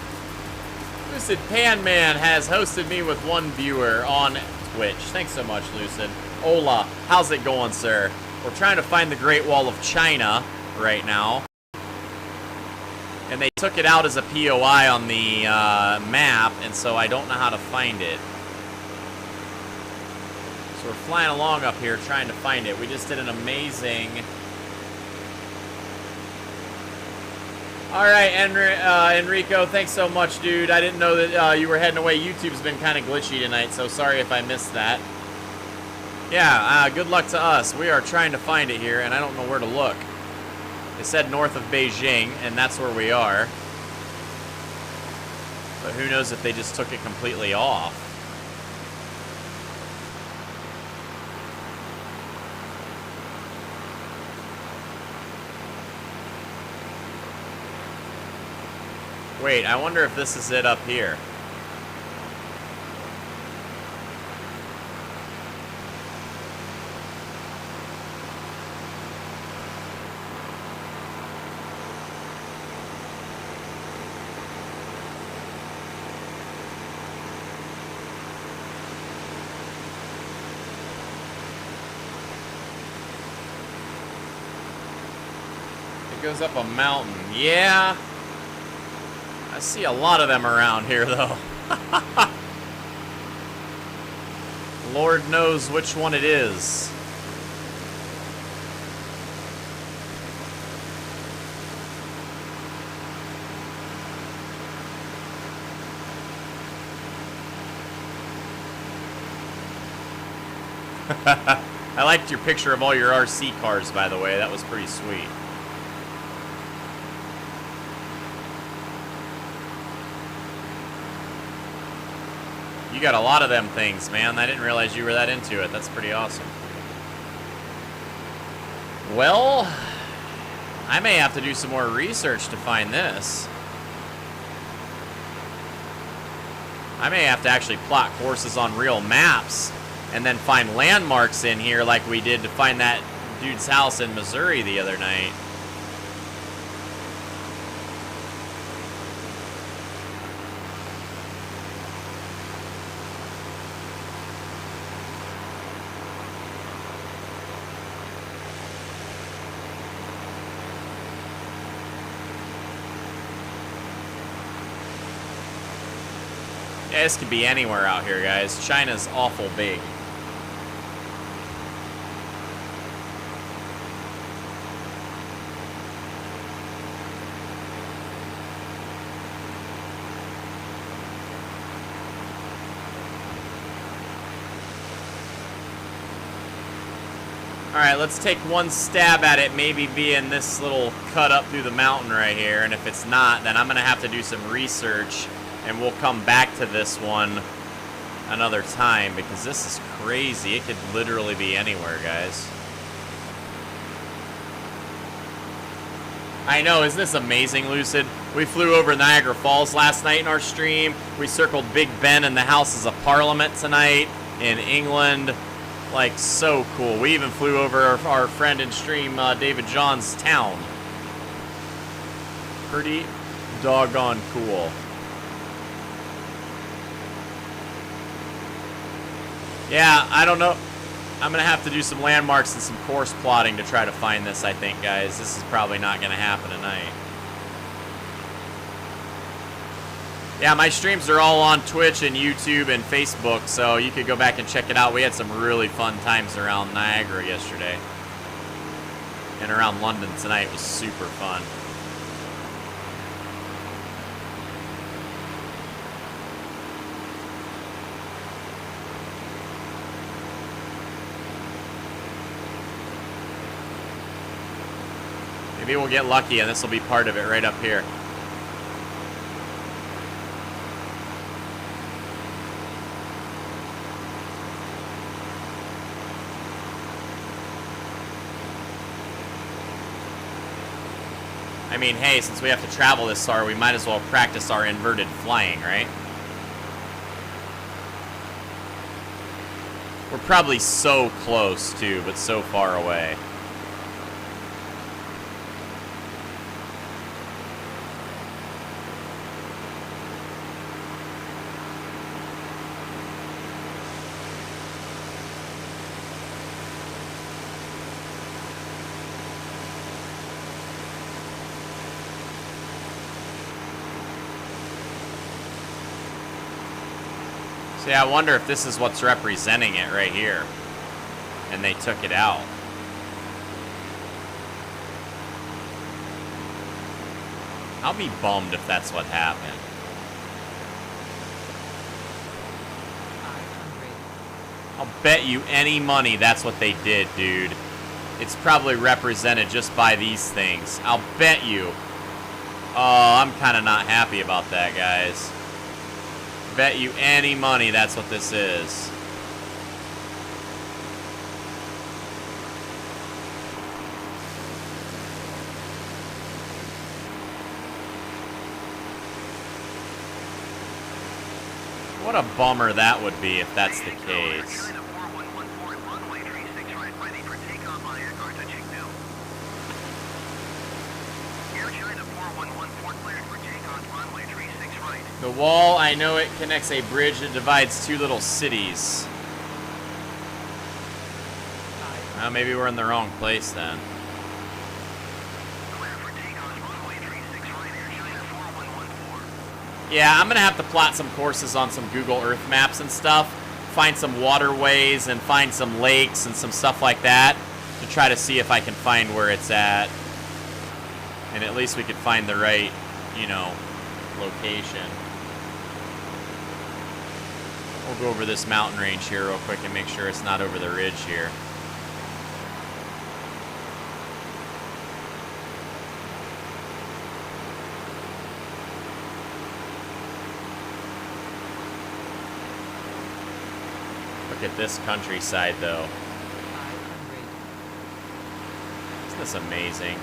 Lucid Panman has hosted me with 1 viewer on Twitch. Thanks so much, Lucid. Hola, how's it going, sir? We're trying to find the Great Wall of China right now. And they took it out as a POI on the map, and so I don't know how to find it. So we're flying along up here trying to find it. We just did an amazing... Alright, Enrico, thanks so much, dude. I didn't know that you were heading away. YouTube's been kind of glitchy tonight, so sorry if I missed that. Yeah, good luck to us. We are trying to find it here, and I don't know where to look. They said north of Beijing, and that's where we are. But who knows if they just took it completely off. Wait, I wonder if this is it up here. It goes up a mountain. Yeah. I see a lot of them around here, though. Lord knows which one it is. I liked your picture of all your RC cars, by the way. That was pretty sweet. You got a lot of them things, man. I didn't realize you were that into it. That's pretty awesome. Well, I may have to do some more research to find this. I may have to actually plot courses on real maps and then find landmarks in here like we did to find that dude's house in Missouri the other night. Yeah, this could be anywhere out here, guys. China's awful big. Alright, let's take one stab at it, maybe being this little cut up through the mountain right here. And if it's not, then I'm going to have to do some research. And we'll come back to this one another time, because this is crazy. It could literally be anywhere, guys. I know, isn't this amazing, Lucid? We flew over Niagara Falls last night in our stream. We circled Big Ben and the Houses of Parliament tonight in England. Like, so cool. We even flew over our friend in stream, David John's town. Pretty doggone cool. Yeah, I don't know. I'm going to have to do some landmarks and some course plotting to try to find this, I think, guys. This is probably not going to happen tonight. Yeah, my streams are all on Twitch and YouTube and Facebook, so you could go back and check it out. We had some really fun times around Niagara yesterday. And around London tonight. It was super fun. Maybe we'll get lucky and this will be part of it right up here. I mean, hey, since we have to travel this far, we might as well practice our inverted flying, right? We're probably so close, too, but so far away. See, I wonder if this is what's representing it right here. And they took it out. I'll be bummed if that's what happened. 500. I'll bet you any money that's what they did, dude. It's probably represented just by these things. I'll bet you. Oh, I'm kind of not happy about that, guys. Bet you any money that's what this is. What a bummer that would be if that's the case. China 4114, runway 36 right, ready for takeoff on aircraft to Chengdu. Air China 4114, cleared for takeoff, runway 36 right. The wall, I know it connects a bridge that divides two little cities. Well, maybe we're in the wrong place then. Clear for takeoff, runway 36 right, Air China 4114. Yeah, I'm gonna have to plot some courses on some Google Earth maps and stuff. Find some waterways and find some lakes and some stuff like that to try to see if I can find where it's at. And at least we could find the right, you know, location. We'll go over this mountain range here real quick and make sure it's not over the ridge here. Look at this countryside, though. 500. Isn't this amazing?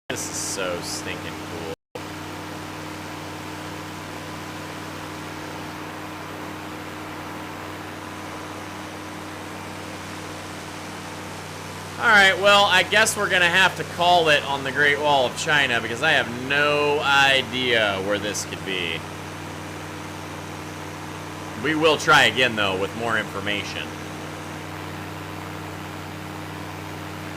This is so stinking cool. Alright, well, I guess we're gonna have to call it on the Great Wall of China because I have no idea where this could be. We will try again, though, with more information.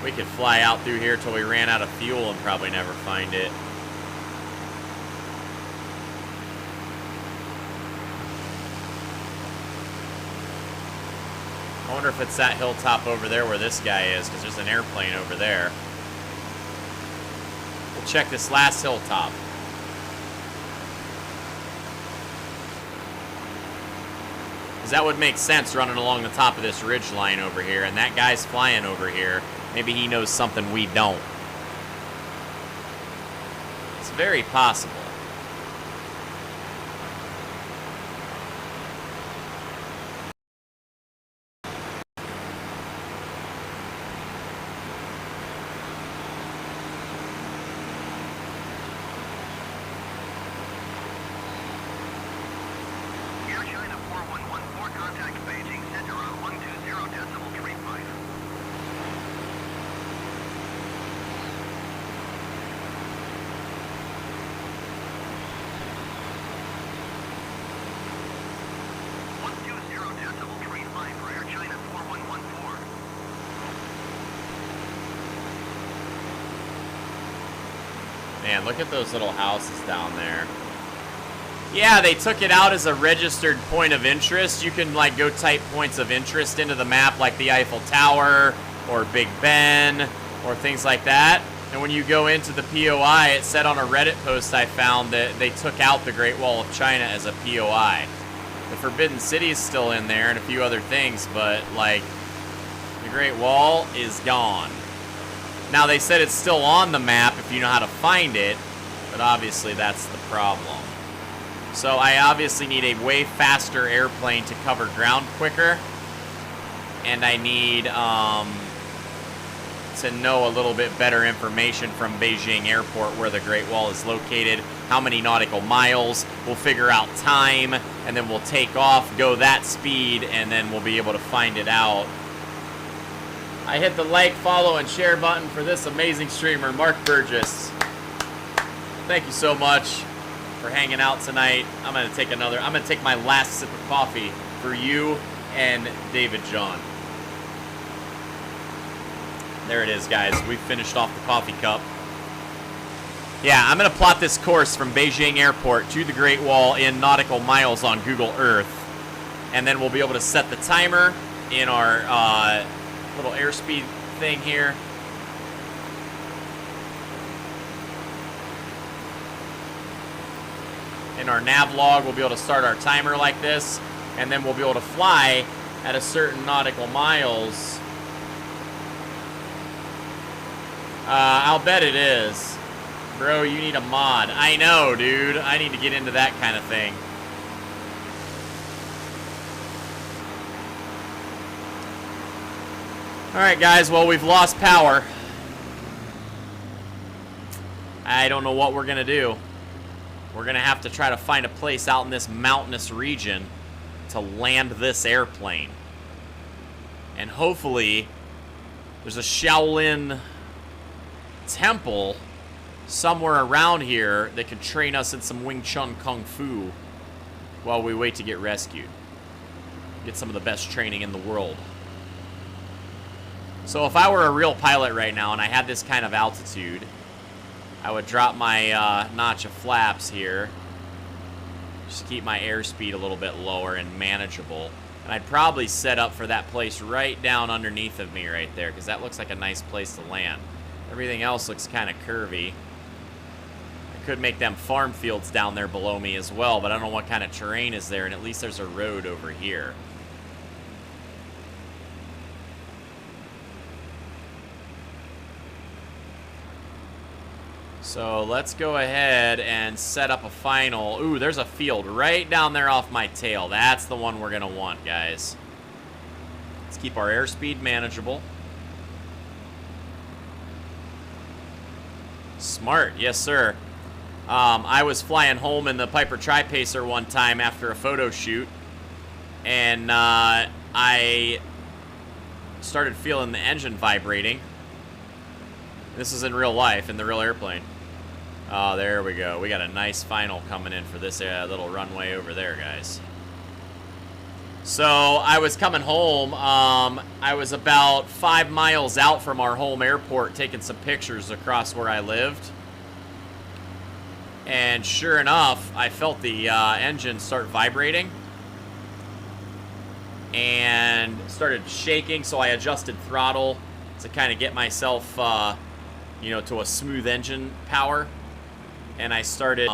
We could fly out through here till we ran out of fuel and probably never find it. I wonder if it's that hilltop over there where this guy is, because there's an airplane over there. We'll check this last hilltop. That would make sense running along the top of this ridge line over here, and that guy's flying over here. Maybe he knows something we don't. It's very possible. Air China 4114, contact Beijing Center on 120.35. for Air China 4114. Man, look at those little houses down there. Yeah, they took it out as a registered point of interest. You can, like, go type points of interest into the map, like the Eiffel Tower or Big Ben or things like that. And when you go into the POI, it said on a Reddit post I found that they took out the Great Wall of China as a POI. The Forbidden City is still in there and a few other things, but, like, the Great Wall is gone. Now, they said it's still on the map if you know how to find it, but obviously that's the problem. So I obviously need a way faster airplane to cover ground quicker, and I need to know a little bit better information from Beijing Airport where the Great Wall is located, how many nautical miles. We'll figure out time, and then we'll take off, go that speed, and then we'll be able to find it out. I hit the like, follow, and share button for this amazing streamer, Mark Burgess. Thank you so much for hanging out tonight. I'm gonna take my last sip of coffee for you and David John. There it is, guys. We finished off the coffee cup. Yeah, I'm going to plot this course from Beijing Airport to the Great Wall in nautical miles on Google Earth. And then we'll be able to set the timer in our little airspeed thing here. In our nav log, we'll be able to start our timer like this. And then we'll be able to fly at a certain nautical miles. I'll bet it is. Bro, you need a mod. I know, dude. I need to get into that kind of thing. Alright, guys. Well, we've lost power. I don't know what we're going to do. We're going to have to try to find a place out in this mountainous region to land this airplane. And hopefully, there's a Shaolin temple somewhere around here that could train us in some Wing Chun Kung Fu while we wait to get rescued. Get some of the best training in the world. So if I were a real pilot right now and I had this kind of altitude, I would drop my notch of flaps here. Just keep my airspeed a little bit lower and manageable. And I'd probably set up for that place right down underneath of me right there, because that looks like a nice place to land. Everything else looks kind of curvy. I could make them farm fields down there below me as well, but I don't know what kind of terrain is there, and at least there's a road over here. So let's go ahead and set up a final. Ooh, there's a field right down there off my tail. That's the one we're going to want, guys. Let's keep our airspeed manageable. Smart, yes sir. I was flying home in the Piper Tri-Pacer one time after a photo shoot, and I started feeling the engine vibrating. This is in real life, in the real airplane. Oh, there we go. We got a nice final coming in for this little runway over there, guys. So I was coming home. I was about 5 miles out from our home airport taking some pictures across where I lived. And sure enough, I felt the engine start vibrating. And started shaking, so I adjusted throttle to kind of get myself, you know, to a smooth engine power. And I started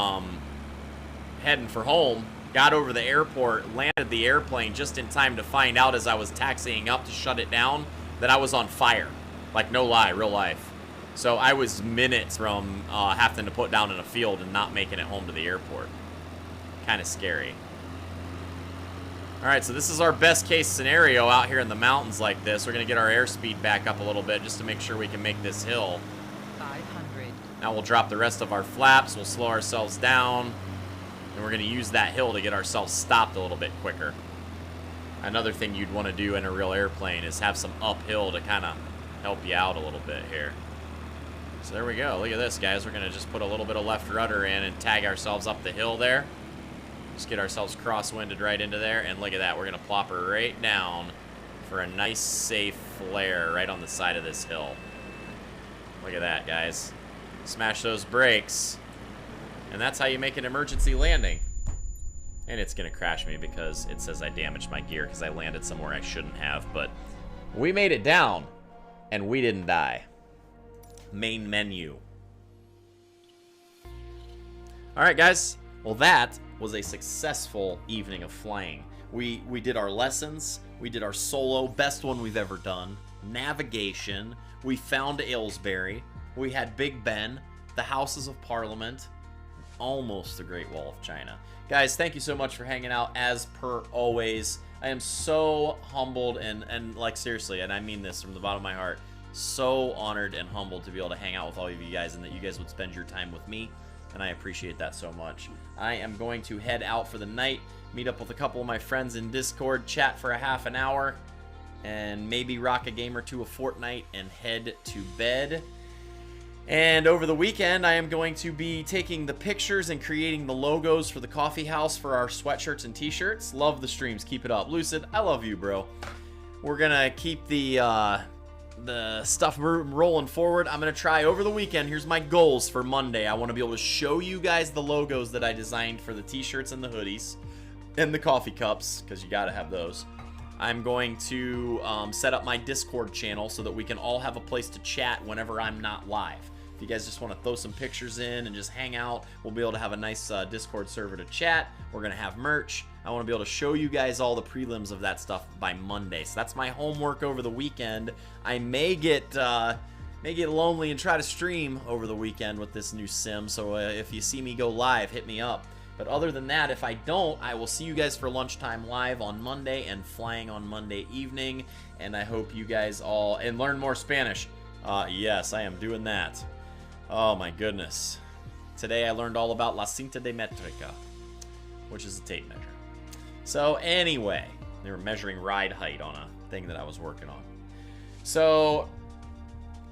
heading for home. Got over the airport, landed the airplane just in time to find out as I was taxiing up to shut it down that I was on fire. Like, no lie, real life. So I was minutes from having to put down in a field and not making it home to the airport. Kind of scary. Alright, so this is our best case scenario out here in the mountains like this. We're going to get our airspeed back up a little bit just to make sure we can make this hill. 500. Now we'll drop the rest of our flaps, we'll slow ourselves down, and we're going to use that hill to get ourselves stopped a little bit quicker. Another thing you'd want to do in a real airplane is have some uphill to kind of help you out a little bit here. So there we go. Look at this, guys. We're going to just put a little bit of left rudder in and tag ourselves up the hill there. Just get ourselves crosswinded right into there, and look at that. We're going to plop her right down for a nice, safe flare right on the side of this hill. Look at that, guys. Smash those brakes. And that's how you make an emergency landing. And it's going to crash me because it says I damaged my gear because I landed somewhere I shouldn't have. But we made it down, and we didn't die. Main menu. Alright, guys. Well, that was a successful evening of flying. We did our lessons. We did our solo. Best one we've ever done. Navigation. We found Aylesbury. We had Big Ben. The Houses of Parliament. Almost the Great Wall of China. Guys, thank you so much for hanging out as per always. I am so humbled and like seriously, and I mean this from the bottom of my heart, so honored and humbled to be able to hang out with all of you guys and that you guys would spend your time with me, and I appreciate that so much. I am going to head out for the night, meet up with a couple of my friends in Discord, chat for a half an hour, and maybe rock a game or two of Fortnite and head to bed. And over the weekend, I am going to be taking the pictures and creating the logos for the coffee house for our sweatshirts and t-shirts. Love the streams. Keep it up. Lucid, I love you, bro. We're going to keep the the stuff rolling forward. I'm going to try over the weekend. Here's my goals for Monday. I want to be able to show you guys the logos that I designed for the t-shirts and the hoodies and the coffee cups, because you got to have those. I'm going to set up my Discord channel so that we can all have a place to chat whenever I'm not live. If you guys just want to throw some pictures in and just hang out, we'll be able to have a nice Discord server to chat. We're going to have merch. I want to be able to show you guys all the prelims of that stuff by Monday. So that's my homework over the weekend. I may get lonely and try to stream over the weekend with this new sim. So if you see me go live, hit me up. But other than that, if I don't, I will see you guys for lunchtime live on Monday and flying on Monday evening. And I hope you guys all... And learn more Spanish. Yes, I am doing that. Oh my goodness. Today I learned all about la cinta de métrica, which is a tape measure. So anyway, they were measuring ride height on a thing that I was working on. So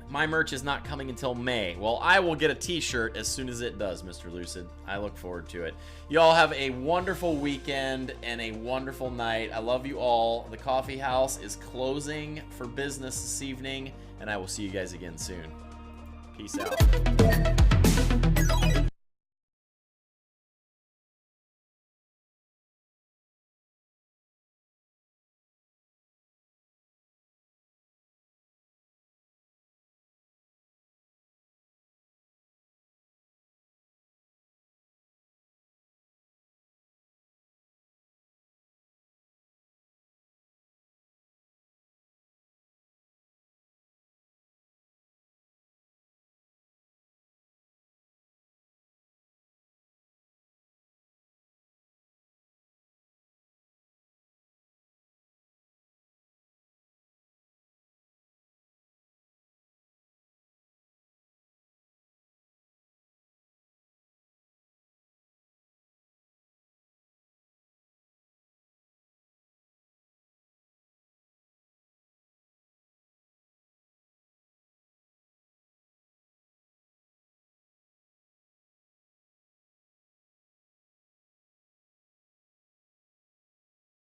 my merch is not coming until May. Well, I will get a t-shirt as soon as it does, Mr. Lucid. I look forward to it. You all have a wonderful weekend and a wonderful night. I love you all. The coffee house is closing for business this evening, and I will see you guys again soon. Peace out.